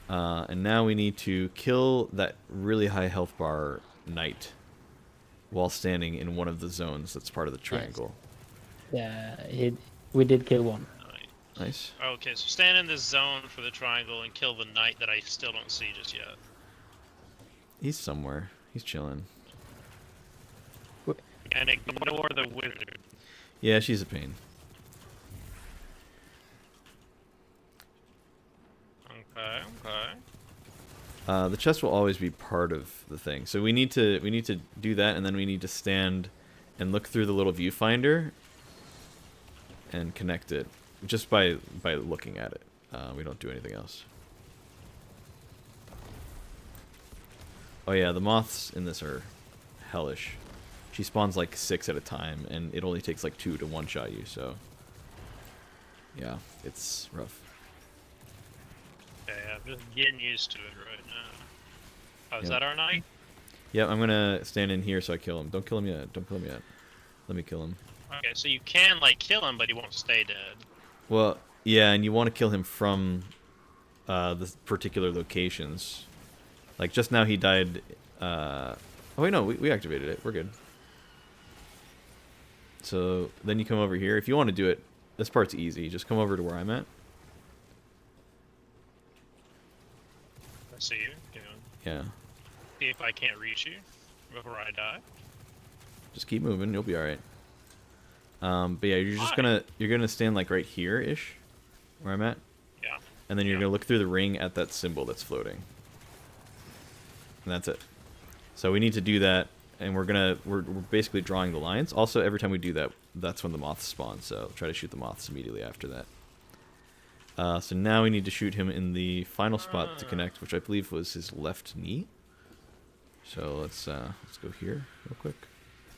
Speaker 1: And now we need to kill that really high health bar knight while standing in one of the zones that's part of the triangle.
Speaker 2: Yeah, we did kill one.
Speaker 1: Nice.
Speaker 5: Okay, so stand in this zone for the triangle and kill the knight that I still don't see just yet.
Speaker 1: He's somewhere. He's chilling.
Speaker 5: And ignore the wizard.
Speaker 1: Yeah, she's a pain.
Speaker 5: Okay, okay.
Speaker 1: The chest will always be part of the thing. So we need to do that, and then we need to stand and look through the little viewfinder and connect it just by looking at it. We don't do anything else. Oh yeah, the moths in this are hellish. She spawns like 6 at a time, and it only takes like 2 to one-shot you. So yeah, it's rough.
Speaker 5: Okay, I'm just getting used to it right now. Oh, is
Speaker 1: Yeah.
Speaker 5: that our knight?
Speaker 1: Yeah, I'm gonna stand in here so I kill him. Don't kill him yet. Don't kill him yet. Let me kill him.
Speaker 5: Okay, so you can, like, kill him, but he won't stay dead.
Speaker 1: Well, yeah, and you want to kill him from the particular locations. Like, just now he died... Oh, wait, no, we activated it. We're good. So, then you come over here. If you want to do it, this part's easy. Just come over to where I'm at.
Speaker 5: I see you. You know,
Speaker 1: Yeah.
Speaker 5: see if I can't reach you before I die.
Speaker 1: Just keep moving. You'll be alright. But yeah, you're just
Speaker 5: Why?
Speaker 1: you're gonna stand like right here-ish, where I'm at.
Speaker 5: Yeah.
Speaker 1: And then you're
Speaker 5: Yeah.
Speaker 1: gonna look through the ring at that symbol that's floating. And that's it. So we need to do that, and we're basically drawing the lines. Also, every time we do that, that's when the moths spawn. So try to shoot the moths immediately after that. So now we need to shoot him in the final spot to connect, which I believe was his left knee. So let's go here real quick,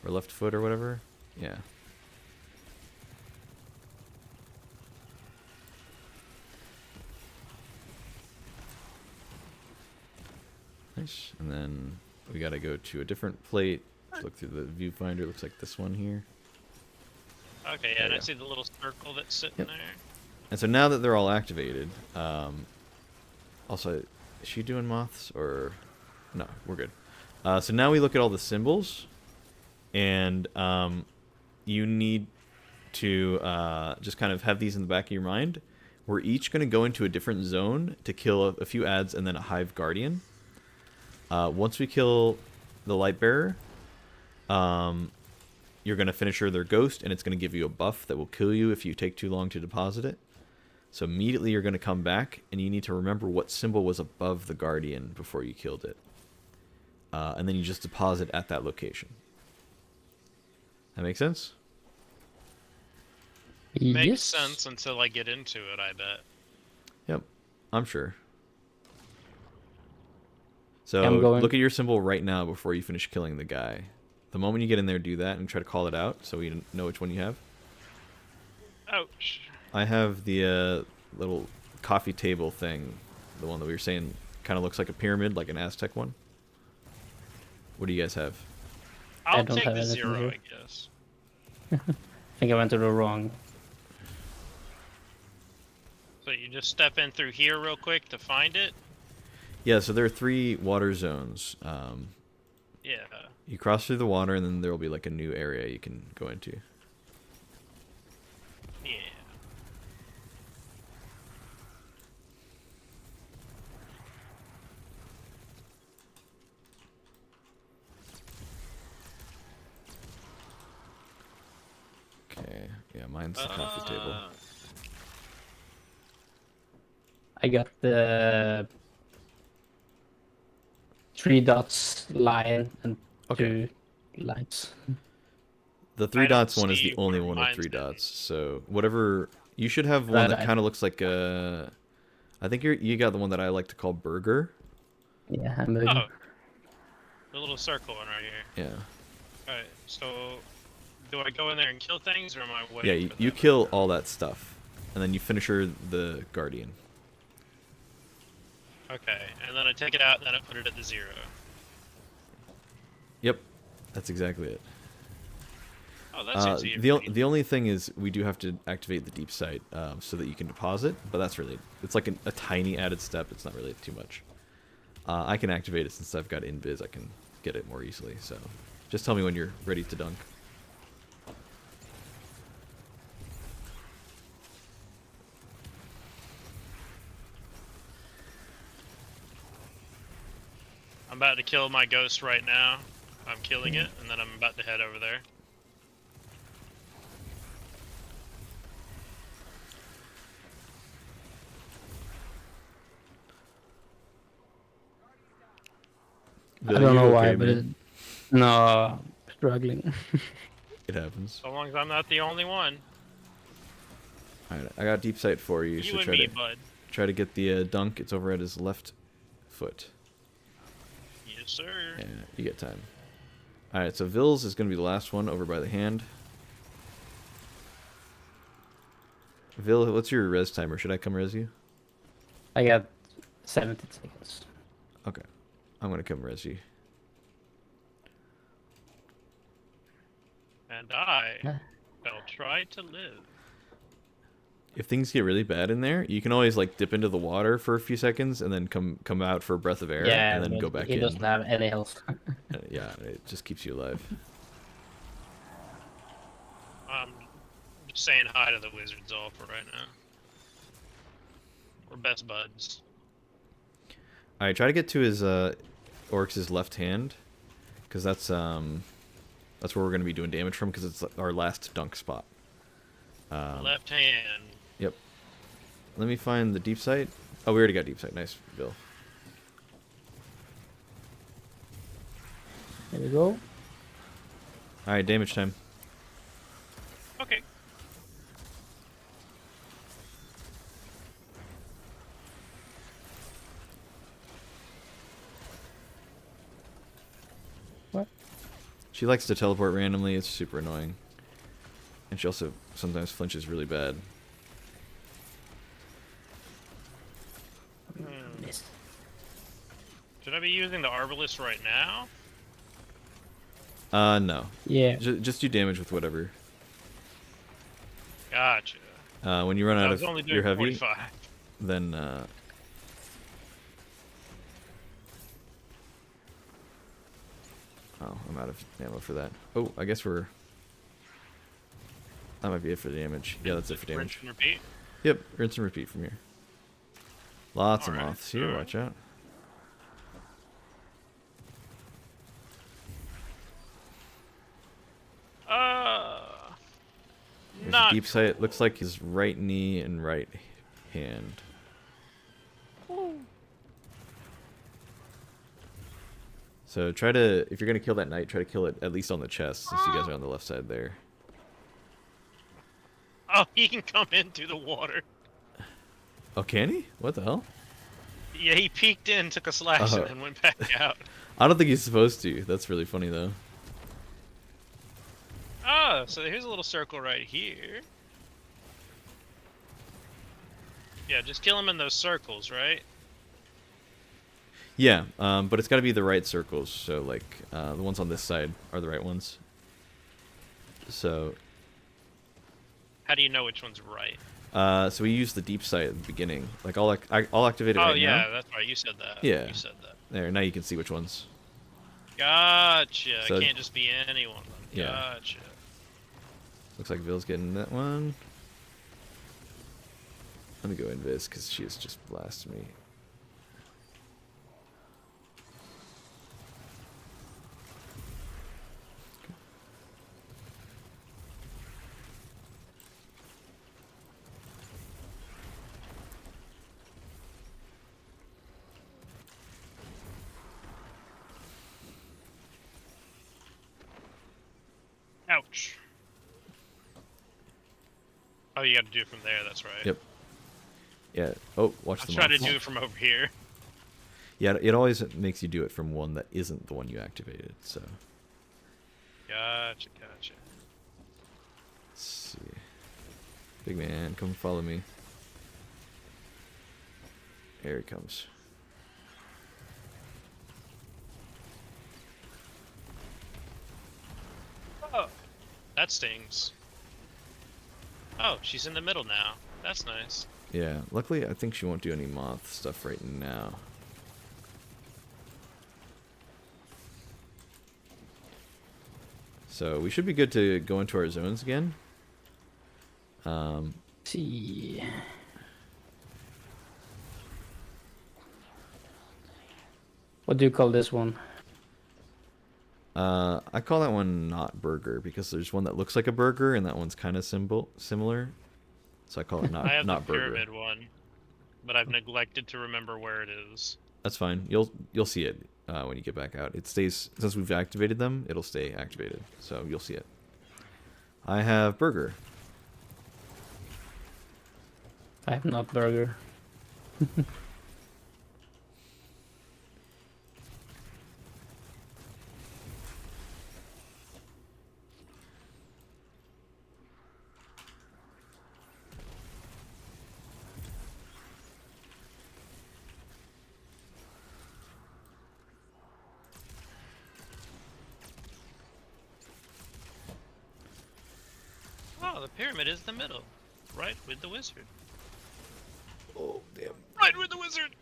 Speaker 1: or left foot or whatever. Yeah. Nice. And then we gotta go to a different plate. Look through the viewfinder. Looks like this one here.
Speaker 5: Okay, yeah, and I see the little circle that's sitting there.
Speaker 1: And so now that they're all activated, also, is she doing moths or no? We're good. So now we look at all the symbols, and you need to just kind of have these in the back of your mind. We're each going to go into a different zone to kill a few ads and then a hive guardian. Once we kill the light bearer, you're going to finisher their ghost, and it's going to give you a buff that will kill you if you take too long to deposit it. So immediately you're going to come back, and you need to remember what symbol was above the guardian before you killed it. And then you just deposit at that location. That make sense?
Speaker 5: Makes
Speaker 2: Yes.
Speaker 5: sense until I get into it, I bet.
Speaker 1: Yep, I'm sure. So
Speaker 2: I'm going-
Speaker 1: look at your symbol right now before you finish killing the guy. The moment you get in there, do that and try to call it out so we know which one you have.
Speaker 5: Ouch.
Speaker 1: I have the little coffee table thing, the one that we were saying kind of looks like a pyramid, like an Aztec one. What do you guys have?
Speaker 5: I'll
Speaker 2: don't
Speaker 5: take
Speaker 2: have
Speaker 5: the
Speaker 2: anything
Speaker 5: 0,
Speaker 2: here.
Speaker 5: I guess.
Speaker 2: I think I went to the wrong.
Speaker 5: So you just step in through here real quick to find it?
Speaker 1: Yeah, so there are 3 water zones.
Speaker 5: Yeah.
Speaker 1: You cross through the water, and then there will be like a new area you can go into.
Speaker 5: Yeah.
Speaker 1: Okay, yeah, mine's the coffee table.
Speaker 2: I got the 3 dots line and
Speaker 1: Okay.
Speaker 2: 2 lines.
Speaker 1: The 3
Speaker 5: I don't
Speaker 1: dots one is
Speaker 5: see
Speaker 1: the only
Speaker 5: where
Speaker 1: one with
Speaker 5: mine's
Speaker 1: 3
Speaker 5: gonna be.
Speaker 1: dots. So whatever you should have one that
Speaker 2: I-
Speaker 1: kind of looks like a. I think you got the one that I like to call burger.
Speaker 2: Yeah, I'm moving.
Speaker 5: Oh. The little circle one right here.
Speaker 1: Yeah.
Speaker 5: Alright, so do I go in there and kill things, or am I waiting
Speaker 1: Yeah, you,
Speaker 5: for
Speaker 1: you
Speaker 5: them?
Speaker 1: kill all that stuff, and then you finisher the guardian.
Speaker 5: Okay, and then I take it out, and then I put it at the 0.
Speaker 1: Yep, that's exactly it.
Speaker 5: Oh, that's easy.
Speaker 1: The only thing is we do have to activate the deep sight so that you can deposit, but that's really it's like a tiny added step. It's not really too much. I can activate it since I've got invis. I can get it more easily. So just tell me when you're ready to dunk.
Speaker 5: I'm about to kill my ghost right now. I'm killing it, and then I'm about to head over there.
Speaker 2: I
Speaker 1: Bill,
Speaker 2: don't
Speaker 1: you
Speaker 2: know why,
Speaker 1: okay,
Speaker 2: but
Speaker 1: man?
Speaker 2: no, struggling.
Speaker 1: It happens.
Speaker 5: So long as I'm not the only one.
Speaker 1: All right, I got deep sight for you.
Speaker 5: You
Speaker 1: So
Speaker 5: and
Speaker 1: try
Speaker 5: me,
Speaker 1: to
Speaker 5: bud.
Speaker 1: try to get the dunk. It's over at his left foot.
Speaker 5: Yes, sir.
Speaker 1: Yeah, you get time. All right, so Vils is going to be the last one over by the hand. Vil, what's your res timer? Should I come res you?
Speaker 2: I got 70 seconds.
Speaker 1: Okay, I'm going to come res you.
Speaker 5: And I
Speaker 2: Yeah.
Speaker 5: shall try to live.
Speaker 1: If things get really bad in there, you can always like dip into the water for a few seconds and then come out for a breath of air
Speaker 2: Yeah,
Speaker 1: and then
Speaker 2: but
Speaker 1: go back
Speaker 2: he
Speaker 1: in.
Speaker 2: doesn't have any health.
Speaker 1: Yeah, it just keeps you alive.
Speaker 5: I'm just saying hi to the wizards all for right now. We're best buds.
Speaker 1: All right, try to get to his Oryx's left hand, because that's where we're going to be doing damage from, because it's our last dunk spot.
Speaker 5: Left hand.
Speaker 1: Yep. Let me find the deep sight. Oh, we already got deep sight. Nice, Bill.
Speaker 2: There we go.
Speaker 1: All right, damage time.
Speaker 5: Okay.
Speaker 2: What?
Speaker 1: She likes to teleport randomly. It's super annoying. And she also sometimes flinches really bad.
Speaker 2: Missed.
Speaker 5: Should I be using the Arbalest right now?
Speaker 1: No.
Speaker 2: Yeah.
Speaker 1: Just do damage with whatever.
Speaker 5: Gotcha.
Speaker 1: When you run
Speaker 5: I
Speaker 1: out
Speaker 5: was
Speaker 1: of
Speaker 5: only doing
Speaker 1: your heavy,
Speaker 5: 45.
Speaker 1: then oh, I'm out of ammo for that. Oh, I guess we're. That might be it for the damage. Yeah, that's it for
Speaker 5: Rinse
Speaker 1: damage.
Speaker 5: and repeat.
Speaker 1: Yep, rinse and repeat from here. Lots of
Speaker 5: Alright,
Speaker 1: moths here.
Speaker 5: alright.
Speaker 1: Watch out. There's a
Speaker 5: Not
Speaker 1: deep sight. Looks like his right knee and right hand. So try to, if you're gonna kill that knight, try to kill it at least on the chest, since you guys are on the left side there.
Speaker 5: Oh, he can come in through the water.
Speaker 1: Oh, can he? What the hell?
Speaker 5: Yeah, he peeked in, took a slash,
Speaker 1: Oh.
Speaker 5: and then went back out.
Speaker 1: I don't think he's supposed to. That's really funny though.
Speaker 5: Oh, so here's a little circle right here. Yeah, just kill him in those circles, right?
Speaker 1: Yeah, but it's got to be the right circles. So like the ones on this side are the right ones. So
Speaker 5: How do you know which one's right?
Speaker 1: so we use the deep sight at the beginning. Like I'll activate it
Speaker 5: Oh,
Speaker 1: right
Speaker 5: yeah,
Speaker 1: now.
Speaker 5: that's right. You said that.
Speaker 1: Yeah.
Speaker 5: You said that.
Speaker 1: There, now you can see which ones.
Speaker 5: Gotcha.
Speaker 1: So-
Speaker 5: It can't just be any one of them.
Speaker 1: Yeah.
Speaker 5: Gotcha.
Speaker 1: Looks like Ville's getting that one. Let me go invis because she has just blasted me.
Speaker 5: Ouch. Oh, you got to do it from there. That's right.
Speaker 1: Yep. Yeah. Oh, watch
Speaker 5: I'll
Speaker 1: the
Speaker 5: try to
Speaker 1: moths.
Speaker 5: do it from over here.
Speaker 1: Yeah, it always makes you do it from one that isn't the one you activated. So
Speaker 5: Gotcha, gotcha.
Speaker 1: let's see. Big man, come follow me. Here he comes.
Speaker 5: Oh, that stings. Oh, she's in the middle now. That's nice.
Speaker 1: Yeah. Luckily, I think she won't do any moth stuff right now. So we should be good to go into our zones again.
Speaker 2: See. What do you call this one?
Speaker 1: I call that one not burger because there's one that looks like a burger and that one's kind of similar. So I call it
Speaker 5: I have
Speaker 1: not
Speaker 5: the
Speaker 1: burger.
Speaker 5: pyramid one, but I've neglected to remember where it is.
Speaker 1: That's fine. You'll see it when you get back out. It stays since we've activated them. It'll stay activated, so you'll see it. I have burger.
Speaker 2: I have not burger.
Speaker 5: Oh, the pyramid is the middle. Right with the wizard.
Speaker 1: Oh damn!
Speaker 5: Right with the wizard!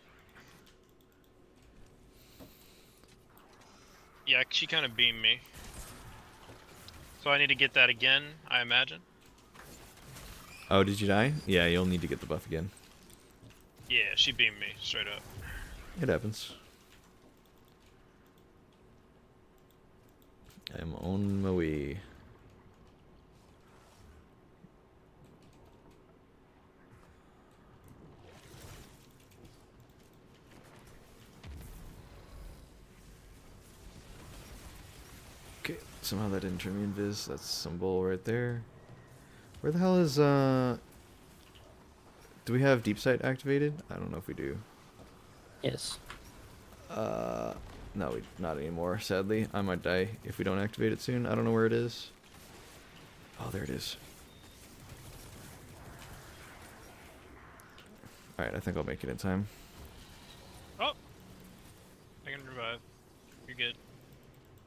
Speaker 5: Yeah, she kind of beamed me. So I need to get that again, I imagine.
Speaker 1: Oh, did you die? Yeah, you'll need to get the buff again.
Speaker 5: Yeah, she beamed me, straight up.
Speaker 1: It happens. I'm on my way. Okay, somehow that didn't turn me invis. That's some bull right there. Where the hell is do we have deep sight activated? I don't know if we do.
Speaker 2: Yes.
Speaker 1: No, not anymore, sadly. I might die if we don't activate it soon. I don't know where it is. Oh, there it is. Alright, I think I'll make it in time.
Speaker 5: Oh! I can revive. You're good.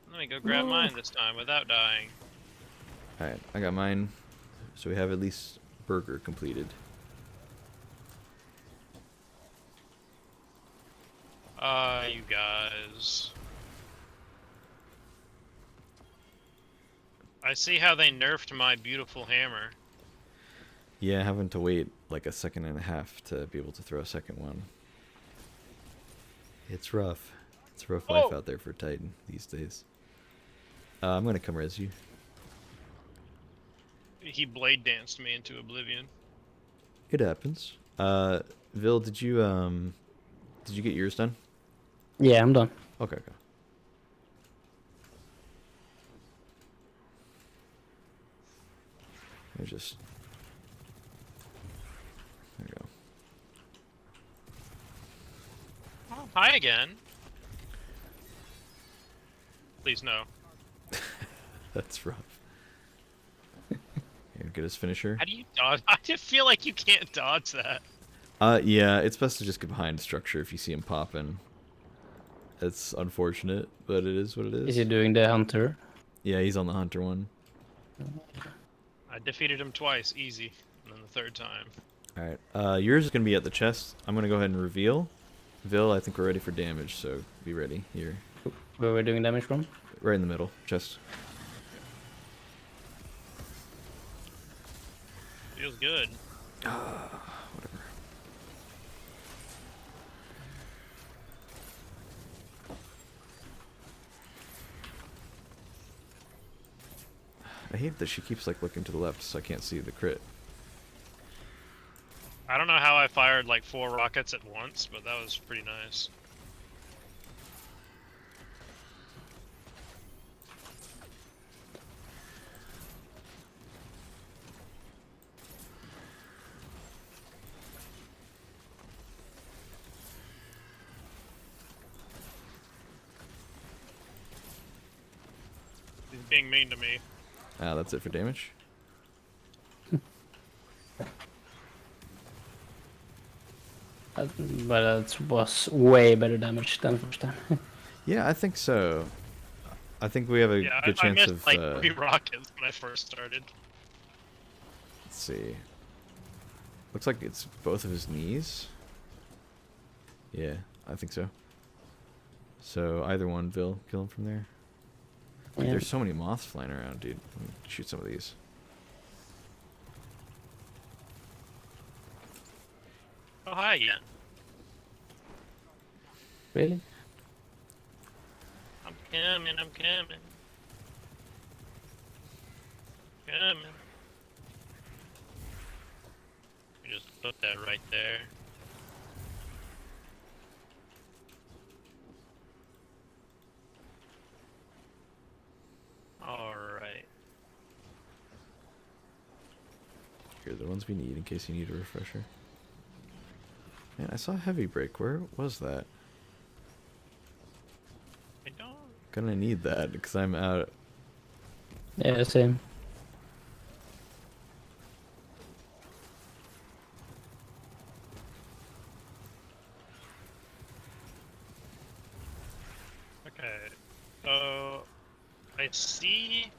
Speaker 5: Let me go grab mine this time without dying.
Speaker 1: Alright, I got mine. So we have at least burger completed.
Speaker 5: You guys. I see how they nerfed my beautiful hammer.
Speaker 1: Yeah, having to wait like a second and a half to be able to throw a second one. It's rough. It's a rough life out there for Titan these days. I'm gonna come res you.
Speaker 5: He blade danced me into oblivion.
Speaker 1: It happens. Vil, did you get yours done?
Speaker 2: Yeah, I'm done.
Speaker 1: Okay, okay. Let me just. There we go.
Speaker 5: Oh, hi again. Please no.
Speaker 1: That's rough. Here, get his finisher.
Speaker 5: How do you dodge? I just feel like you can't dodge that.
Speaker 1: Yeah, it's best to just get behind structure if you see him popping. It's unfortunate, but it is what it is.
Speaker 2: Is he doing the hunter?
Speaker 1: Yeah, he's on the hunter one.
Speaker 5: I defeated him twice, easy. And then the third time.
Speaker 1: Alright, yours is going to be at the chest. I'm going to go ahead and reveal. Vil, I think we're ready for damage, so be ready. Here.
Speaker 2: Where we're doing damage from?
Speaker 1: Right in the middle. Chest.
Speaker 5: Feels good.
Speaker 1: Whatever. I hate that she keeps like looking to the left so I can't see the crit.
Speaker 5: I don't know how I fired like 4 rockets at once, but that was pretty nice. He's being mean to me.
Speaker 1: Ah, that's it for damage.
Speaker 2: But it was way better damage than first time.
Speaker 1: Yeah, I think so. I think we have a
Speaker 5: Yeah,
Speaker 1: good
Speaker 5: I
Speaker 1: chance
Speaker 5: missed
Speaker 1: of.
Speaker 5: like 3 rockets when I first started.
Speaker 1: Let's see. Looks like it's both of his knees. Yeah, I think so. So either one, Vil, kill him from there. Dude,
Speaker 2: Yeah.
Speaker 1: there's so many moths flying around, dude. Let me shoot some of these.
Speaker 5: Oh, hi again.
Speaker 2: Really?
Speaker 5: I'm coming, I'm coming. Coming. We just put that right there. Alright.
Speaker 1: Here are the ones we need in case you need a refresher. Man, I saw heavy break. Where was that?
Speaker 5: I don't.
Speaker 1: Gonna need that because I'm out.
Speaker 2: Yeah, same.
Speaker 5: Okay. So I see.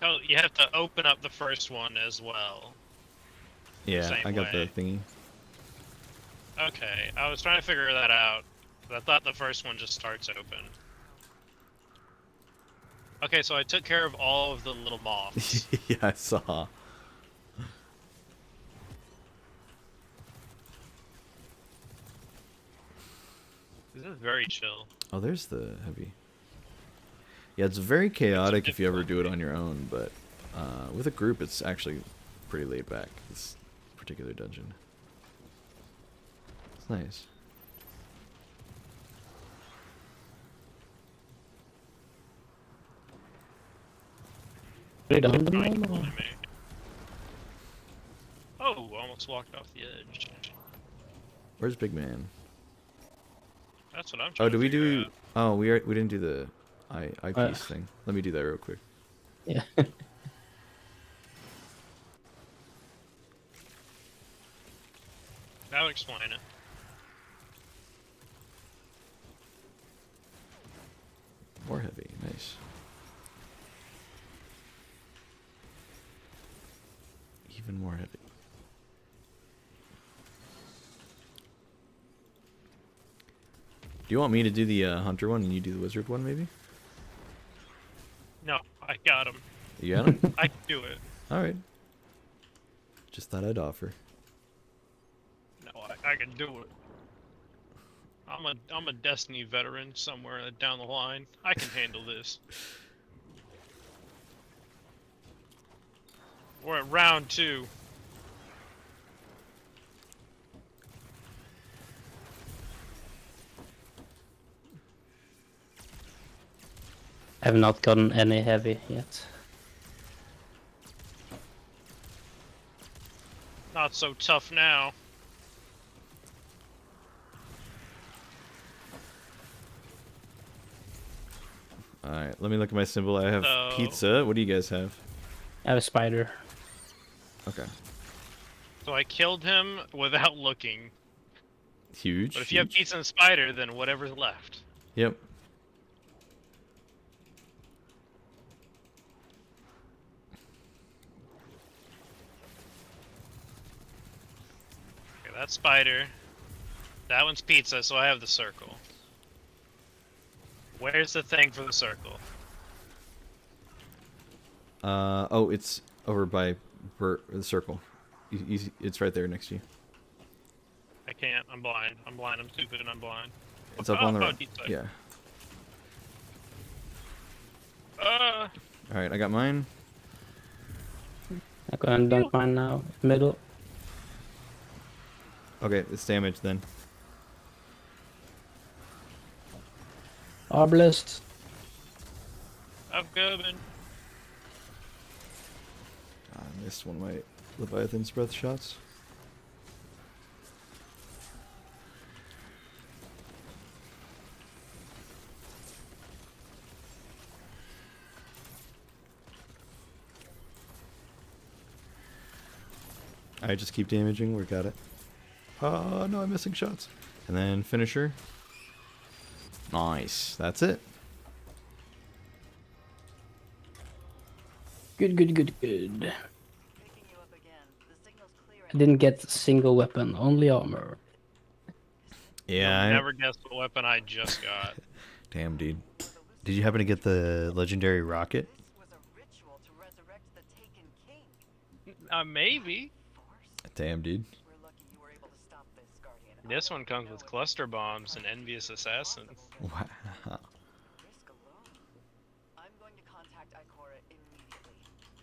Speaker 5: Oh, you have to open up the first one as well.
Speaker 1: Yeah,
Speaker 5: Same
Speaker 1: I got
Speaker 5: way.
Speaker 1: the thingy.
Speaker 5: Okay, I was trying to figure that out. I thought the first one just starts open. Okay, so I took care of all of the little moths.
Speaker 1: Yeah, I saw.
Speaker 5: This is very chill.
Speaker 1: Oh, there's the heavy. Yeah, it's very chaotic if you ever do it on your own, but with a group, it's actually pretty laid back. This particular dungeon. It's nice.
Speaker 2: Really done
Speaker 5: Trying to
Speaker 2: them all?
Speaker 5: bully me. Oh, almost walked off the edge.
Speaker 1: Where's Big Man?
Speaker 5: That's what I'm trying
Speaker 1: Oh,
Speaker 5: to
Speaker 1: did we
Speaker 5: figure
Speaker 1: do?
Speaker 5: out.
Speaker 1: Oh, we didn't do the eyepiece thing. Let me do that real quick.
Speaker 2: Yeah.
Speaker 5: That'll explain it.
Speaker 1: More heavy, nice. Even more heavy. Do you want me to do the hunter one and you do the wizard one, maybe?
Speaker 5: No, I got him.
Speaker 1: You got him?
Speaker 5: I can do it.
Speaker 1: All right. Just thought I'd offer.
Speaker 5: No, I can do it. I'm a Destiny veteran somewhere down the line. I can handle this. We're at round 2.
Speaker 2: I have not gotten any heavy yet.
Speaker 5: Not so tough now.
Speaker 1: All right. Let me look at my symbol. I have
Speaker 5: So-
Speaker 1: pizza. What do you guys have?
Speaker 2: I have a spider.
Speaker 1: Okay.
Speaker 5: So I killed him without looking.
Speaker 1: Huge.
Speaker 5: But if you have
Speaker 1: huge.
Speaker 5: pizza and spider, then whatever's left.
Speaker 1: Yep.
Speaker 5: Okay, that's spider. That one's pizza, so I have the circle. Where's the thing for the circle?
Speaker 1: Oh, it's over by the circle. It's right there next to you.
Speaker 5: I can't. I'm blind. I'm blind. I'm stupid and I'm blind.
Speaker 1: It's up on the
Speaker 5: Oh,
Speaker 1: right.
Speaker 5: pizza.
Speaker 1: Yeah.
Speaker 5: Uh,
Speaker 1: All right, I got mine.
Speaker 2: I'm gonna dunk mine now. Middle.
Speaker 1: Okay, it's damaged then.
Speaker 2: Arbalest.
Speaker 5: I'm coming.
Speaker 1: I missed one of my Leviathan's breath shots. I just keep damaging. We got it. Oh no, I'm missing shots. And then finisher. Nice. That's it.
Speaker 2: Good.
Speaker 6: Picking you up again. The signal's clear.
Speaker 2: I didn't get a single weapon, only armor.
Speaker 1: Yeah.
Speaker 5: You'll never guess what weapon I just got.
Speaker 1: Damn, dude. Did you happen to get the legendary rocket?
Speaker 6: This was a ritual to resurrect the taken king.
Speaker 5: Maybe.
Speaker 6: Force.
Speaker 1: Damn, dude.
Speaker 6: We're lucky you were able to stop this, Guardian.
Speaker 5: This
Speaker 6: I
Speaker 5: one
Speaker 6: don't
Speaker 5: comes
Speaker 6: know
Speaker 5: with
Speaker 6: if
Speaker 5: cluster bombs and envious assassin.
Speaker 1: Wow.
Speaker 6: risk alone. I'm going to contact Ikora immediately.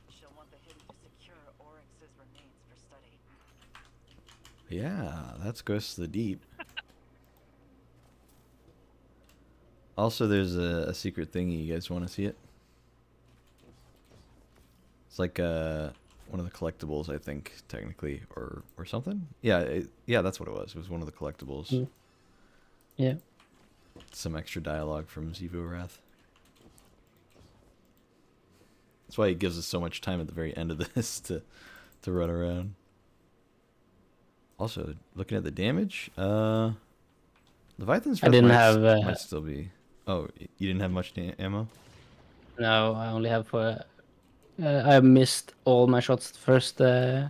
Speaker 6: She'll want the hidden to secure Oryx's remains for study.
Speaker 1: Yeah, that's Ghosts of the Deep. Also, there's a secret thingy. You guys want to see it? It's like one of the collectibles, I think, technically, or something. Yeah, yeah, that's what it was. It was one of the collectibles.
Speaker 2: Mm. Yeah.
Speaker 1: Some extra dialogue from Zivo Wrath. That's why he gives us so much time at the very end of this to run around. Also, looking at the damage, Leviathan's
Speaker 2: I didn't have,
Speaker 1: might still be. Oh, you didn't have much ammo?
Speaker 2: No, I only have I missed all my shots first. I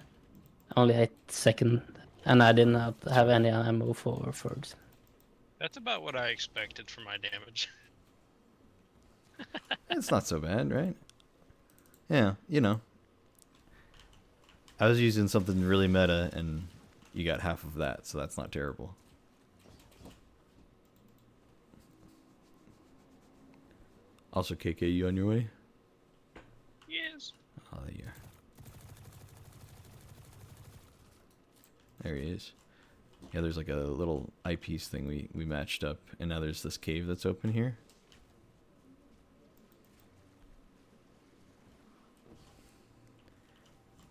Speaker 2: only hit second, and I didn't have any ammo for third.
Speaker 5: That's about what I expected for my damage.
Speaker 1: It's not so bad, right? Yeah, you know. I was using something really meta, and you got half of that, so that's not terrible. Also, KK, you on your way?
Speaker 5: Yes.
Speaker 1: Oh, there you are. There he is. Yeah, there's like a little eyepiece thing we matched up, and now there's this cave that's open here.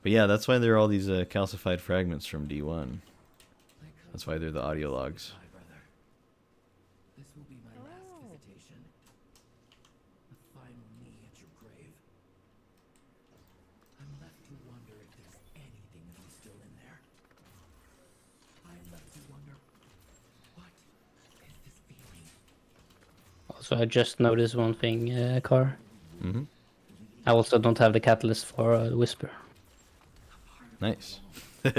Speaker 1: But yeah, that's why there are all these calcified fragments from D1. That's why they're the audio logs.
Speaker 7: My brother. This
Speaker 2: Also, I just noticed one thing, Car.
Speaker 1: Mm-hmm.
Speaker 2: I also don't have the catalyst for Whisper.
Speaker 1: Nice. You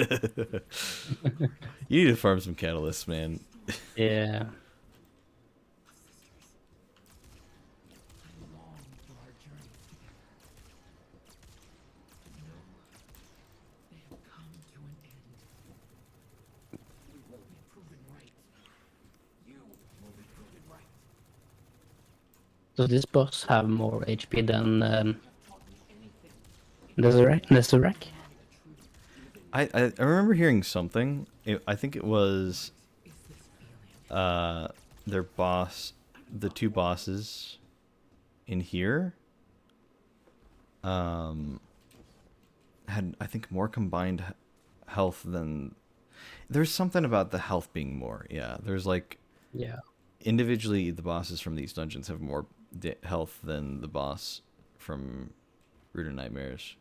Speaker 1: need to farm some catalysts, man.
Speaker 2: Yeah. Does this boss have more HP than Nezarek?
Speaker 1: I remember hearing something. I think it was their boss, the two bosses in here, had, I think, more combined health than. There's something about the health being more. Yeah, there's like
Speaker 2: Yeah.
Speaker 1: individually the bosses from these dungeons have more health than the boss from Root of Nightmares.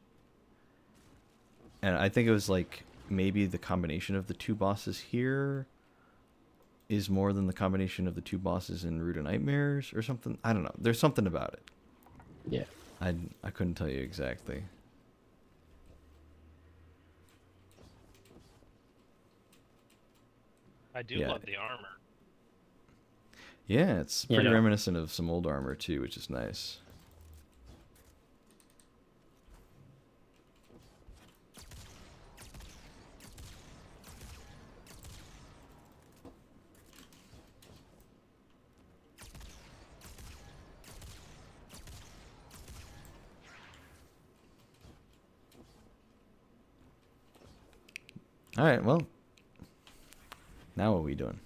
Speaker 1: And I think it was like maybe the combination of the two bosses here is more than the combination of the two bosses in Root of Nightmares or something. I don't know. There's something about it.
Speaker 2: Yeah.
Speaker 1: I couldn't tell you exactly.
Speaker 5: I do
Speaker 1: Yeah.
Speaker 5: love the armor.
Speaker 1: Yeah, it's pretty
Speaker 2: Yeah.
Speaker 1: reminiscent of some old armor too, which is nice. All right, well, now what are we doing?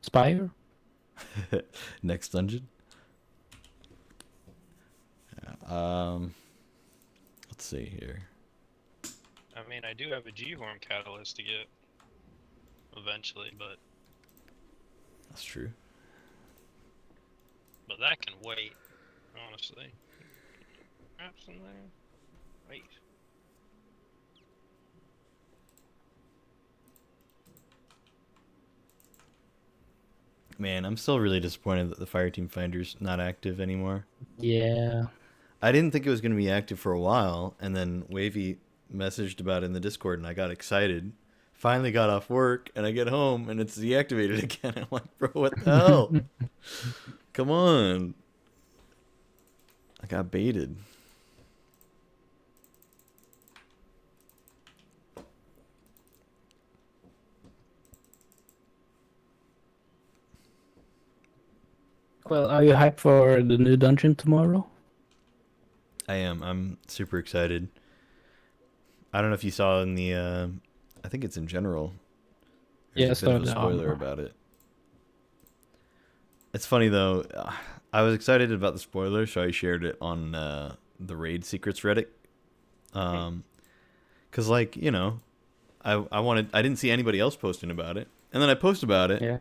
Speaker 2: Spire?
Speaker 1: Next dungeon. Let's see here.
Speaker 5: I mean, I do have a G-Horn catalyst to get eventually, but
Speaker 1: That's true.
Speaker 5: that can wait. Honestly, perhaps in there. Wait.
Speaker 1: Man, I'm still really disappointed that the Fireteam Finder's not active anymore.
Speaker 2: Yeah.
Speaker 1: I didn't think it was going to be active for a while, and then Wavy messaged about it in the Discord, and I got excited. Finally got off work, and I get home, and it's deactivated again. I'm like, bro, what the hell? Come on. I got baited.
Speaker 2: Well, are you hyped for the new dungeon tomorrow?
Speaker 1: I am. I'm super excited. I don't know if you saw in the, I think it's in general.
Speaker 2: Yeah,
Speaker 1: There's
Speaker 2: I
Speaker 1: a bit of
Speaker 2: saw
Speaker 1: a
Speaker 2: the
Speaker 1: spoiler
Speaker 2: armor.
Speaker 1: about it. It's funny though. I was excited about the spoiler, so I shared it on the Raid Secrets Reddit. Cause like, you know, I didn't see anybody else posting about it, and then I post about it,
Speaker 2: Yeah.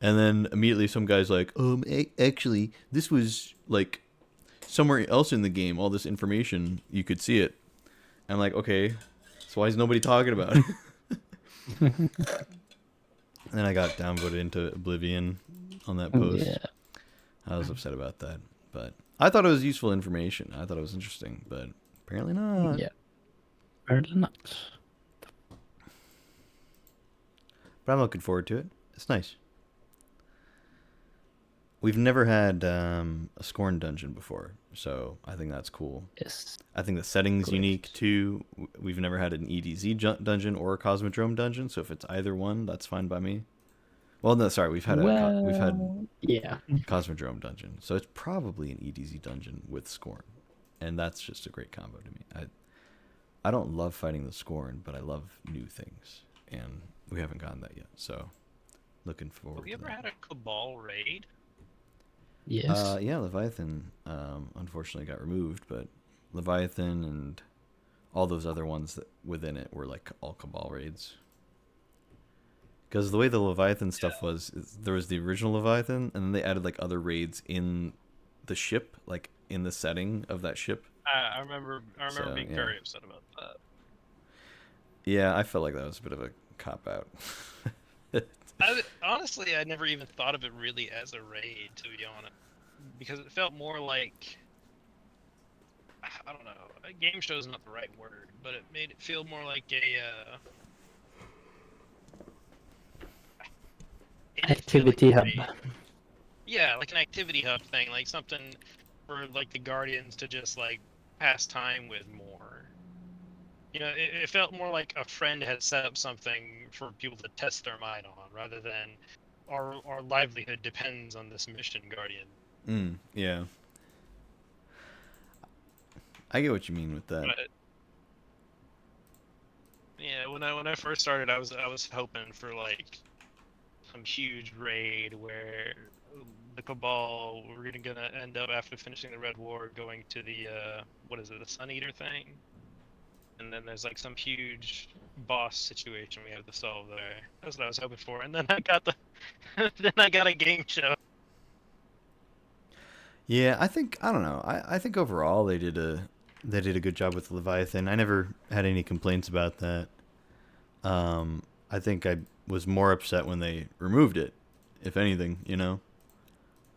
Speaker 1: and then immediately some guy's like, actually, this was like somewhere else in the game. All this information, you could see it. I'm like, okay, so why is nobody talking about it? And then I got downvoted into oblivion on that post.
Speaker 2: Yeah.
Speaker 1: I was upset about that, but I thought it was useful information. I thought it was interesting, but apparently not.
Speaker 2: Yeah. Apparently not.
Speaker 1: But I'm looking forward to it. It's nice. We've never had a Scorn dungeon before, so I think that's cool.
Speaker 2: Yes.
Speaker 1: I think the setting's
Speaker 2: Correct.
Speaker 1: unique too. We've never had an EDZ dungeon or a Cosmodrome dungeon, so if it's either one, that's fine by me. Well, no, sorry, we've had
Speaker 2: Yeah.
Speaker 1: Cosmodrome dungeon, so it's probably an EDZ dungeon with Scorn, and that's just a great combo to me. I don't love fighting the Scorn, but I love new things, and we haven't gotten that yet, so looking forward.
Speaker 5: Have you
Speaker 1: to
Speaker 5: ever
Speaker 1: that.
Speaker 5: had a Cabal raid?
Speaker 2: Yes.
Speaker 1: Yeah, Leviathan unfortunately got removed, but Leviathan and all those other ones that within it were like all Cabal raids. Because the way the Leviathan stuff was, there was the original Leviathan, and then they added like other raids in the ship, like in the setting of that ship.
Speaker 5: I remember
Speaker 1: So,
Speaker 5: being
Speaker 1: yeah.
Speaker 5: very upset about that.
Speaker 1: Yeah, I felt like that was a bit of a cop out.
Speaker 5: Honestly, I never even thought of it really as a raid, to be honest, because it felt more like, I don't know, a game show is not the right word, but it made it feel more like it didn't feel like
Speaker 2: Activity
Speaker 5: a
Speaker 2: hub.
Speaker 5: raid. Yeah, like an activity hub thing, like something for like the Guardians to just like pass time with more. You know, it felt more like a friend had set up something for people to test their mind on, rather than our livelihood depends on this mission, Guardian.
Speaker 1: Yeah. I get what you mean with that.
Speaker 5: But yeah, when I first started, I was hoping for like some huge raid where the Cabal were gonna end up after finishing the Red War going to the what is it, the Sun Eater thing, and then there's like some huge boss situation we have to solve there. That's what I was hoping for, and then I got the then I got a game show.
Speaker 1: Yeah, I don't know. I think overall they did a good job with Leviathan. I never had any complaints about that. I think I was more upset when they removed it, if anything, you know.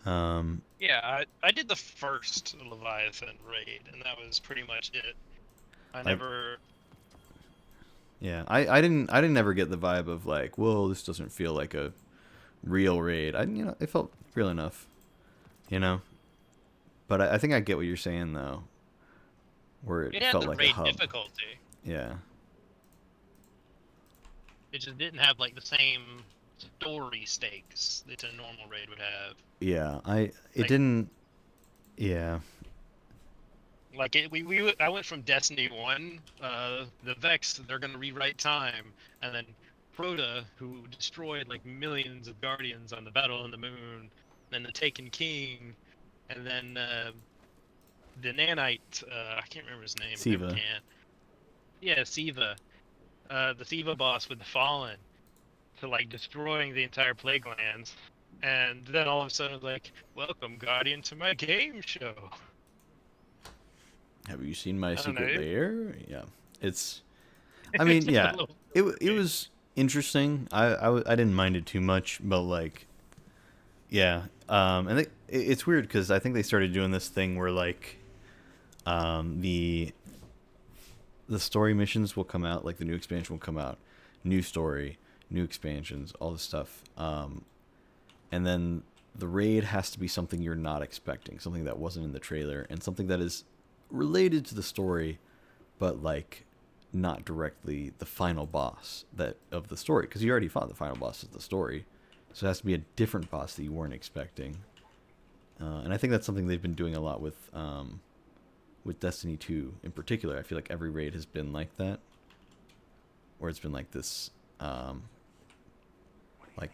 Speaker 1: Um,
Speaker 5: Yeah, I did the first Leviathan raid, and that was pretty much it. I
Speaker 1: I
Speaker 5: never.
Speaker 1: yeah, I didn't ever get the vibe of like, whoa, this doesn't feel like a real raid. It felt real enough, you know. But I think I get what you're saying though, where it
Speaker 5: It had
Speaker 1: felt
Speaker 5: the
Speaker 1: like a
Speaker 5: raid
Speaker 1: hub.
Speaker 5: difficulty.
Speaker 1: Yeah.
Speaker 5: It just didn't have like the same story stakes that a normal raid would have.
Speaker 1: Yeah, it
Speaker 5: Like
Speaker 1: didn't. Yeah.
Speaker 5: I went from Destiny 1, the Vex, they're gonna rewrite time, and then Crota, who destroyed like millions of Guardians on the Battle on the Moon, and the Taken King, and then the Nanite, I can't remember his name, I never
Speaker 1: Siva.
Speaker 5: can. Yeah, Siva, the Siva boss with the Fallen, to like destroying the entire Plague Lands, and then all of a sudden, like, welcome, Guardian, to my game show.
Speaker 1: Have you seen my
Speaker 5: I don't
Speaker 1: secret
Speaker 5: know.
Speaker 1: lair? Yeah. It's. I
Speaker 5: It's
Speaker 1: mean,
Speaker 5: just a
Speaker 1: yeah.
Speaker 5: little
Speaker 1: It
Speaker 5: silly.
Speaker 1: was interesting. I didn't mind it too much, but like, yeah. And it's weird because I think they started doing this thing where like, the story missions will come out, like the new expansion will come out, new story, new expansions, all this stuff. And then the raid has to be something you're not expecting, something that wasn't in the trailer, and something that is related to the story, but like not directly the final boss that of the story, because you already fought the final boss of the story, so it has to be a different boss that you weren't expecting. And I think that's something they've been doing a lot with Destiny 2 in particular. I feel like every raid has been like that, where it's been like this. Like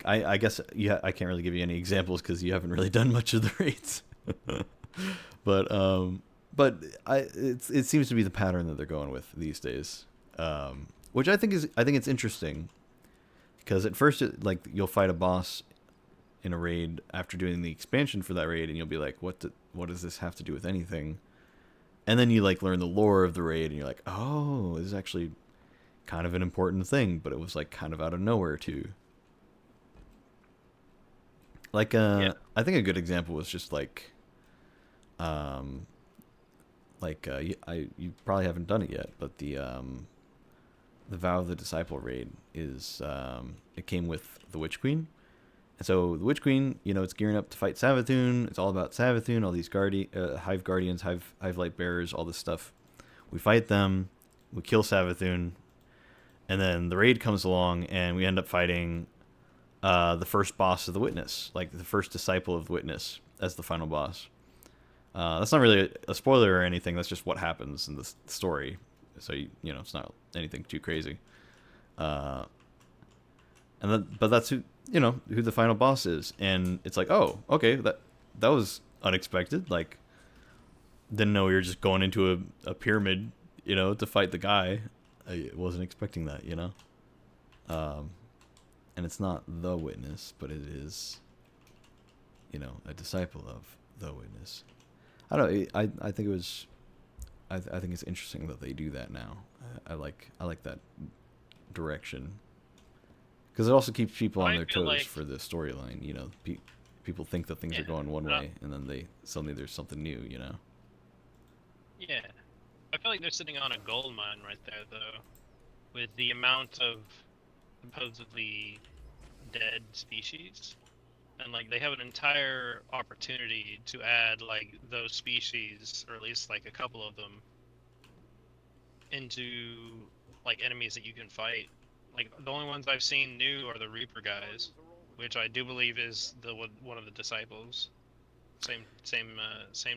Speaker 1: I guess I can't really give you any examples because you haven't really done much of the raids. but but it seems to be the pattern that they're going with these days, which I think it's interesting because at first like you'll fight a boss in a raid after doing the expansion for that raid and you'll be like, what does this have to do with anything? And then you like learn the lore of the raid and you're like, oh, this is actually kind of an important thing, but it was like kind of out of nowhere too. Like
Speaker 5: Yeah.
Speaker 1: I think a good example was just um you probably haven't done it yet, but the Vow of the Disciple raid is it came with the Witch Queen. And so the Witch Queen, you know, it's gearing up to fight Savathun. It's all about Savathun, all these Hive Guardians, Hive Light Bearers, all this stuff. We fight them, we kill Savathun, and then the raid comes along, and we end up fighting the first boss of the Witness, like the first disciple of the Witness as the final boss. That's not really a spoiler or anything. That's just what happens in the story. So you know, it's not anything too crazy. Uh, but that's who the final boss is, and it's like, oh, okay, that was unexpected. Like, didn't know we were just going into a pyramid, to fight the guy. I wasn't expecting that, Um, and it's not the Witness, but it is, a disciple of the Witness. I don't know. I think it was. I think it's interesting that they do that now. I like that direction Because it also keeps people on
Speaker 5: I
Speaker 1: their
Speaker 5: feel
Speaker 1: toes
Speaker 5: like
Speaker 1: for the storyline. You know, people think that things
Speaker 5: yeah,
Speaker 1: are going one
Speaker 5: uh,
Speaker 1: way, and then they suddenly there's something new. You know.
Speaker 5: yeah. I feel like they're sitting on a gold mine right there, though, with the amount of supposedly dead species, and like they have an entire opportunity to add like those species, or at least like a couple of them, into like enemies that you can fight. Like the only ones I've seen new are the Reaper guys, which I do believe is the one of the disciples. Same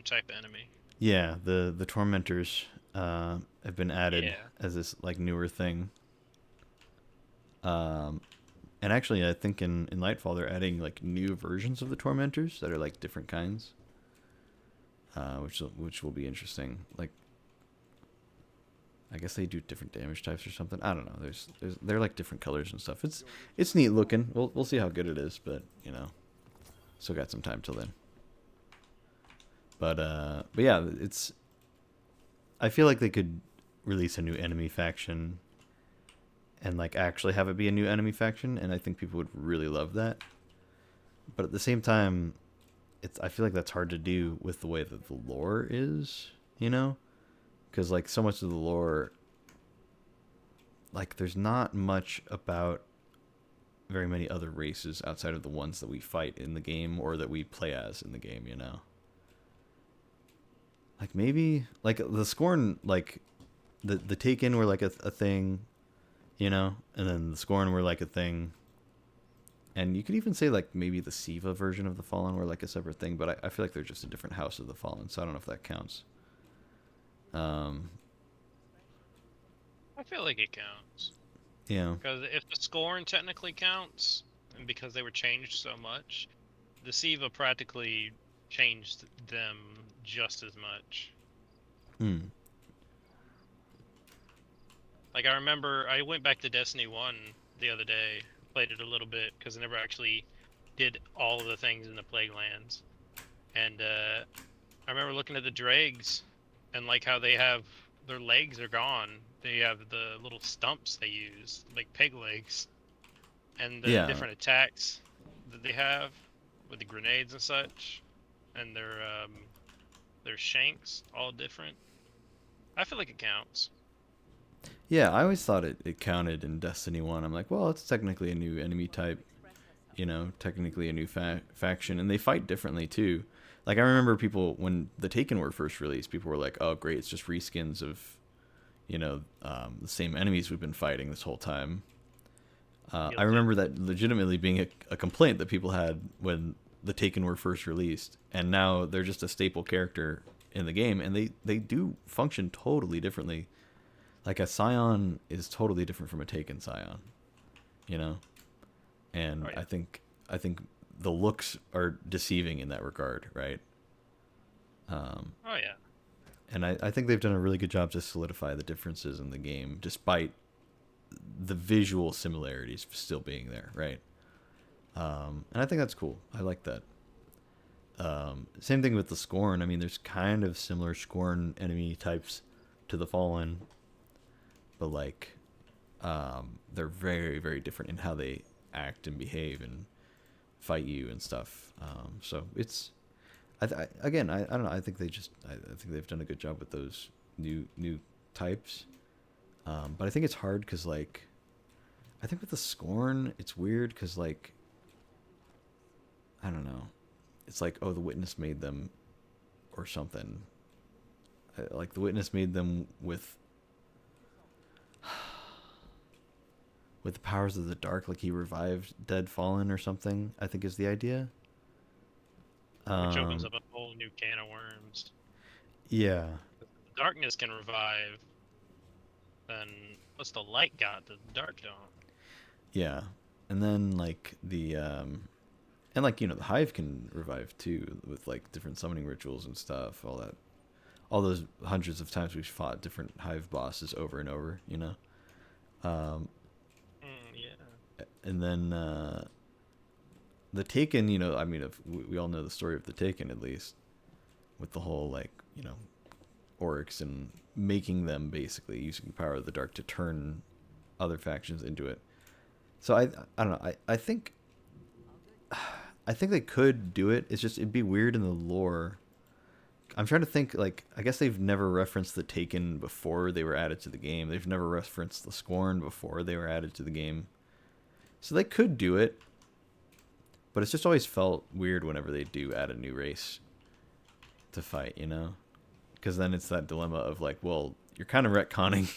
Speaker 5: type of enemy.
Speaker 1: Yeah, the tormentors have been added
Speaker 5: Yeah.
Speaker 1: as this like newer thing. Um, and actually, I think in Lightfall they're adding like new versions of the tormentors that are like different kinds, which will be interesting. Like, I guess they do different damage types or something. I don't know. They're like different colors and stuff. It's neat looking. We'll see how good it is, but you know, still got some time till then. But yeah, it's. I feel like they could release a new enemy faction and like actually have it be a new enemy faction, and I think people would really love that. But at the same time, I feel like that's hard to do with the way that the lore is, you know? Cuz like so much of the lore, like there's not much about very many other races outside of the ones that we fight in the game or that we play as in the game, you know. Like maybe like the Scorn, like the Taken were like a thing, you know, and then the Scorn were like a thing, and you could even say like maybe the Siva version of the Fallen were like a separate thing, but I feel like they're just a different house of the Fallen, so I don't know if that counts.
Speaker 5: I feel like it counts.
Speaker 1: Yeah.
Speaker 5: Because if the Scorn technically counts, and because they were changed so much, the Siva practically changed them just as much.
Speaker 1: Hmm.
Speaker 5: Like I remember I went back to Destiny 1 the other day, played it a little bit because I never actually did all of the things in the Plague Lands. And I remember looking at the dregs and like how they have their legs are gone. They have the little stumps they use, like pig legs, and the
Speaker 1: Yeah.
Speaker 5: different attacks that they have with the grenades and such, and their shanks all different. I feel like it counts.
Speaker 1: Yeah, I always thought it counted in Destiny 1. I'm like, well, it's technically a new enemy type, you know, technically a new faction, and they fight differently too. Like I remember people when the Taken were first released, people were like, "Oh, great, it's just reskins of, you know, the same enemies we've been fighting this whole time." I
Speaker 5: Guilty.
Speaker 1: remember that legitimately being a complaint that people had when the Taken were first released, and now they're just a staple character in the game, and they do function totally differently. Like a Scion is totally different from a Taken Scion, you know, and
Speaker 5: Oh yeah.
Speaker 1: I think the looks are deceiving in that regard, right? Um,
Speaker 5: Oh yeah.
Speaker 1: and I think they've done a really good job to solidify the differences in the game, despite the visual similarities still being there, right? And I think that's cool. I like that. Same thing with the Scorn. I mean, there's kind of similar Scorn enemy types to the Fallen, but like, they're very, very different in how they act and behave and fight you and stuff. So it's, again, I don't know. I think I think they've done a good job with those new types. But I think it's hard because like, I think with the Scorn, it's weird because like, I don't know. It's like, oh, the Witness made them, or something. Like the Witness made them with the powers of the dark, like he revived dead fallen or something, I think is the idea.
Speaker 5: Which opens up a whole new can of worms.
Speaker 1: Yeah.
Speaker 5: Darkness can revive, then what's the light got that the dark don't?
Speaker 1: Yeah. And then like and like, you know, the Hive can revive too with like different summoning rituals and stuff, all that. All those hundreds of times we've fought different Hive bosses over and over, you know.
Speaker 5: Yeah.
Speaker 1: And then the Taken, you know, I mean, if we all know the story of the Taken at least, with the whole like, you know, Oryx and making them basically using the power of the dark to turn other factions into it. So I don't know. I think they could do it. It's just it'd be weird in the lore. I'm trying to think. Like, I guess they've never referenced the Taken before they were added to the game. They've never referenced the Scorn before they were added to the game. So they could do it, but it's just always felt weird whenever they do add a new race to fight. You know, because then it's that dilemma of like, well, you're kind of retconning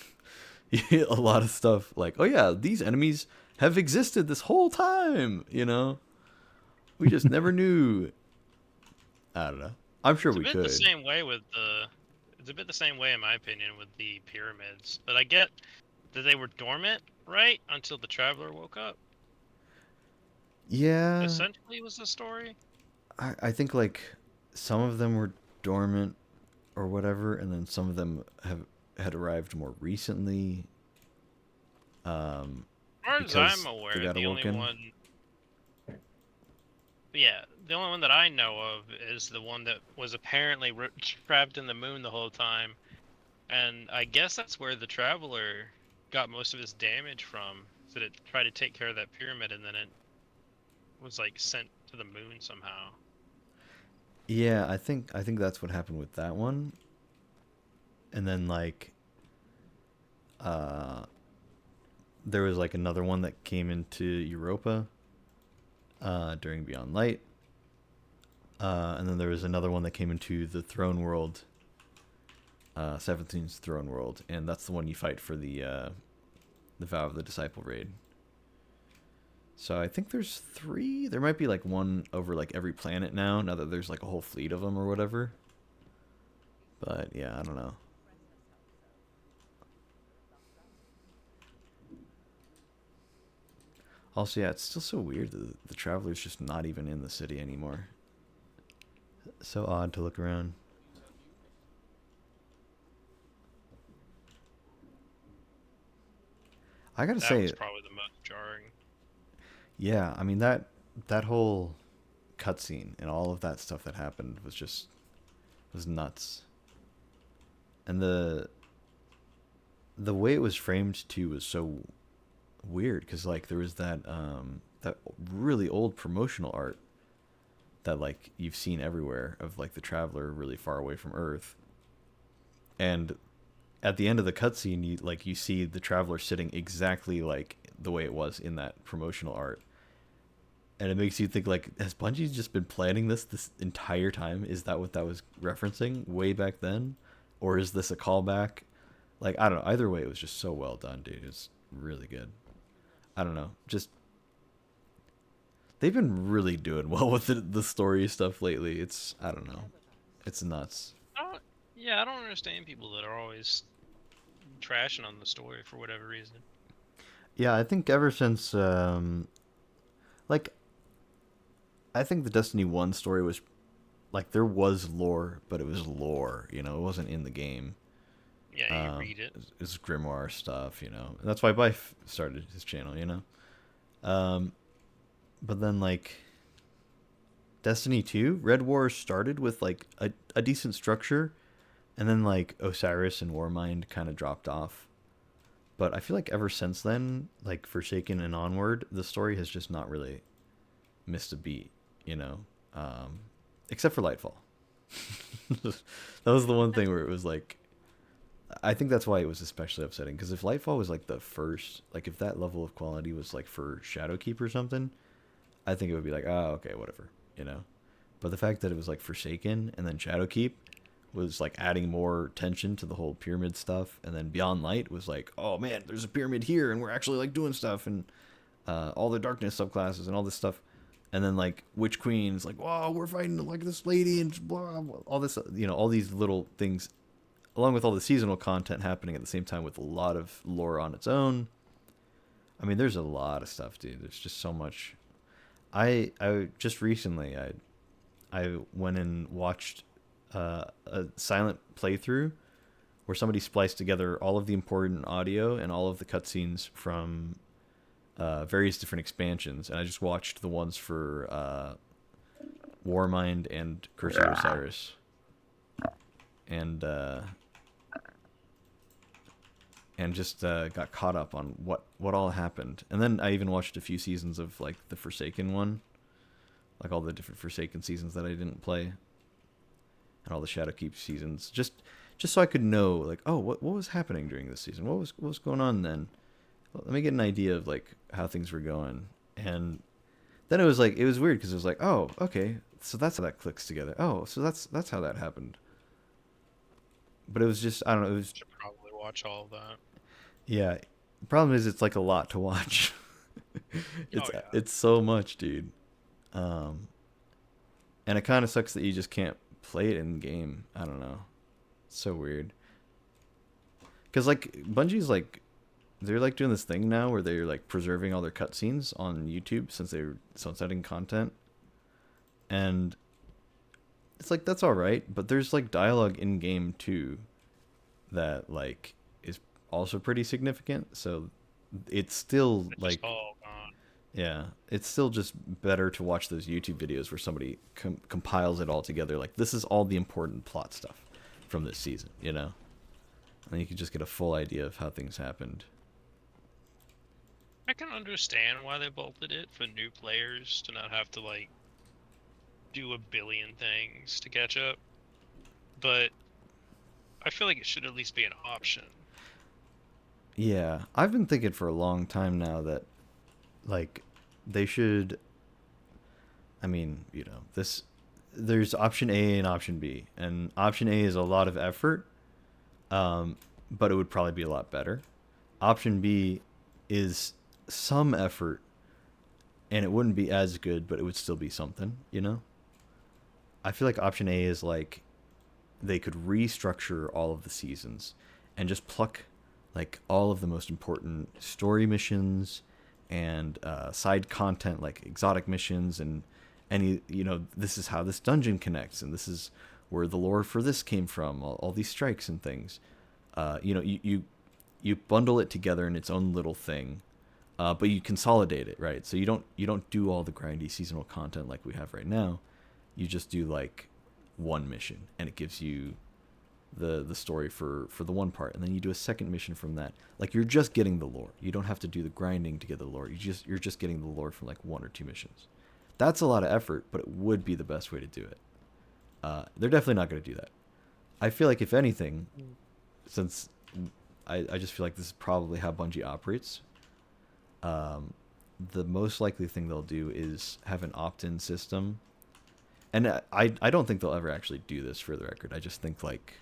Speaker 1: a lot of stuff. Like, oh yeah, these enemies have existed this whole time. You know. We just never knew. I don't know. I'm sure
Speaker 5: It's a
Speaker 1: we
Speaker 5: bit
Speaker 1: could.
Speaker 5: the same way with the. It's a bit the same way, in my opinion, with the pyramids. But I get that they were dormant, right, until the traveler woke up.
Speaker 1: Yeah,
Speaker 5: Essentially, was the story.
Speaker 1: I think like some of them were dormant or whatever, and then some of them had arrived more recently.
Speaker 5: As far as
Speaker 1: Because
Speaker 5: I'm aware,
Speaker 1: they got
Speaker 5: the only
Speaker 1: awoken.
Speaker 5: one. Yeah, the only one that I know of is the one that was apparently trapped in the moon the whole time, and I guess that's where the traveler got most of his damage from. So it tried to take care of that pyramid, and then it was like sent to the moon somehow.
Speaker 1: Yeah, I think that's what happened with that one. And then like uh there was like another one that came into Europa during Beyond Light. And then there was another one that came into the Throne World, 17's Throne World, and that's the one you fight for the Vow of the Disciple raid. So I think there's 3. There might be like one over like every planet now that there's like a whole fleet of them or whatever. But yeah, I don't know. Also, yeah, it's still so weird that the Traveler's just not even in the city anymore. So odd to look around. I gotta
Speaker 5: That
Speaker 1: say,
Speaker 5: was probably the most jarring.
Speaker 1: yeah, I mean that whole cutscene and all of that stuff that happened was nuts. And the way it was framed too was so weird because like there was that really old promotional art that like you've seen everywhere of like the Traveler really far away from Earth, and at the end of the cutscene you see the Traveler sitting exactly like the way it was in that promotional art, and it makes you think like, has Bungie just been planning this entire time? Is that what that was referencing way back then, or is this a callback? Like, I don't know. Either way, it was just so well done, dude. It's really good. I don't know. Just they've been really doing well with the story stuff lately. It's, I don't know. It's nuts.
Speaker 5: Yeah, I don't understand people that are always trashing on the story for whatever reason.
Speaker 1: Yeah, I think ever since like I think the Destiny 1 story was like there was lore, but it was lore, you know, it wasn't in the game.
Speaker 5: Yeah, you read it.
Speaker 1: It's grimoire stuff, you know. And that's why Bife started his channel, you know. But then like Destiny 2, Red War started with like a decent structure, and then like Osiris and Warmind kind of dropped off. But I feel like ever since then, like Forsaken and onward, the story has just not really missed a beat, you know. Except for Lightfall. That was the one thing where it was like, I think that's why it was especially upsetting, because if Lightfall was like the first, like if that level of quality was like for Shadowkeep or something, I think it would be like, oh, okay, whatever, you know. But the fact that it was like Forsaken and then Shadowkeep was like adding more tension to the whole pyramid stuff, and then Beyond Light was like, oh man, there's a pyramid here and we're actually like doing stuff, and all the darkness subclasses and all this stuff. And then like Witch Queen's like, whoa, we're fighting like this lady and blah, blah, all this, you know, all these little things, along with all the seasonal content happening at the same time with a lot of lore on its own. I mean, there's a lot of stuff, dude. There's just so much. I just recently I went and watched a silent playthrough where somebody spliced together all of the important audio and all of the cutscenes from various different expansions, and I just watched the ones for Warmind and Curse of Osiris, and and just got caught up on what all happened. And then I even watched a few seasons of like the Forsaken one, like all the different Forsaken seasons that I didn't play, and all the Shadowkeep seasons, just so I could know like, oh, what was happening during this season? What was going on then? Let me get an idea of like how things were going. And then it was weird because it was like, oh, okay, so that's how that clicks together. Oh, so that's how that happened. But it was just, I don't know, it was,
Speaker 5: Should probably watch all of that.
Speaker 1: yeah. The problem is it's like a lot to watch.
Speaker 5: Yeah.
Speaker 1: It's so much, dude. And it kind of sucks that you just can't play it in game. I don't know. It's so weird. Cuz like Bungie's like they're like doing this thing now where they're like preserving all their cutscenes on YouTube since they're sunsetting content. And it's like that's all right, but there's like dialogue in game too that like is also pretty significant. So it's still
Speaker 5: It's
Speaker 1: like
Speaker 5: just all gone.
Speaker 1: yeah, it's still just better to watch those YouTube videos where somebody compiles it all together. Like this is all the important plot stuff from this season, you know, and you can just get a full idea of how things happened.
Speaker 5: I can understand why they bolted it for new players to not have to like do a billion things to catch up, but I feel like it should at least be an option.
Speaker 1: Yeah, I've been thinking for a long time now that like they should. I mean, you know, there's option A and option B, and option A is a lot of effort, but it would probably be a lot better. Option B is some effort, and it wouldn't be as good, but it would still be something, you know? I feel like option A is like they could restructure all of the seasons and just pluck like all of the most important story missions and side content like exotic missions and any, you know, this is how this dungeon connects and this is where the lore for this came from, all these strikes and things. You know, you bundle it together in its own little thing, but you consolidate it, right? So you don't do all the grindy seasonal content like we have right now. You just do like one mission, and it gives you the story for the one part, and then you do a second mission from that. Like you're just getting the lore. You don't have to do the grinding to get the lore. You're just getting the lore from like one or two missions. That's a lot of effort, but it would be the best way to do it. They're definitely not going to do that. I feel like if anything, since I just feel like this is probably how Bungie operates. The most likely thing they'll do is have an opt-in system. And I don't think they'll ever actually do this, for the record. I just think like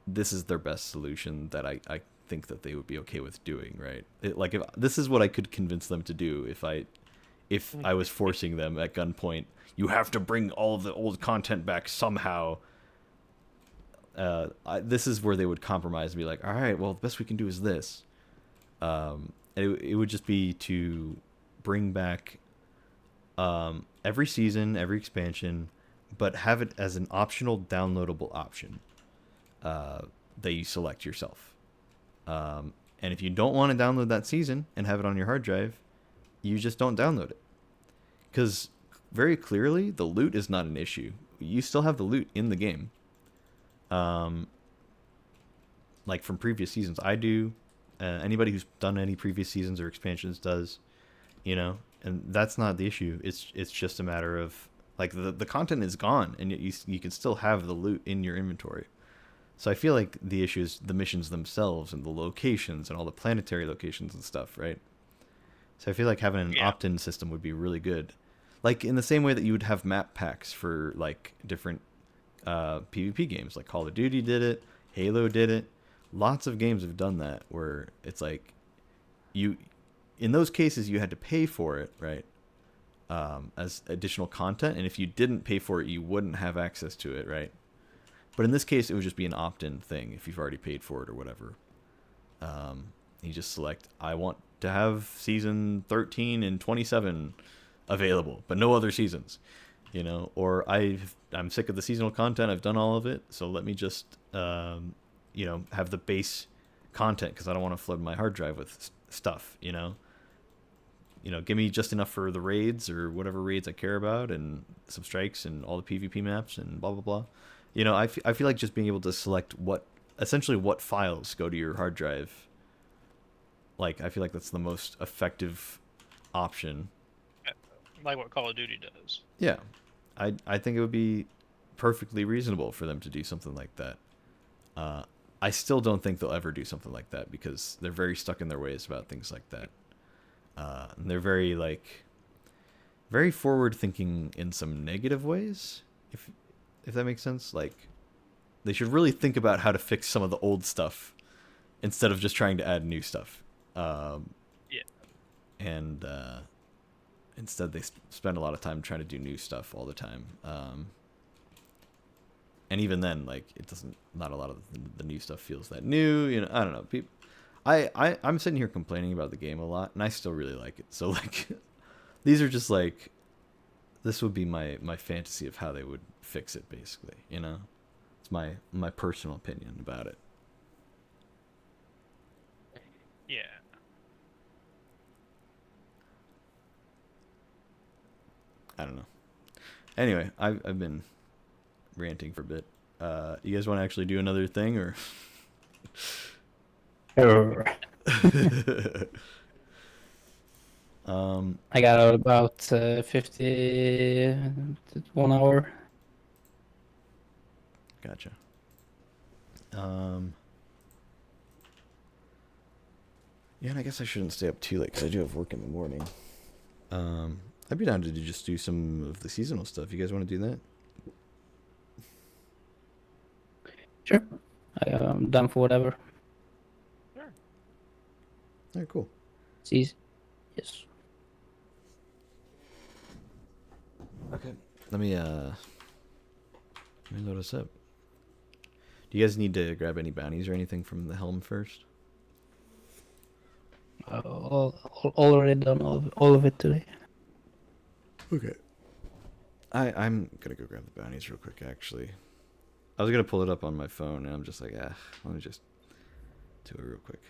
Speaker 1: this is their best solution that I think that they would be okay with doing, right? Like if this is what I could convince them to do if I was forcing them at gunpoint, you have to bring all the old content back somehow. This is where they would compromise and be like, all right, well, the best we can do is this. It would just be to bring back every season, every expansion, but have it as an optional downloadable option that you select yourself. And if you don't want to download that season and have it on your hard drive, you just don't download it. Because very clearly, the loot is not an issue. You still have the loot in the game. Like from previous seasons, I do. Anybody who's done any previous seasons or expansions does, you know, and that's not the issue. It's just a matter of like the content is gone, and you can still have the loot in your inventory. So I feel like the issue is the missions themselves and the locations and all the planetary locations and stuff, right? So I feel like having an opt-in system would be really good. Like in the same way that you would have map packs for like different PvP games, like Call of Duty did it, Halo did it. Lots of games have done that where it's like in those cases you had to pay for it, right? As additional content, and if you didn't pay for it, you wouldn't have access to it, right? But in this case, it would just be an opt-in thing if you've already paid for it or whatever. You just select, I want to have season 13 and 27 available, but no other seasons, you know? Or I'm sick of the seasonal content, I've done all of it, so let me just, you know, have the base content because I don't want to flood my hard drive with stuff, you know? You know, give me just enough for the raids or whatever raids I care about and some strikes and all the PvP maps and blah, blah, blah. You know, I feel like just being able to select what essentially what files go to your hard drive. Like, I feel like that's the most effective option.
Speaker 5: Like what Call of Duty does.
Speaker 1: Yeah, I think it would be perfectly reasonable for them to do something like that. I still don't think they'll ever do something like that because they're very stuck in their ways about things like that. And they're very very forward thinking in some negative ways, if that makes sense. Like, they should really think about how to fix some of the old stuff instead of just trying to add new stuff.
Speaker 5: Yeah.
Speaker 1: And instead they spend a lot of time trying to do new stuff all the time. And even then, like, it doesn't. Not a lot of the new stuff feels that new. You know, I don't know. I'm sitting here complaining about the game a lot, and I still really like it. So like, these are just like, this would be my fantasy of how they would fix it. Basically, you know, it's my personal opinion about it.
Speaker 5: Yeah.
Speaker 1: I don't know. Anyway, I've been ranting for a bit. You guys want to actually do another thing, or?
Speaker 2: Sure. I got out about 50 to 1 hour.
Speaker 1: Gotcha. Yeah, and I guess I shouldn't stay up too late because I do have work in the morning. I'd be down to just do some of the seasonal stuff. You guys want to do that?
Speaker 2: Sure. I'm done for whatever.
Speaker 1: All right, cool.
Speaker 2: See. Yes.
Speaker 1: Okay. Let me load us up. Do you guys need to grab any bounties or anything from the helm first?
Speaker 2: Already done all of it today.
Speaker 1: Okay. I'm gonna go grab the bounties real quick. Actually, I was gonna pull it up on my phone, and I'm just like, let me just do it real quick.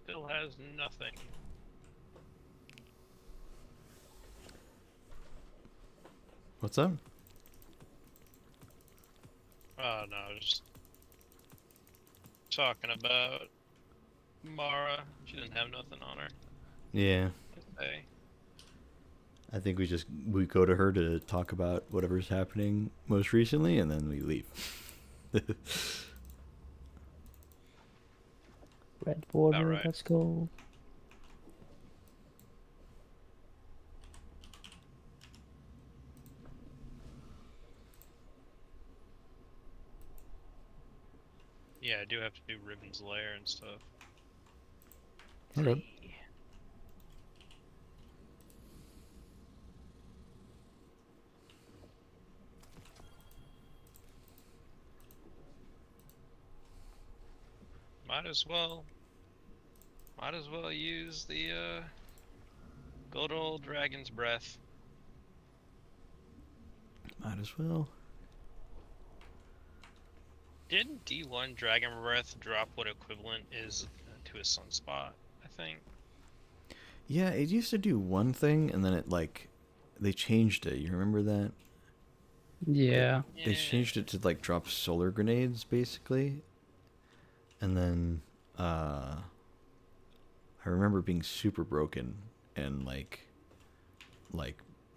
Speaker 5: Still has nothing.
Speaker 1: What's up?
Speaker 5: Oh no, just talking about Mara. She didn't have nothing on her.
Speaker 1: Yeah.
Speaker 5: Hey.
Speaker 1: I think we go to her to talk about whatever's happening most recently, and then we leave.
Speaker 2: Red border.
Speaker 5: right.
Speaker 2: Let's go.
Speaker 5: Yeah, I do have to do Ribbon's Lair and stuff.
Speaker 1: Okay.
Speaker 5: Might as well use the good old Dragon's Breath.
Speaker 1: Might as well.
Speaker 5: Didn't D1 Dragon Breath drop what equivalent is to a Sunspot, I think?
Speaker 1: Yeah, it used to do one thing, and then it they changed it. You remember that?
Speaker 2: Yeah.
Speaker 1: They changed it to drop solar grenades basically, and then I remember being super broken and like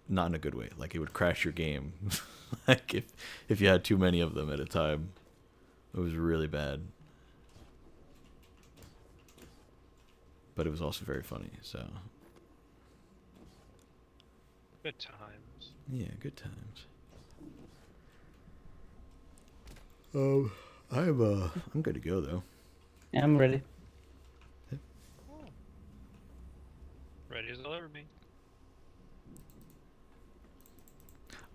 Speaker 1: not in a good way. Like, it would crash your game, like if you had too many of them at a time. It was really bad, but it was also very funny. So
Speaker 5: Good times.
Speaker 1: Yeah, good times. I'm good to go though.
Speaker 2: Yeah, I'm ready.
Speaker 5: Ready as I'll ever be.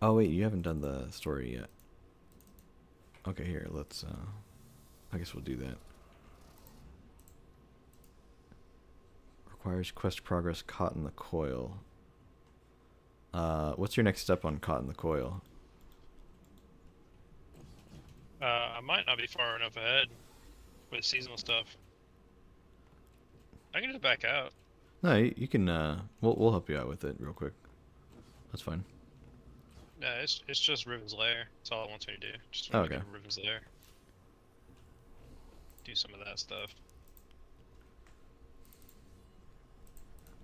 Speaker 1: Oh wait, you haven't done the story yet. Okay, here, let's I guess we'll do that. Requires quest progress caught in the coil. What's your next step on caught in the coil?
Speaker 5: I might not be far enough ahead with seasonal stuff. I can just back out.
Speaker 1: No, you can we'll help you out with it real quick. That's fine.
Speaker 5: Yeah, it's just Riven's Lair. That's all it wants me to do. Just
Speaker 1: Oh,
Speaker 5: want to
Speaker 1: okay.
Speaker 5: go to Riven's Lair. Do some of that stuff.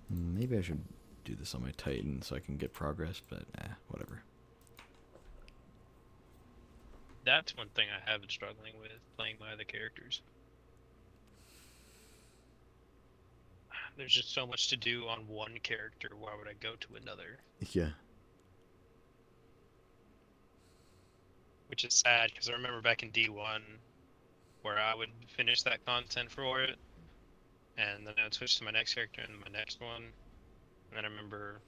Speaker 1: Maybe I should do this on my Titan so I can get progress, but whatever.
Speaker 5: That's one thing I have been struggling with playing my other characters. There's just so much to do on one character. Why would I go to another?
Speaker 1: Yeah.
Speaker 5: Which is sad because I remember back in D1 where I would finish that content for it, and then I would switch to my next character and my next one. And then I remember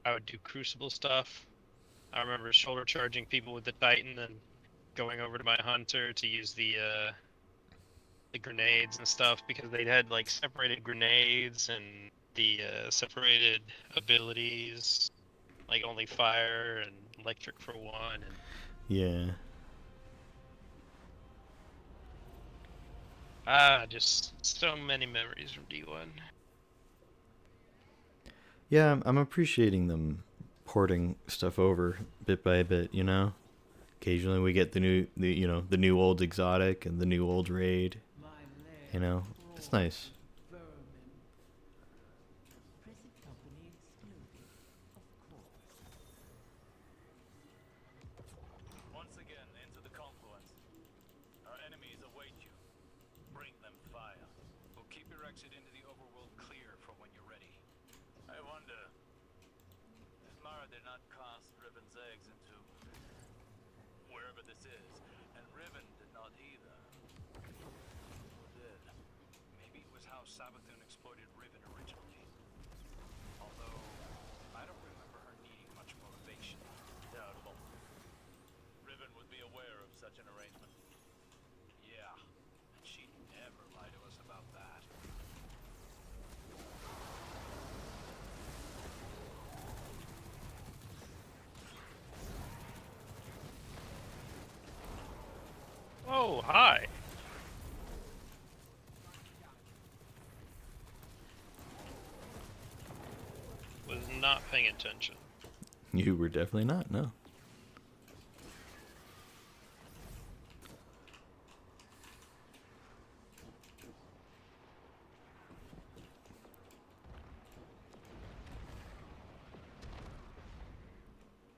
Speaker 5: I would do Crucible stuff. I remember shoulder charging people with the Titan and going over to my Hunter to use the grenades and stuff because they had like separated grenades and the separated abilities, like only fire and electric for one. And
Speaker 1: Yeah.
Speaker 5: just so many memories from D1.
Speaker 1: Yeah, I'm appreciating them porting stuff over bit by bit, you know? Occasionally we get the new old exotic and the new old raid. You know? It's nice.
Speaker 7: Once again, into the confluence. Our enemies await you. Bring them fire. We'll keep your exit into the overworld clear for when you're ready. I wonder, if Mara did not cast Riven's eggs into wherever this is, and Riven did not either. Who did? Maybe it was how Sabathun exploited Riven originally. Although, I don't remember her needing much motivation. Doubtable. Riven would be aware of such an arrangement. Yeah, and she'd never lie to us about that.
Speaker 5: Oh, hi. Was not paying attention.
Speaker 1: You were definitely not, no.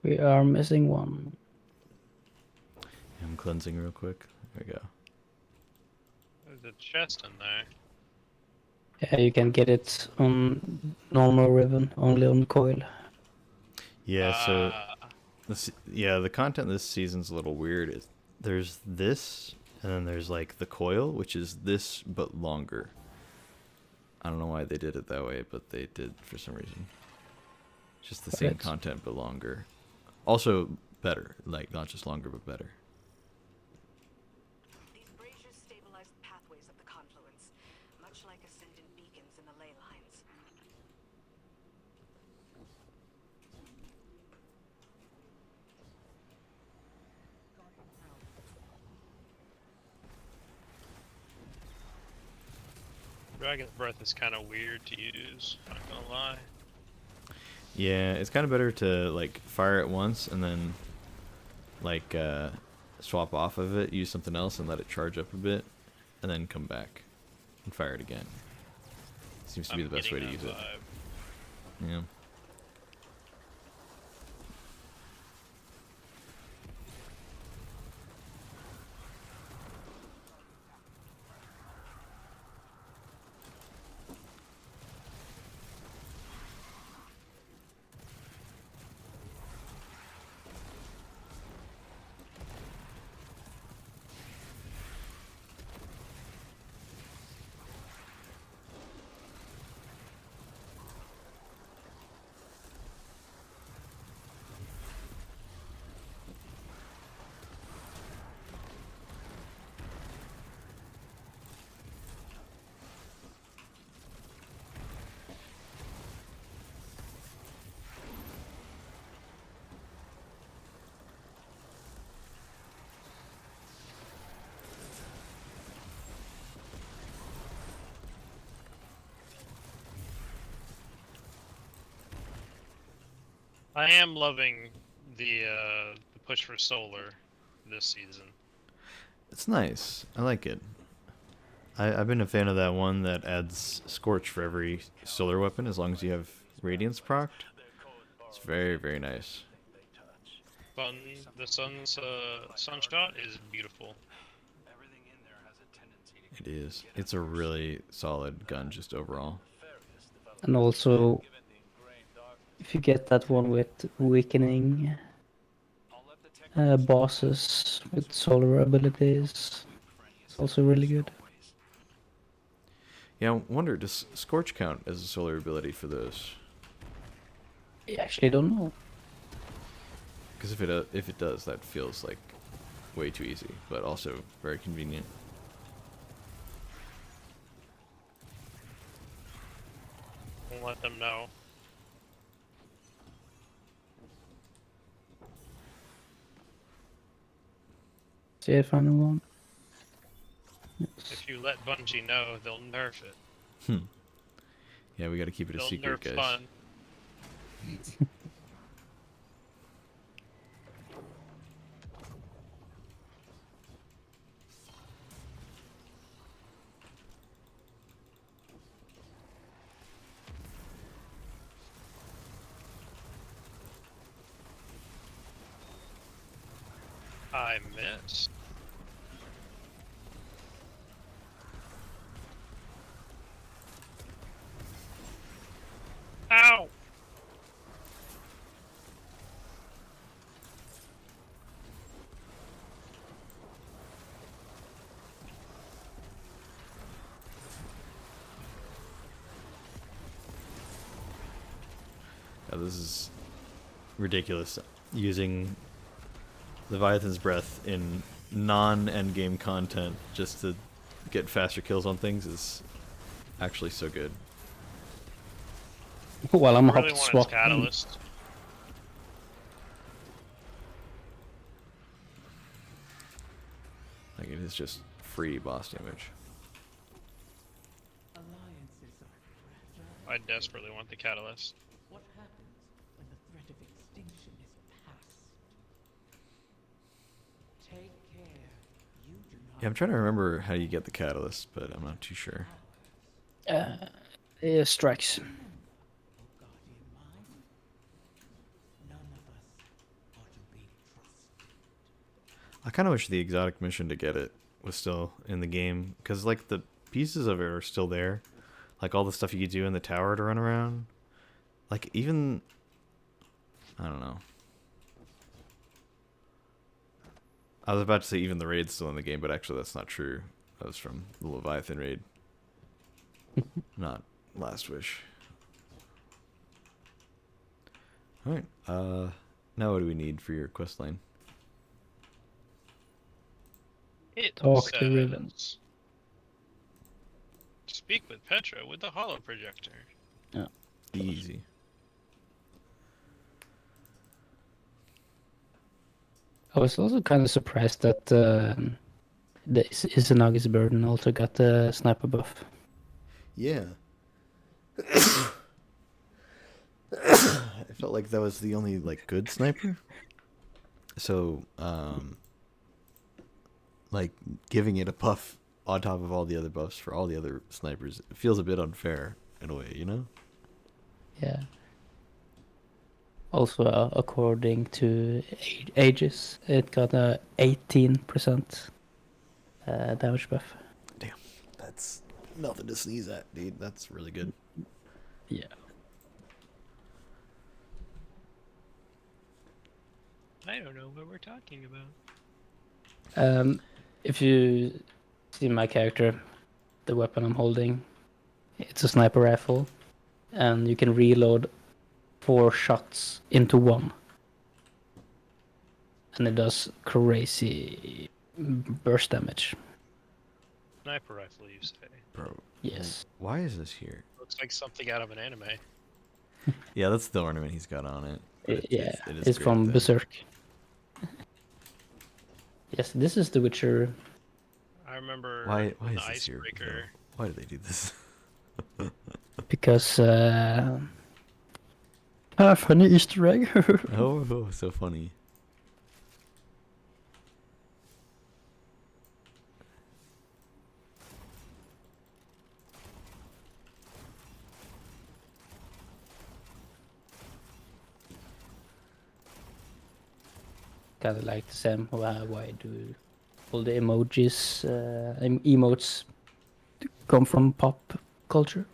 Speaker 2: We are missing one.
Speaker 1: I'm cleansing real quick. There we go.
Speaker 5: There's a chest in there.
Speaker 2: Yeah, you can get it on normal Riven, only on coil.
Speaker 1: Yeah, so
Speaker 5: Ah,
Speaker 1: the content this season's a little weird. There's this, and then there's like the coil, which is this but longer. I don't know why they did it that way, but they did for some reason. It's just the same
Speaker 2: Right.
Speaker 1: content but longer. Also better, like not just longer but better.
Speaker 6: These braziers stabilize the pathways of the confluence, much like ascendant beacons in the ley lines.
Speaker 5: Dragon's Breath is kind of weird to use, not gonna lie.
Speaker 1: Yeah, it's kind of better to like fire it once and then like swap off of it, use something else, and let it charge up a bit, and then come back and fire it again. Seems to be
Speaker 5: I'm
Speaker 1: the best way to
Speaker 5: getting
Speaker 1: use
Speaker 5: that
Speaker 1: it.
Speaker 5: vibe.
Speaker 1: Yeah.
Speaker 5: I am loving the push for solar this season.
Speaker 1: It's nice. I like it. I've been a fan of that one that adds Scorch for every solar weapon as long as you have Radiance procced. It's very, very nice.
Speaker 5: Sun, the sunshot is beautiful.
Speaker 7: Everything in there has a tendency to
Speaker 1: It is. It's a really solid gun just overall.
Speaker 2: And also,
Speaker 7: given the ingrained darkness.
Speaker 2: if you get that one with weakening
Speaker 7: I'll let the tech
Speaker 2: bosses with solar abilities, it's also really good.
Speaker 1: Yeah, I wonder, does Scorch count as a solar ability for those?
Speaker 2: I actually don't know.
Speaker 1: Because if it does, that feels like way too easy, but also very convenient.
Speaker 5: We'll let them know.
Speaker 2: See a final one. Yes.
Speaker 5: If you let Bungie know, they'll nerf it.
Speaker 1: Yeah, we got to keep it a
Speaker 5: They'll
Speaker 1: secret,
Speaker 5: nerf
Speaker 1: guys.
Speaker 5: fun. I miss. Ow!
Speaker 1: Yeah, this is ridiculous. Using Leviathan's Breath in non-endgame content just to get faster kills on things is actually so good.
Speaker 2: Well, I'm
Speaker 5: I really
Speaker 2: hop
Speaker 5: want its
Speaker 2: swap.
Speaker 5: catalyst.
Speaker 1: Like, it is just free boss damage.
Speaker 8: Alliances are fragile.
Speaker 5: I desperately want the catalyst.
Speaker 8: What happens when the threat of extinction is past? Take care. You do not.
Speaker 1: Yeah, I'm trying to remember how you get the catalyst, but I'm not too sure.
Speaker 2: Strikes.
Speaker 8: Oh, guardian mine. None of us are to be trusted.
Speaker 1: I kind of wish the exotic mission to get it was still in the game, because like the pieces of it are still there, like all the stuff you could do in the tower to run around, like even, I don't know. I was about to say even the raid's still in the game, but actually that's not true. That was from the Leviathan raid, not Last Wish. All right. Now what do we need for your quest line?
Speaker 5: It
Speaker 2: Talk to
Speaker 5: says,
Speaker 2: Riven.
Speaker 5: Speak with Petra with the holo projector.
Speaker 1: Easy.
Speaker 2: I was also kind of surprised that the Izanagi's Burden also got the sniper buff.
Speaker 1: Yeah. I felt like that was the only like good sniper. So, like giving it a buff on top of all the other buffs for all the other snipers, it feels a bit unfair in a way, you know?
Speaker 2: Yeah. Also, according to Aegis, it got a 18% damage buff.
Speaker 1: Damn, that's nothing to sneeze at, dude. That's really good.
Speaker 2: Yeah.
Speaker 5: I don't know what we're talking about.
Speaker 2: If you see my character, the weapon I'm holding, it's a sniper rifle, and you can reload 4 shots into one, and it does crazy burst damage.
Speaker 5: Sniper rifle, you say?
Speaker 1: Bro,
Speaker 2: Yes.
Speaker 1: why is this here?
Speaker 5: Looks like something out of an anime.
Speaker 1: Yeah, that's the ornament he's got on it. but
Speaker 2: Yeah,
Speaker 1: it is
Speaker 2: it's
Speaker 1: great
Speaker 2: from
Speaker 1: though.
Speaker 2: Berserk. Yes, this is The Witcher.
Speaker 5: I remember
Speaker 1: Why
Speaker 5: the
Speaker 1: is this here?
Speaker 5: icebreaker.
Speaker 1: though? Why did they do this?
Speaker 2: Because Funny Easter egg.
Speaker 1: Oh, so funny.
Speaker 2: Kind of like the same. Why do all the emojis, emotes come from pop culture?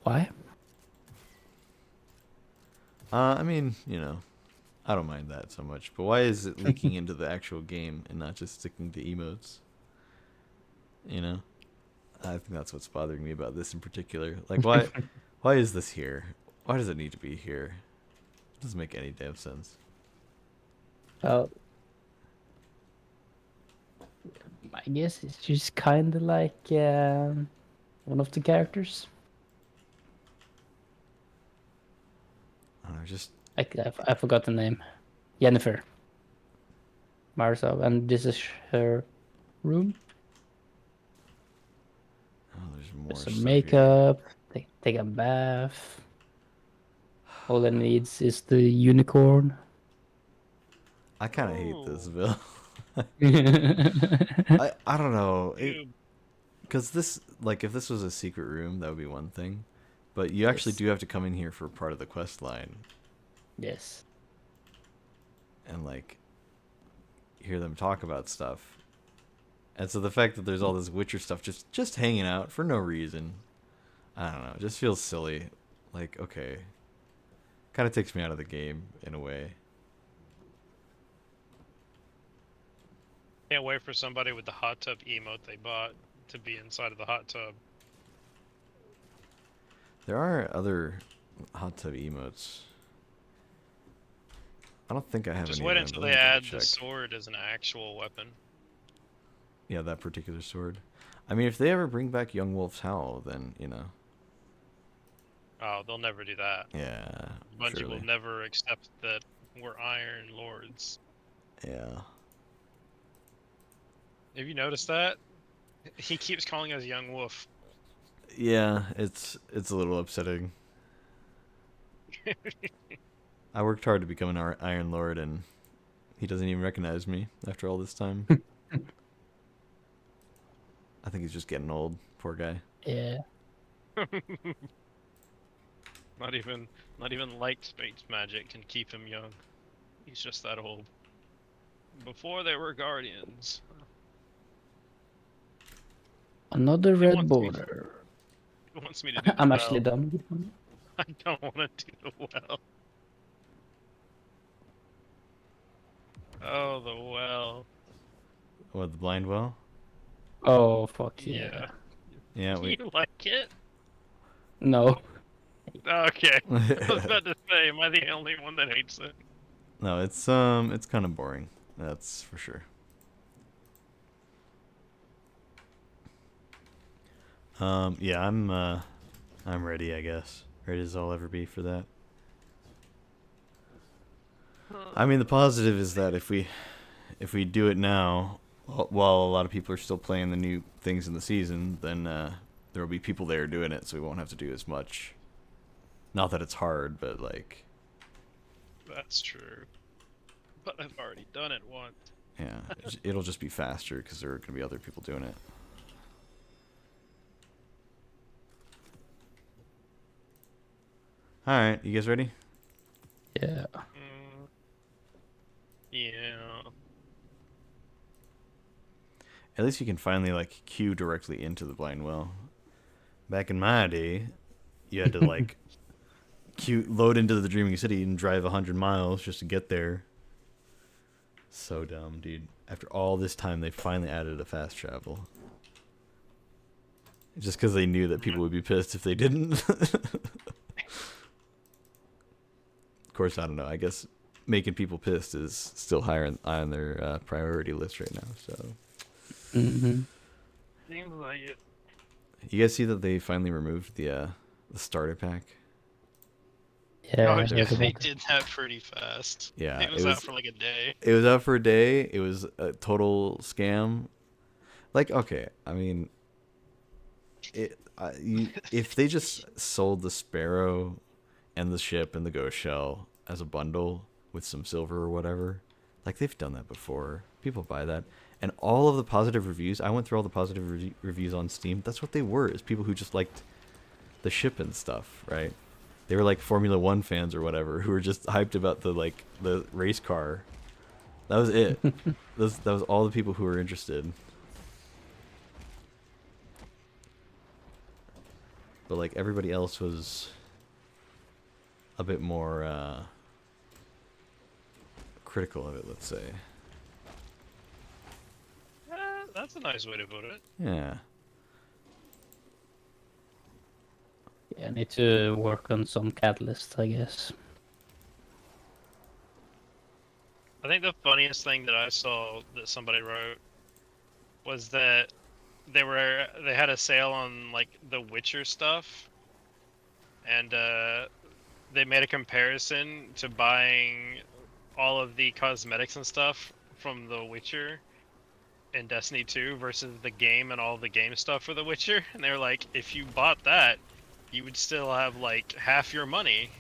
Speaker 2: Why?
Speaker 1: I mean, you know, I don't mind that so much. But why is it leaking into the actual game and not just sticking to emotes? You know, I think that's what's bothering me about this in particular. Like, why is this here? Why does it need to be here? It doesn't make any damn sense.
Speaker 2: Well, I guess it's just kind of like one of the characters.
Speaker 1: I don't know, just
Speaker 2: I forgot the name. Jennifer Marsov, and this is her room.
Speaker 1: oh, there's more
Speaker 2: Put some
Speaker 1: stuff here.
Speaker 2: makeup. Take a bath. All it needs is the unicorn.
Speaker 1: I kind of hate this, Bill.
Speaker 2: Yeah,
Speaker 1: I don't know.
Speaker 5: Dude,
Speaker 1: Because this, like, if this was a secret room, that would be one thing. But you actually
Speaker 2: Yes.
Speaker 1: do have to come in here for part of the quest line
Speaker 2: yes.
Speaker 1: and, like, hear them talk about stuff. And so the fact that there's all this Witcher stuff just hanging out for no reason, I don't know, it just feels silly. Like, okay. Kind of takes me out of the game in a way.
Speaker 5: can't wait for somebody with the hot tub emote they bought to be inside of the hot tub.
Speaker 1: There are other hot tub emotes. I don't think I have
Speaker 5: Just
Speaker 1: any
Speaker 5: wait
Speaker 1: of them.
Speaker 5: until
Speaker 1: but
Speaker 5: they
Speaker 1: let me double
Speaker 5: add the
Speaker 1: check.
Speaker 5: sword as an actual weapon.
Speaker 1: Yeah, that particular sword. I mean, if they ever bring back Young Wolf's Howl, then, you know.
Speaker 5: Oh, they'll never do that.
Speaker 1: Yeah,
Speaker 5: Bungie
Speaker 1: surely.
Speaker 5: will never accept that we're Iron Lords.
Speaker 1: Yeah.
Speaker 5: Have you noticed that? He keeps calling us Young Wolf.
Speaker 1: Yeah, it's a little upsetting. I worked hard to become an Iron Lord, and he doesn't even recognize me after all this time. I think he's just getting old. Poor guy.
Speaker 2: Yeah.
Speaker 5: Not even light space magic can keep him young. He's just that old. Before they were guardians.
Speaker 2: Another
Speaker 5: He
Speaker 2: red
Speaker 5: wants me.
Speaker 2: border.
Speaker 5: He wants me to do the
Speaker 2: I'm
Speaker 5: well.
Speaker 2: actually done with one.
Speaker 5: I don't want to do the well. Oh, the well.
Speaker 1: What, the blind well?
Speaker 2: Oh, fuck yeah.
Speaker 1: Yeah, we.
Speaker 5: You like it?
Speaker 2: No.
Speaker 5: Okay. I was about to say, am I the only one that hates it?
Speaker 1: No, it's kind of boring. That's for sure. Yeah, I'm ready, I guess. Ready as I'll ever be for that. I mean, the positive is that if we do it now, while a lot of people are still playing the new things in the season, then there will be people there doing it, so we won't have to do as much. Not that it's hard, but like,
Speaker 5: That's true. But I've already done it once.
Speaker 1: yeah, it'll just be faster because there are going to be other people doing it. All right, you guys ready?
Speaker 2: Yeah.
Speaker 5: Yeah.
Speaker 1: At least you can finally like queue directly into the blind well. Back in my day, you had to like load into the Dreaming City and drive 100 miles just to get there. So dumb, dude. After all this time, they finally added a fast travel. Just because they knew that people would be pissed if they didn't. Of course, I don't know. I guess making people pissed is still higher on their priority list right now. So.
Speaker 2: Mm-hmm.
Speaker 5: Seems like it.
Speaker 1: You guys see that they finally removed the starter pack?
Speaker 2: Yeah,
Speaker 5: Oh,
Speaker 2: I
Speaker 5: yeah,
Speaker 2: heard
Speaker 5: they
Speaker 2: about
Speaker 5: did that pretty fast.
Speaker 1: Yeah,
Speaker 5: It was out for like a day.
Speaker 1: It was out for a day. It was a total scam. Like, okay, I mean, if they just sold the Sparrow and the ship and the ghost shell as a bundle with some silver or whatever. Like, they've done that before. People buy that. And all of the positive reviews, I went through all the positive reviews on Steam. That's what they were, is people who just liked the ship and stuff, right? They were like Formula One fans or whatever, who were just hyped about the race car. That was it. That was all the people who were interested. But like everybody else was a bit more critical of it, let's say.
Speaker 5: That's a nice way to put it.
Speaker 1: Yeah.
Speaker 2: Yeah, I need to work on some catalyst, I guess.
Speaker 5: I think the funniest thing that I saw that somebody wrote was that they had a sale on like the Witcher stuff, and they made a comparison to buying all of the cosmetics and stuff from the Witcher in Destiny 2 versus the game and all the game stuff for the Witcher, and they were like, if you bought that, you would still have like half your money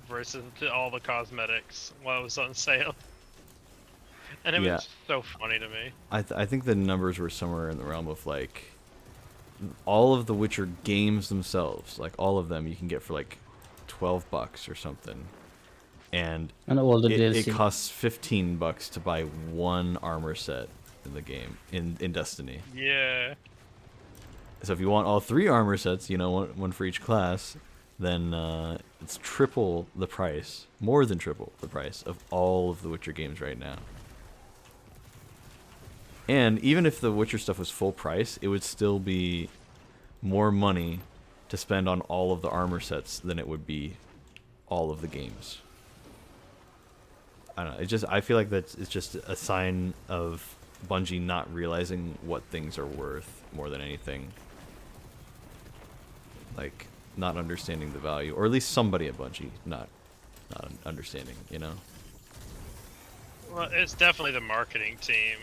Speaker 5: versus all the cosmetics while it was on sale. And it
Speaker 1: Yeah.
Speaker 5: was so funny to me.
Speaker 1: I think the numbers were somewhere in the realm of like all of the Witcher games themselves, like all of them, you can get for like $12 or something, and
Speaker 2: all the
Speaker 1: it
Speaker 2: DLC.
Speaker 1: costs $15 to buy one armor set in the game in Destiny.
Speaker 5: Yeah.
Speaker 1: So if you want all 3 armor sets, you know, one for each class, then it's triple the price, more than triple the price of all of the Witcher games right now. And even if the Witcher stuff was full price, it would still be more money to spend on all of the armor sets than it would be all of the games. I don't know. I feel like it's just a sign of Bungie not realizing what things are worth more than anything. Like, not understanding the value, or at least somebody at Bungie not understanding, you know?
Speaker 5: Well, it's definitely the marketing team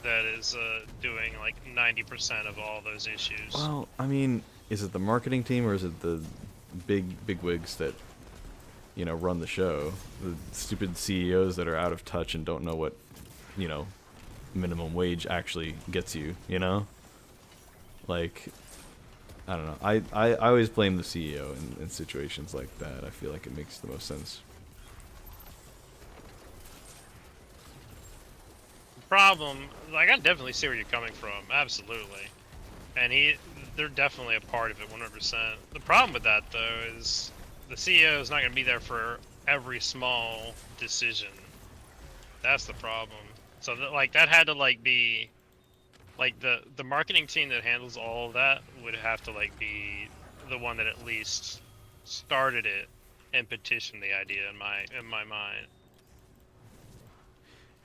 Speaker 5: that is doing like 90% of all those issues.
Speaker 1: Well, I mean, is it the marketing team or is it the big wigs that, you know, run the show? The stupid CEOs that are out of touch and don't know what, you know, minimum wage actually gets you, you know? Like, I don't know. I always blame the CEO in situations like that. I feel like it makes the most sense.
Speaker 5: Problem, like, I definitely see where you're coming from, absolutely. And they're definitely a part of it, 100%. The problem with that, though, is the CEO is not going to be there for every small decision. That's the problem. So, that had to, like, be... Like, the marketing team that handles all of that would have to, like, be the one that at least started it and petitioned the idea in my mind.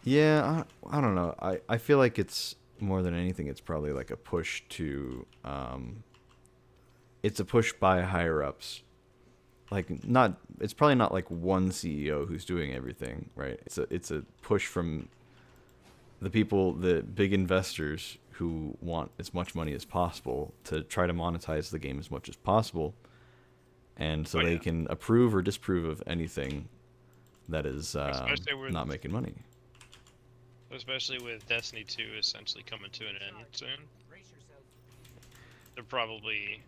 Speaker 1: Yeah, I don't know. I feel like it's more than anything, it's probably like a push to, it's a push by higher ups. Like, it's probably not like one CEO who's doing everything, right? It's a push from the people, the big investors who want as much money as possible to try to monetize the game as much as possible. And so they can approve or disapprove of anything that is not making money.
Speaker 5: Especially with Destiny 2 essentially coming to an end soon. They're probably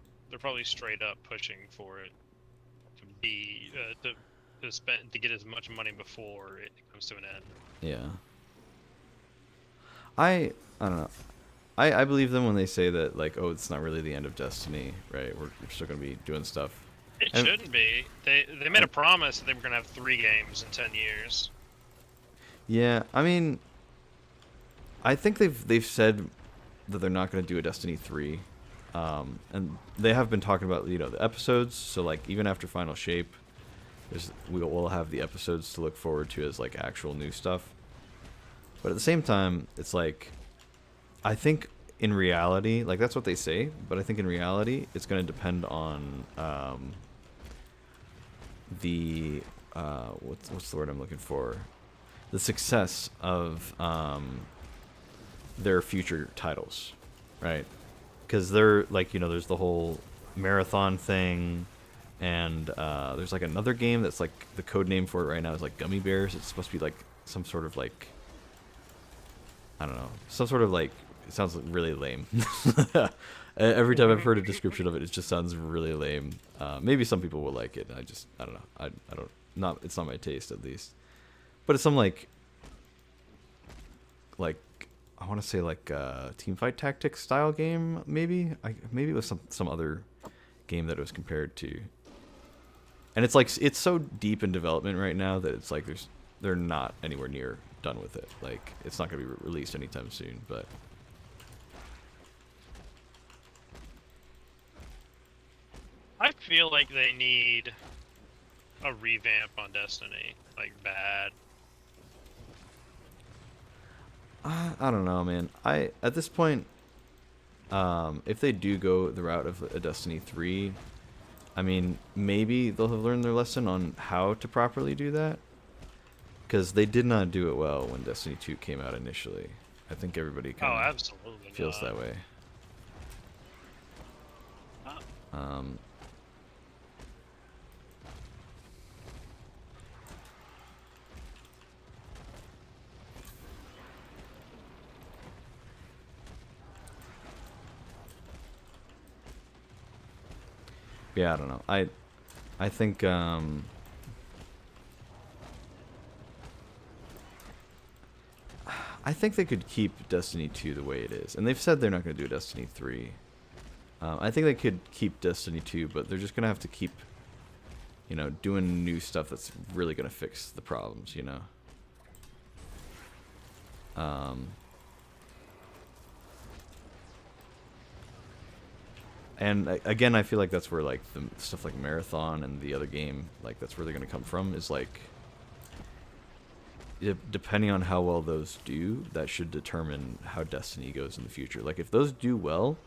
Speaker 5: straight up pushing for it to be to get as much money before it comes to an end.
Speaker 1: Yeah. I don't know. I believe them when they say that, like, oh, it's not really the end of Destiny, right? We're still gonna be doing stuff.
Speaker 5: It shouldn't be. They made a promise that they were gonna have 3 games in 10 years.
Speaker 1: Yeah, I mean, I think they've said that they're not gonna do a Destiny 3, and they have been talking about, you know, the episodes. So like even after Final Shape, we'll have the episodes to look forward to as like actual new stuff. But at the same time, it's like, I think in reality, like that's what they say, but I think in reality, it's going to depend on what's the word I'm looking for? The success of their future titles, right? Because they're like, you know, there's the whole marathon thing. And there's like another game that's like the code name for it right now is like Gummy Bears. It's supposed to be like some sort of like, I don't know, some sort of like, it sounds really lame. Every time I've heard a description of it, it just sounds really lame. Maybe some people will like it. I don't know. I don't, not, it's not my taste at least. But it's some like I want to say like teamfight tactics style game, maybe. Maybe it was some other game that it was compared to. And it's like it's so deep in development right now that it's like they're not anywhere near done with it. Like it's not going to be released anytime soon, but
Speaker 5: I feel like they need a revamp on Destiny, like bad.
Speaker 1: I don't know, man. At this point, if they do go the route of a Destiny 3, I mean, maybe they'll have learned their lesson on how to properly do that. Because they did not do it well when Destiny 2 came out initially. I think everybody kind of
Speaker 5: Absolutely
Speaker 1: feels
Speaker 5: not.
Speaker 1: that way. Yeah, I don't know. I think I think they could keep Destiny 2 the way it is, and they've said they're not going to do Destiny 3. I think they could keep Destiny 2, but they're just going to have to keep, doing new stuff that's really going to fix the problems, And again, I feel like that's where like the stuff like Marathon and the other game, like that's where they're gonna come from. Is like, depending on how well those do, that should determine how Destiny goes in the future. Like if those do well,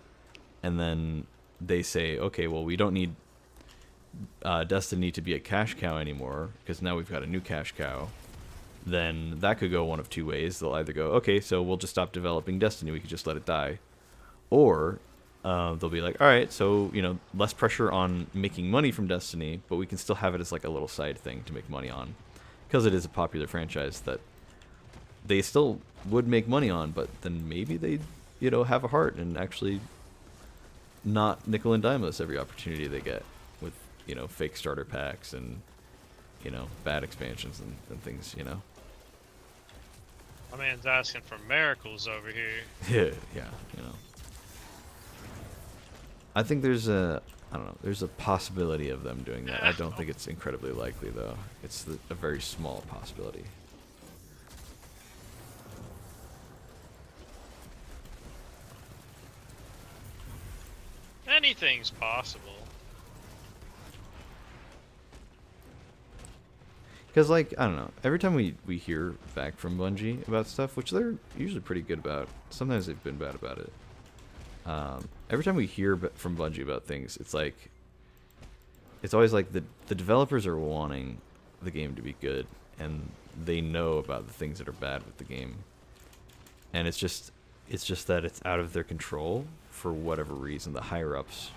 Speaker 1: and then they say, okay, well we don't need Destiny to be a cash cow anymore because now we've got a new cash cow, then that could go one of two ways. They'll either go, okay, so we'll just stop developing Destiny, we could just let it die, or they'll be like, all right, so less pressure on making money from Destiny, but we can still have it as like a little side thing to make money on, because it is a popular franchise that they still would make money on. But then maybe they, have a heart and actually not nickel and dime us every opportunity they get with fake starter packs and bad expansions and things.
Speaker 5: My man's asking for miracles over here.
Speaker 1: Yeah. I think there's a possibility of them doing that. I don't think it's incredibly likely, though. It's a very small possibility.
Speaker 5: Anything's possible.
Speaker 1: Because, like, I don't know, every time we hear back from Bungie about stuff, which they're usually pretty good about, sometimes they've been bad about it. Every time we hear from Bungie about things, it's always like the developers are wanting the game to be good, and they know about the things that are bad with the game, and it's just that it's out of their control for whatever reason. The higher ups,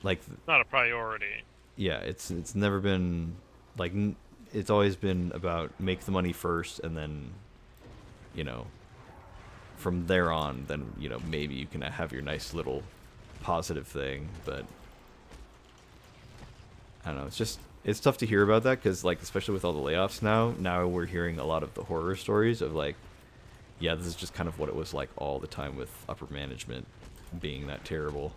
Speaker 1: like,
Speaker 5: Not a priority.
Speaker 1: yeah, it's never been like, it's always been about make the money first, and then from there on, then maybe you can have your nice little positive thing. But I don't know, it's tough to hear about that, because like, especially with all the layoffs now we're hearing a lot of the horror stories of like, yeah, this is just kind of what it was like all the time with upper management being that terrible.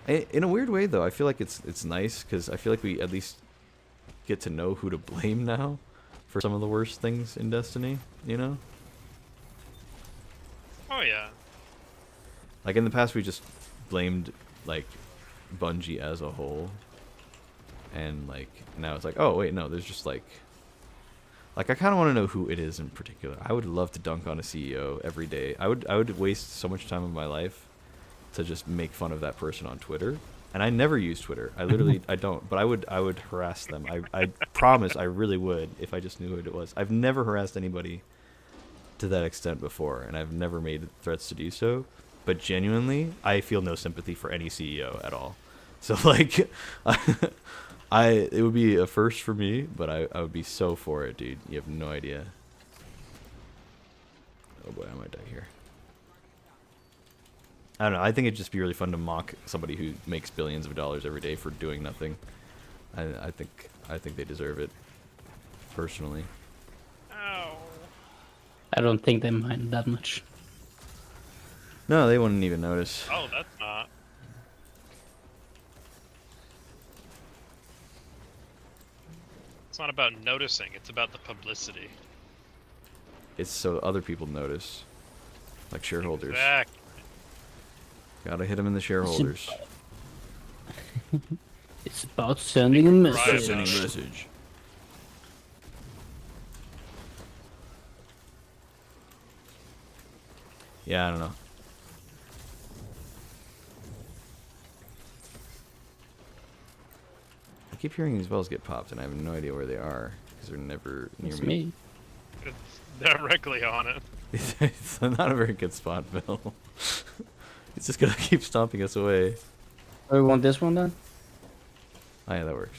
Speaker 1: In a weird way, though, I feel like it's nice, because I feel like we at least get to know who to blame now for some of the worst things in Destiny,
Speaker 5: Oh yeah.
Speaker 1: Like, in the past, we just blamed, like, Bungie as a whole. And, like, now it's like, oh, wait, no, there's just, like, I kind of want to know who it is in particular. I would love to dunk on a CEO every day. I would waste so much time of my life to just make fun of that person on Twitter. And I never use Twitter. I literally, I don't. But I would harass them. I promise I really would if I just knew who it was. I've never harassed anybody to that extent before, and I've never made threats to do so. but genuinely, I feel no sympathy for any CEO at all. So like, it would be a first for me, but I would be so for it, dude. You have no idea. Oh boy, I might die here. I don't know. I think it'd just be really fun to mock somebody who makes billions of dollars every day for doing nothing. I think they deserve it, personally.
Speaker 5: Ow.
Speaker 2: I don't think they mind that much.
Speaker 1: No, they wouldn't even notice.
Speaker 5: Oh, that's not. It's not about noticing, it's about the publicity.
Speaker 1: It's so other people notice, like shareholders.
Speaker 5: Exactly.
Speaker 1: Gotta hit them in the shareholders.
Speaker 2: It's about sending a message.
Speaker 5: Sending a
Speaker 1: message. Yeah, I don't know. I keep hearing these bells get popped, and I have no idea where they are because they're never near
Speaker 2: It's
Speaker 1: me.
Speaker 2: me.
Speaker 5: It's directly on it.
Speaker 1: It's not a very good spot, Bill. It's just gonna keep stomping us away.
Speaker 2: Oh, we want this one then?
Speaker 1: Oh yeah, that works.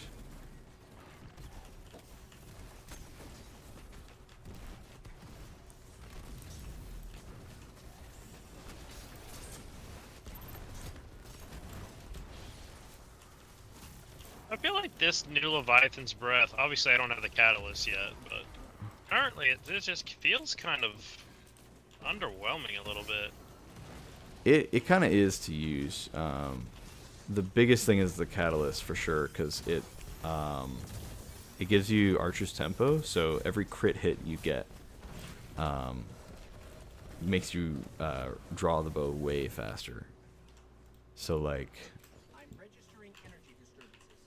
Speaker 5: I feel like this new Leviathan's Breath, obviously I don't have the catalyst yet, but currently it just feels kind of underwhelming a little bit.
Speaker 1: It kind of is to use. The biggest thing is the catalyst for sure, because it gives you Archer's tempo, so every crit hit you get makes you draw the bow way faster. So like,
Speaker 8: I'm registering energy disturbances.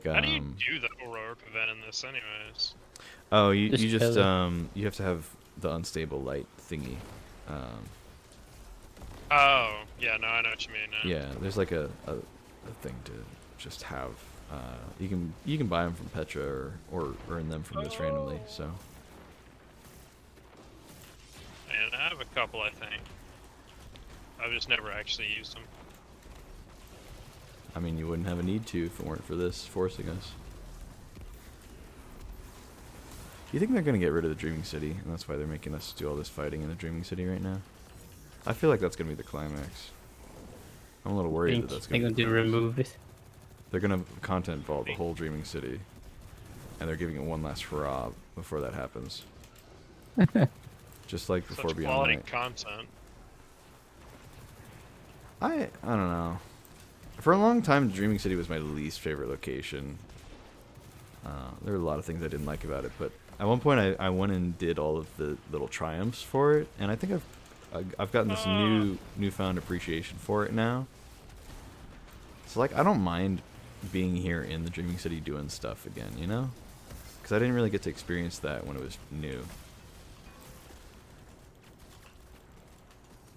Speaker 5: How do you do the heroic event in this anyways?
Speaker 1: oh, you
Speaker 2: Just
Speaker 1: just
Speaker 2: kill it.
Speaker 1: you have to have the unstable light thingy.
Speaker 5: Oh, yeah, no, I know what you mean now.
Speaker 1: Yeah, there's like a thing to just have. You can buy them from Petra or earn them from this randomly. So
Speaker 5: And I have a couple, I think. I've just never actually used them.
Speaker 1: I mean, you wouldn't have a need to if it weren't for this forcing us. You think they're gonna get rid of the Dreaming City, and that's why they're making us do all this fighting in the Dreaming City right now? I feel like that's gonna be the climax. I'm a little worried
Speaker 2: Think
Speaker 1: that that's
Speaker 2: they're
Speaker 1: gonna.
Speaker 2: going to remove it.
Speaker 1: They're gonna content vault the whole Dreaming City, and they're giving it one last hurrah before that happens. Just like before
Speaker 5: Such
Speaker 1: Beyond
Speaker 5: quality
Speaker 1: Night.
Speaker 5: content.
Speaker 1: I don't know. For a long time, Dreaming City was my least favorite location. There were a lot of things I didn't like about it, but at one point I went and did all of the little triumphs for it, and I think I've gotten this newfound appreciation for it now. So like, I don't mind being here in the Dreaming City doing stuff again, you know? Because I didn't really get to experience that when it was new.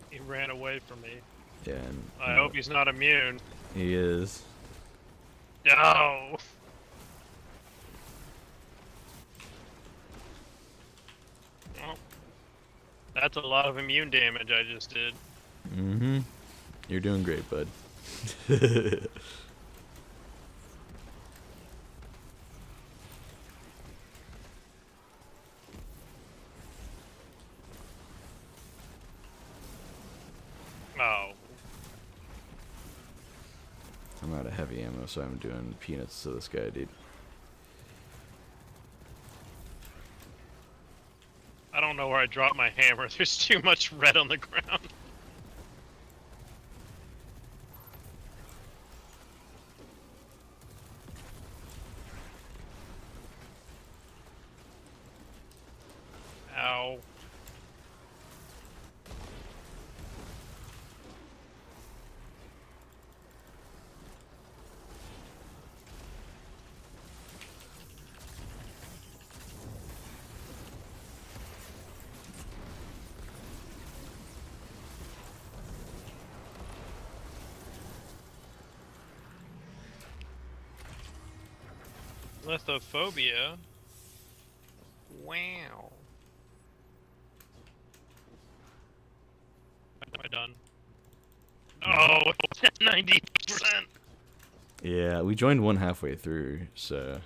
Speaker 5: He ran away from me.
Speaker 1: Yeah, and
Speaker 5: I hope he's not immune.
Speaker 1: he is.
Speaker 5: No! Well, that's a lot of immune damage I just did.
Speaker 1: Mm-hmm. You're doing great, bud.
Speaker 5: Oh.
Speaker 1: I'm out of heavy ammo, so I'm doing peanuts to this guy, dude.
Speaker 5: I don't know where I dropped my hammer. There's too much red on the ground. Ow. Lithophobia. Wow. Am I done? Oh, 90%.
Speaker 1: Yeah, we joined one halfway through, so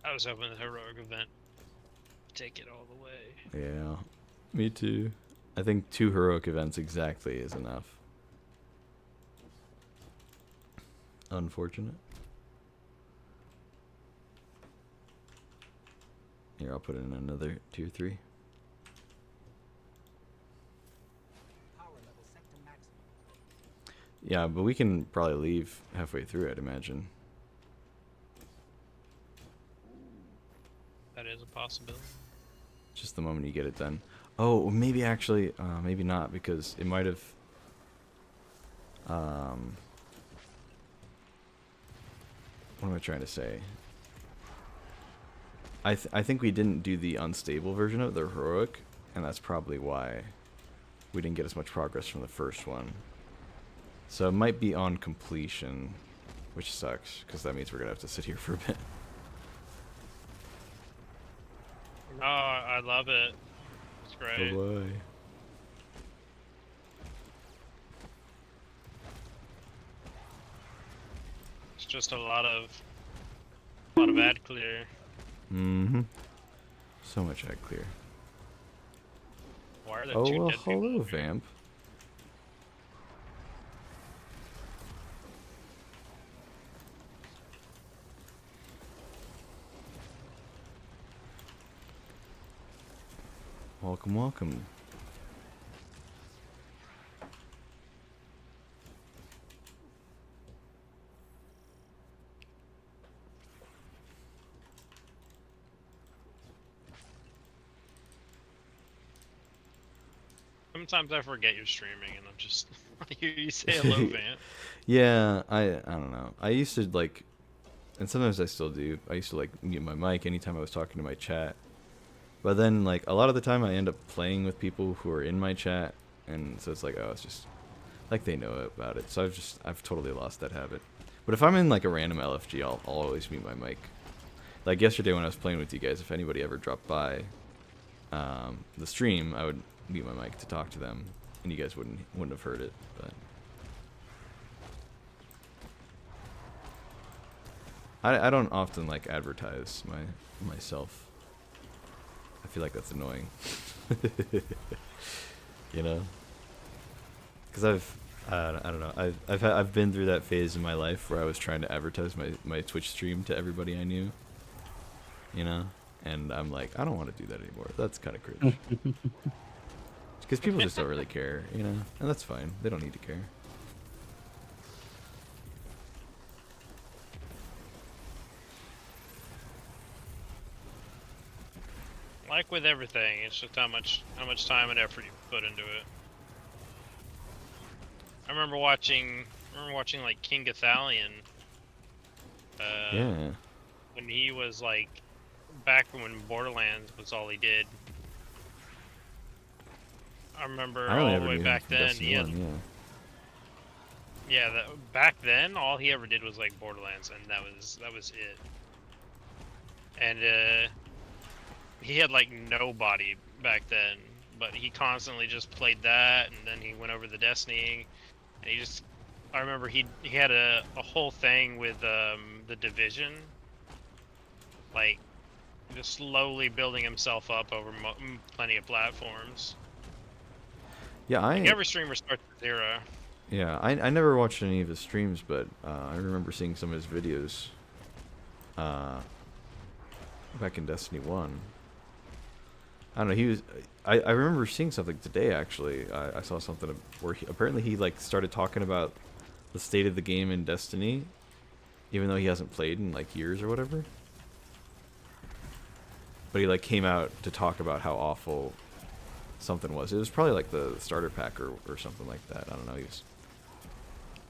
Speaker 5: I was hoping the heroic event would take it all the way.
Speaker 1: yeah, me too. I think 2 heroic events exactly is enough. Unfortunate. Here, I'll put in another tier 3. Yeah, but we can probably leave halfway through, I'd imagine.
Speaker 5: That is a possibility.
Speaker 1: Just the moment you get it done. Oh, maybe actually, maybe not, because it might have... what am I trying to say? I think we didn't do the unstable version of the heroic, and that's probably why we didn't get as much progress from the first one. So it might be on completion, which sucks, because that means we're going to have to sit here for a bit.
Speaker 5: Oh, I love it. It's great.
Speaker 1: Oh boy.
Speaker 5: It's just a lot of ad clear.
Speaker 1: Mm-hmm. So much ad clear.
Speaker 5: Why are there
Speaker 1: Oh,
Speaker 5: two
Speaker 1: well,
Speaker 5: dead people
Speaker 1: hello,
Speaker 5: over here?
Speaker 1: Vamp. Welcome, welcome.
Speaker 5: Sometimes I forget you're streaming and I'm just I hear you say hello, Vant.
Speaker 1: Yeah, I don't know. I used to like, and sometimes I still do. I used to like mute my mic anytime I was talking to my chat. But then like a lot of the time I end up playing with people who are in my chat, and so it's like, oh, it's just like they know about it. So I've totally lost that habit. But if I'm in like a random LFG, I'll always mute my mic. Like yesterday when I was playing with you guys, if anybody ever dropped by the stream, I would mute my mic to talk to them, and you guys wouldn't have heard it. But I don't often like advertise myself. I feel like that's annoying. You know, because I don't know, I've been through that phase in my life where I was trying to advertise my Twitch stream to everybody I knew. You know, and I'm like, I don't want to do that anymore. That's kind of cringe. Because people just don't really care, you know, and that's fine. They don't need to care.
Speaker 5: Like with everything, it's just how much time and effort you put into it. I remember watching like King Gathalion.
Speaker 1: Yeah.
Speaker 5: When he was like back when Borderlands was all he did. I remember
Speaker 1: I only
Speaker 5: all
Speaker 1: ever
Speaker 5: the way
Speaker 1: knew him
Speaker 5: back
Speaker 1: from
Speaker 5: then.
Speaker 1: Destiny 1, yeah.
Speaker 5: Back then all he ever did was like Borderlands, and that was it. And he had like nobody back then, but he constantly just played that, and then he went over the Destiny, and I remember he had a whole thing with the Division, like just slowly building himself up over plenty of platforms.
Speaker 1: Yeah,
Speaker 5: Like every streamer starts at 0.
Speaker 1: Yeah, I never watched any of his streams, but I remember seeing some of his videos back in Destiny 1. I don't know, he was... I remember seeing something today, actually. I saw something where apparently he like started talking about the state of the game in Destiny, even though he hasn't played in like years or whatever. But he like came out to talk about how awful something was. It was probably like the starter pack or something like that. I don't know.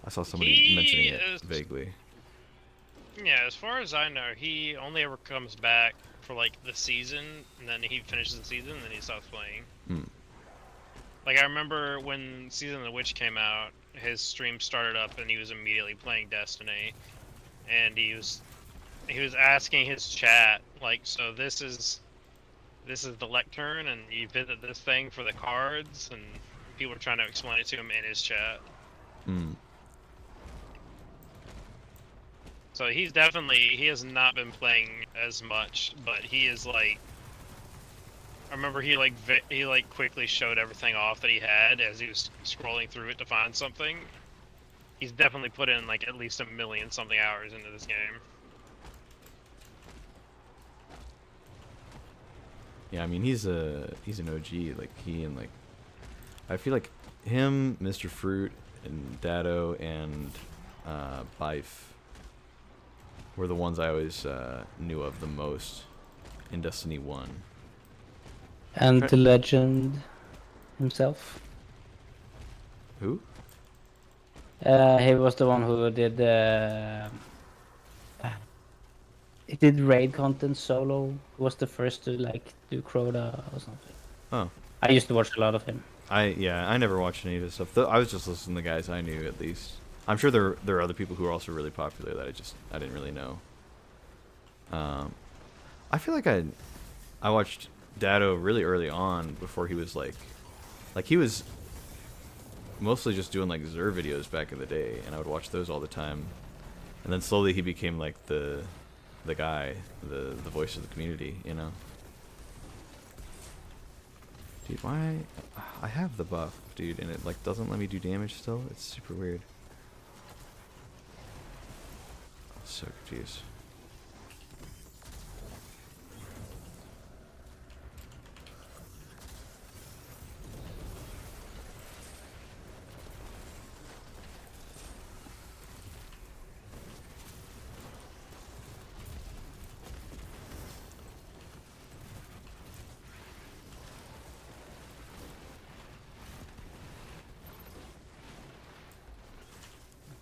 Speaker 1: I saw somebody mentioning it vaguely.
Speaker 5: Yeah, as far as I know, he only ever comes back for like the season, and then he finishes the season, and then he stops playing. Like I remember when Season of the Witch came out, his stream started up, and he was immediately playing Destiny, and he was asking his chat like, so this is this is the lectern, and you visit this thing for the cards, and people are trying to explain it to him in his chat.
Speaker 1: Hmm.
Speaker 5: So he has not been playing as much, but he is like, I remember he quickly showed everything off that he had as he was scrolling through it to find something. He's definitely put in like at least 1,000,000 something hours into this game.
Speaker 1: Yeah, I mean he's an OG. Like he and like I feel like him, Mr. Fruit, and Dado and Bife were the ones I always knew of the most in Destiny 1.
Speaker 2: And the legend himself.
Speaker 1: Who?
Speaker 2: He was the one who did. He did raid content solo. He was the first to like do Crota or something.
Speaker 1: Oh.
Speaker 2: I used to watch a lot of him.
Speaker 1: I never watched any of his stuff. I was just listening to guys I knew at least. I'm sure there are other people who are also really popular that I didn't really know. I feel like I watched Dado really early on before he was like he was mostly just doing like Zer videos back in the day, and I would watch those all the time. And then slowly he became like the guy, the voice of the community, you know. Dude, why? I have the buff, dude, and it like doesn't let me do damage still. It's super weird. So confused.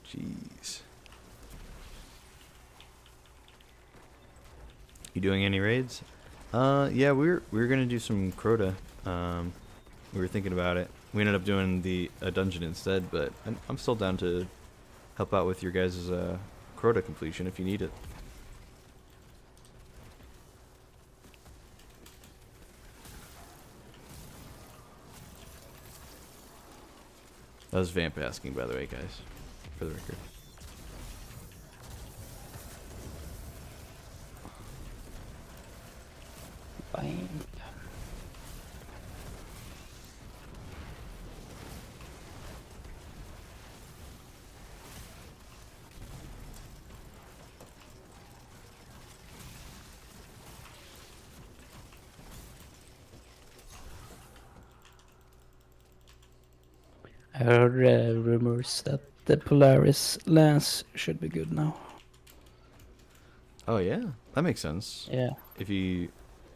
Speaker 1: Jeez. You doing any raids? Yeah, we were gonna do some Crota. We were thinking about it. We ended up doing a dungeon instead, but I'm still down to help out with your guys' Crota completion if you need it. That was Vamp asking, by the way, guys, for the record.
Speaker 2: Fine. I heard rumors that the Polaris lance should be good now.
Speaker 1: Oh yeah, that makes sense.
Speaker 2: Yeah.
Speaker 1: If you,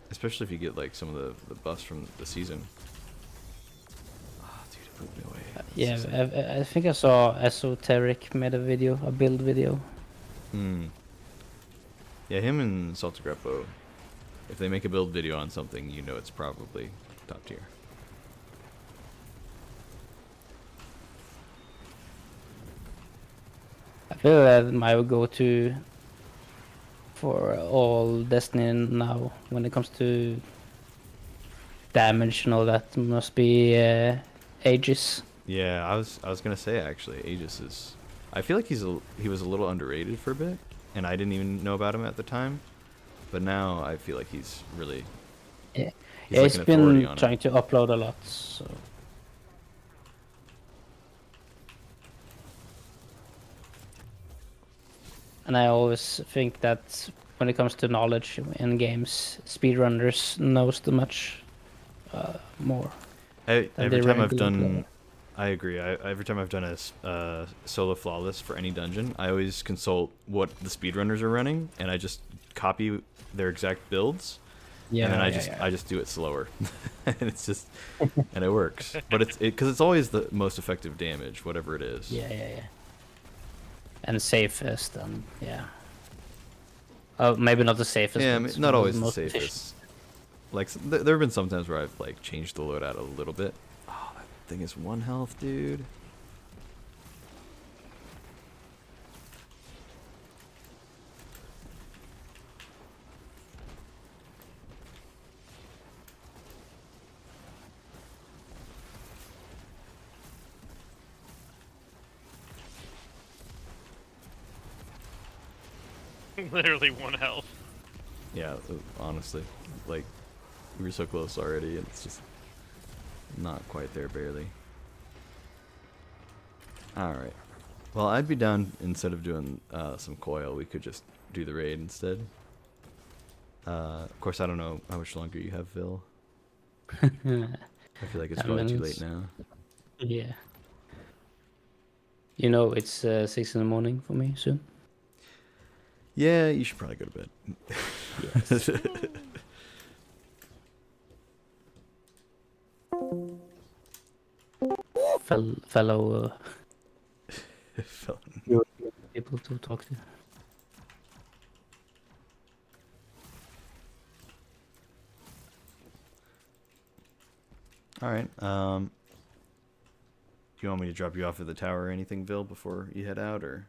Speaker 1: especially if you get like some of the buffs from the season. Oh, dude, it moved me away.
Speaker 2: Yeah,
Speaker 1: This is-
Speaker 2: I think I saw Esoteric made a build video.
Speaker 1: Hmm. Yeah, him and Saltagreppo. If they make a build video on something, you know it's probably top tier.
Speaker 2: I feel that my go-to for all Destiny now when it comes to damage and all that must be Aegis.
Speaker 1: Yeah, I was gonna say actually, Aegis is. I feel like he was a little underrated for a bit, and I didn't even know about him at the time. But now I feel like he's really.
Speaker 2: Yeah,
Speaker 1: He's
Speaker 2: yeah,
Speaker 1: like
Speaker 2: he's
Speaker 1: an authority
Speaker 2: been
Speaker 1: on
Speaker 2: trying
Speaker 1: it.
Speaker 2: to upload a lot, so. And I always think that when it comes to knowledge in games, speedrunners knows too much more than
Speaker 1: Every
Speaker 2: the
Speaker 1: time I've
Speaker 2: regular
Speaker 1: done,
Speaker 2: player.
Speaker 1: I agree. Every time I've done a solo flawless for any dungeon, I always consult what the speedrunners are running, and I just copy their exact builds, and then I just do it slower, and it's just and it works. But because it's always the most effective damage, whatever it is.
Speaker 2: Yeah. And safest, and yeah. Oh, maybe not the safest.
Speaker 1: Yeah, I
Speaker 2: but
Speaker 1: mean, not always the
Speaker 2: most efficient.
Speaker 1: safest. Like there have been some times where I've like changed the loadout a little bit. Oh, that thing is 1 health, dude.
Speaker 5: Literally 1 health.
Speaker 1: Yeah, honestly, like we were so close already, and it's just not quite there, barely. All right. Well, I'd be down, instead of doing some coil, we could just do the raid instead. Of course, I don't know how much longer you have, Phil. I feel like it's
Speaker 2: 10
Speaker 1: probably too
Speaker 2: minutes.
Speaker 1: late now.
Speaker 2: Yeah. You know, it's 6 in the morning for me soon.
Speaker 1: Yeah, you should probably go to bed.
Speaker 2: Yes. Fellow European people to talk to.
Speaker 1: All right. Do you want me to drop you off at the tower or anything, Bill, before you head out, or?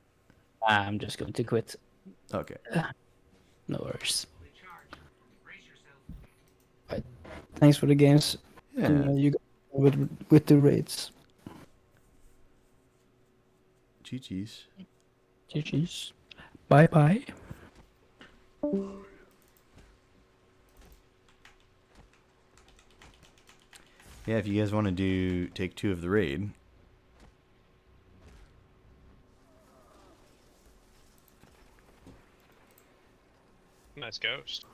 Speaker 2: I'm just going to quit.
Speaker 1: Okay.
Speaker 2: No worries. Right. Thanks for the games.
Speaker 1: Yeah.
Speaker 2: And you go with the raids.
Speaker 1: GG's.
Speaker 2: GG's. Bye bye.
Speaker 1: Yeah, if you guys want to take 2 of the raid.
Speaker 5: Nice ghost.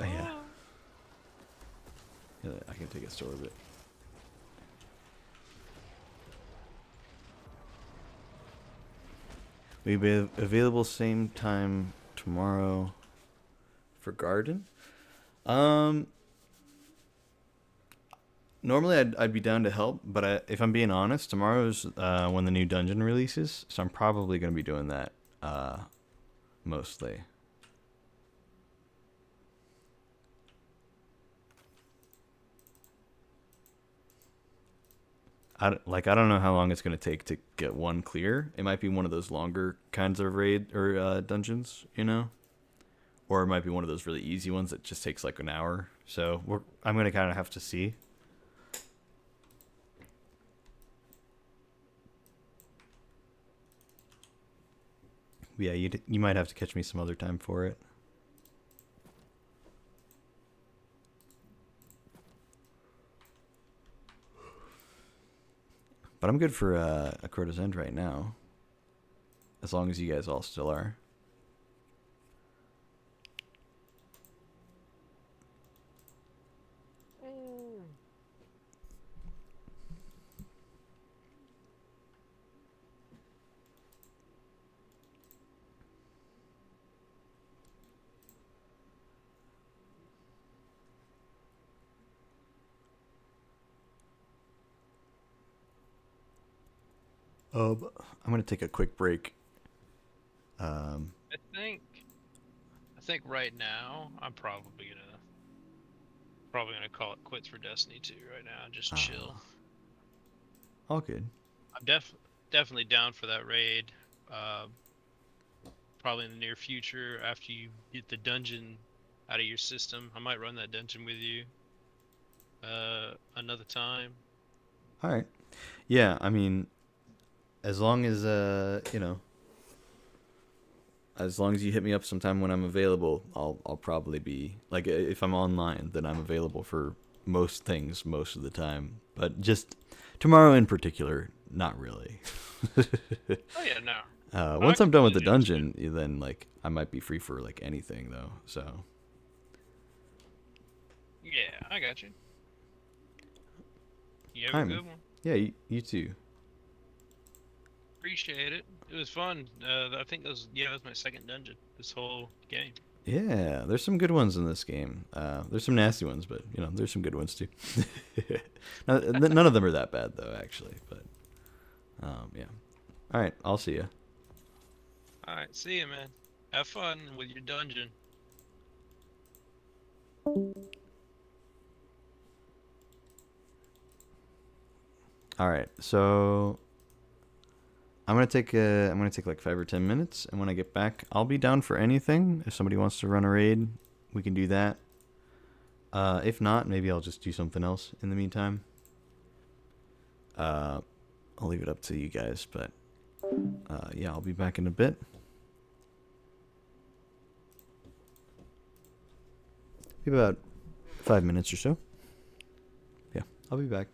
Speaker 1: Oh, yeah. Yeah, I can take a store of it. We'll be available same time tomorrow for garden. Normally I'd be down to help, but if I'm being honest, tomorrow's when the new dungeon releases, so I'm probably going to be doing that mostly. I don't know how long it's going to take to get one clear. It might be one of those longer kinds of raid or dungeons, you know? Or it might be one of those really easy ones that just takes like an hour. So I'm going to kind of have to see. Yeah, you might have to catch me some other time for it. But I'm good for a Crota's End right now. As long as you guys all still are. I'm gonna take a quick break.
Speaker 5: I think right now I'm probably gonna call it quits for Destiny 2 right now and just chill.
Speaker 1: All good.
Speaker 5: I'm definitely down for that raid. Probably in the near future after you get the dungeon out of your system. I might run that dungeon with you another time.
Speaker 1: All right. Yeah, I mean, as long as as long as you hit me up sometime when I'm available, I'll probably be like, if I'm online, then I'm available for most things most of the time. But just tomorrow in particular, not really.
Speaker 5: Oh yeah, no.
Speaker 1: Once I'm done with the dungeon, then like I might be free for like anything though. So
Speaker 5: Yeah, I got you. You have
Speaker 1: I'm-
Speaker 5: a good one.
Speaker 1: yeah, you too.
Speaker 5: Appreciate it. It was fun. I think that was my second dungeon this whole game.
Speaker 1: Yeah, there's some good ones in this game. There's some nasty ones, but there's some good ones too. None of them are that bad though, actually. But yeah. All right, I'll see you.
Speaker 5: All right, see you, man. Have fun with your dungeon.
Speaker 1: All right, so I'm gonna take like 5 or 10 minutes, and when I get back, I'll be down for anything. If somebody wants to run a raid, we can do that. If not, maybe I'll just do something else in the meantime. I'll leave it up to you guys, but Yeah, I'll be back in a bit. Be about 5 minutes or so. Yeah, I'll be back.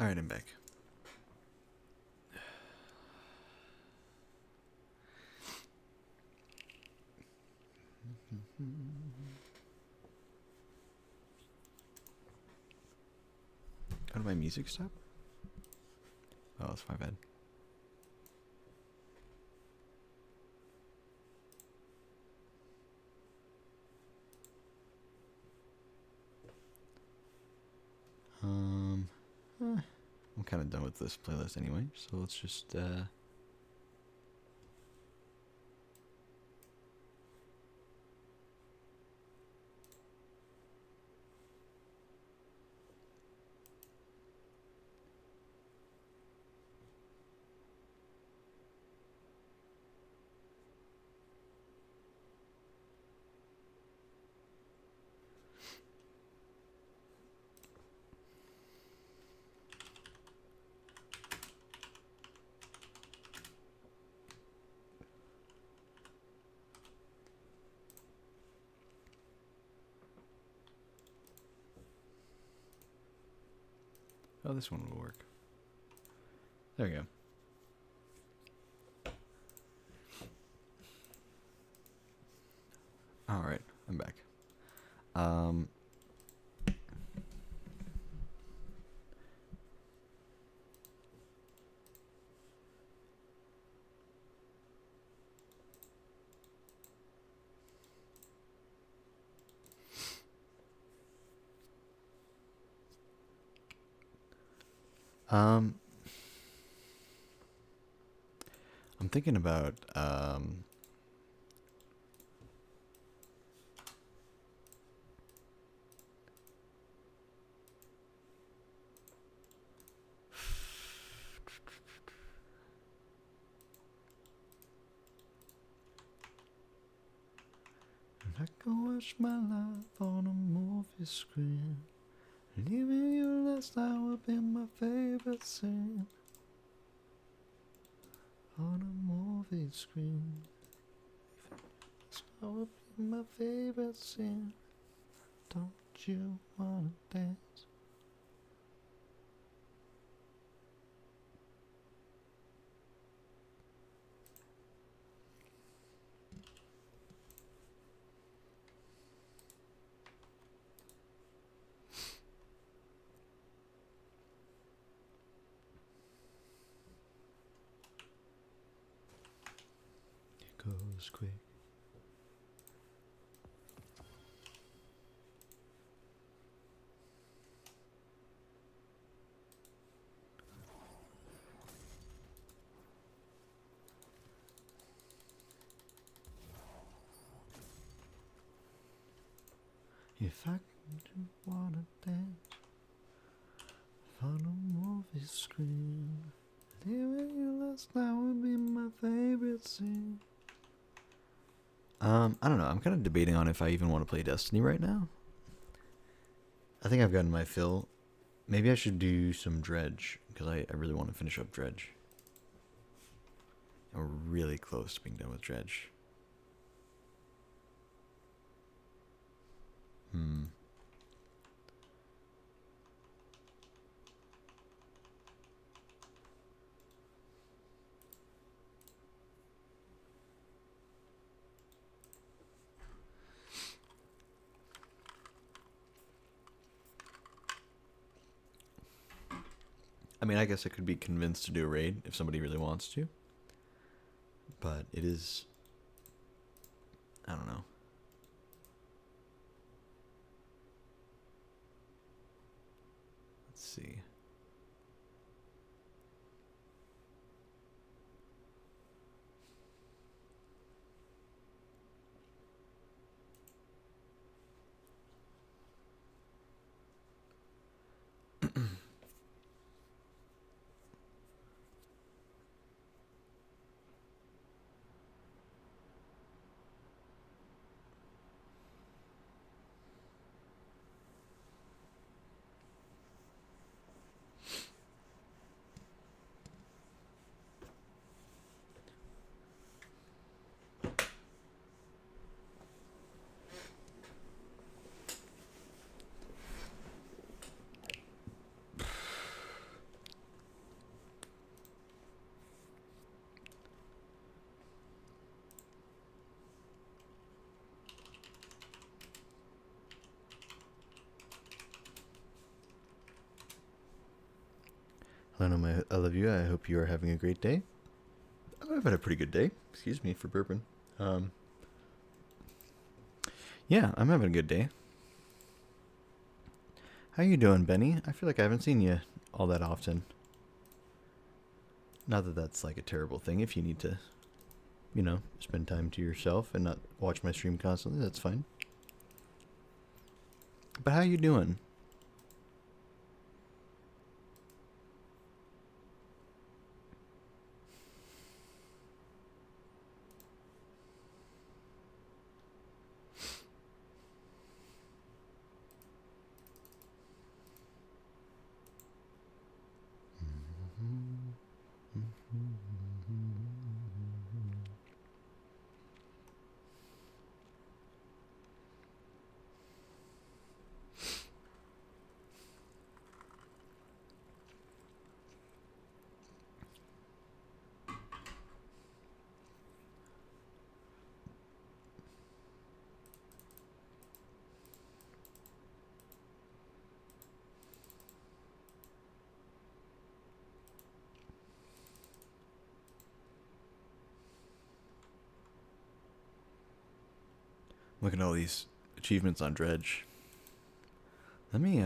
Speaker 1: All right, I'm back. How did my music stop? Oh, that's my bad. I'm kind of done with this playlist anyway, so let's just oh, this one will work. There we go. All right, I'm back. Um, I'm thinking about I can watch my life on a movie screen. Leaving you last night would be my favorite scene. On a movie screen. That would be my favorite scene. Don't you wanna dance? It goes quick. If I do wanna dance on a movie screen, leaving you last night would be my favorite scene. I don't know. I'm kind of debating on if I even want to play Destiny right now. I think I've gotten my fill. Maybe I should do some Dredge, because I really want to finish up Dredge. And we're really close to being done with Dredge. I mean, I guess I could be convinced to do a raid if somebody really wants to. But it is... I don't know. Let's see. Hello, I love you. I hope you are having a great day. I've had a pretty good day. Excuse me for burping. Yeah, I'm having a good day. How you doing, Benny? I feel like I haven't seen you all that often. Not that that's like a terrible thing. If you need to, you know, spend time to yourself and not watch my stream constantly, that's fine. But how you doing? Look at all these achievements on Dredge. Let me,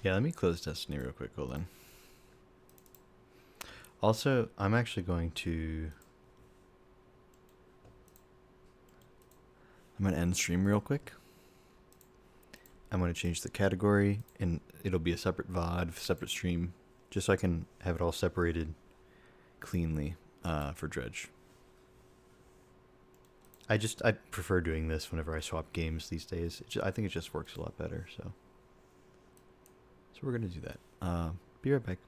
Speaker 1: yeah, let me close Destiny real quick. Hold on. Also, I'm actually going to... I'm going to end stream real quick. I'm going to change the category, and it'll be a separate VOD, separate stream, just so I can have it all separated cleanly for Dredge. I prefer doing this whenever I swap games these days. I think it just works a lot better, so we're going to do that. Be right back.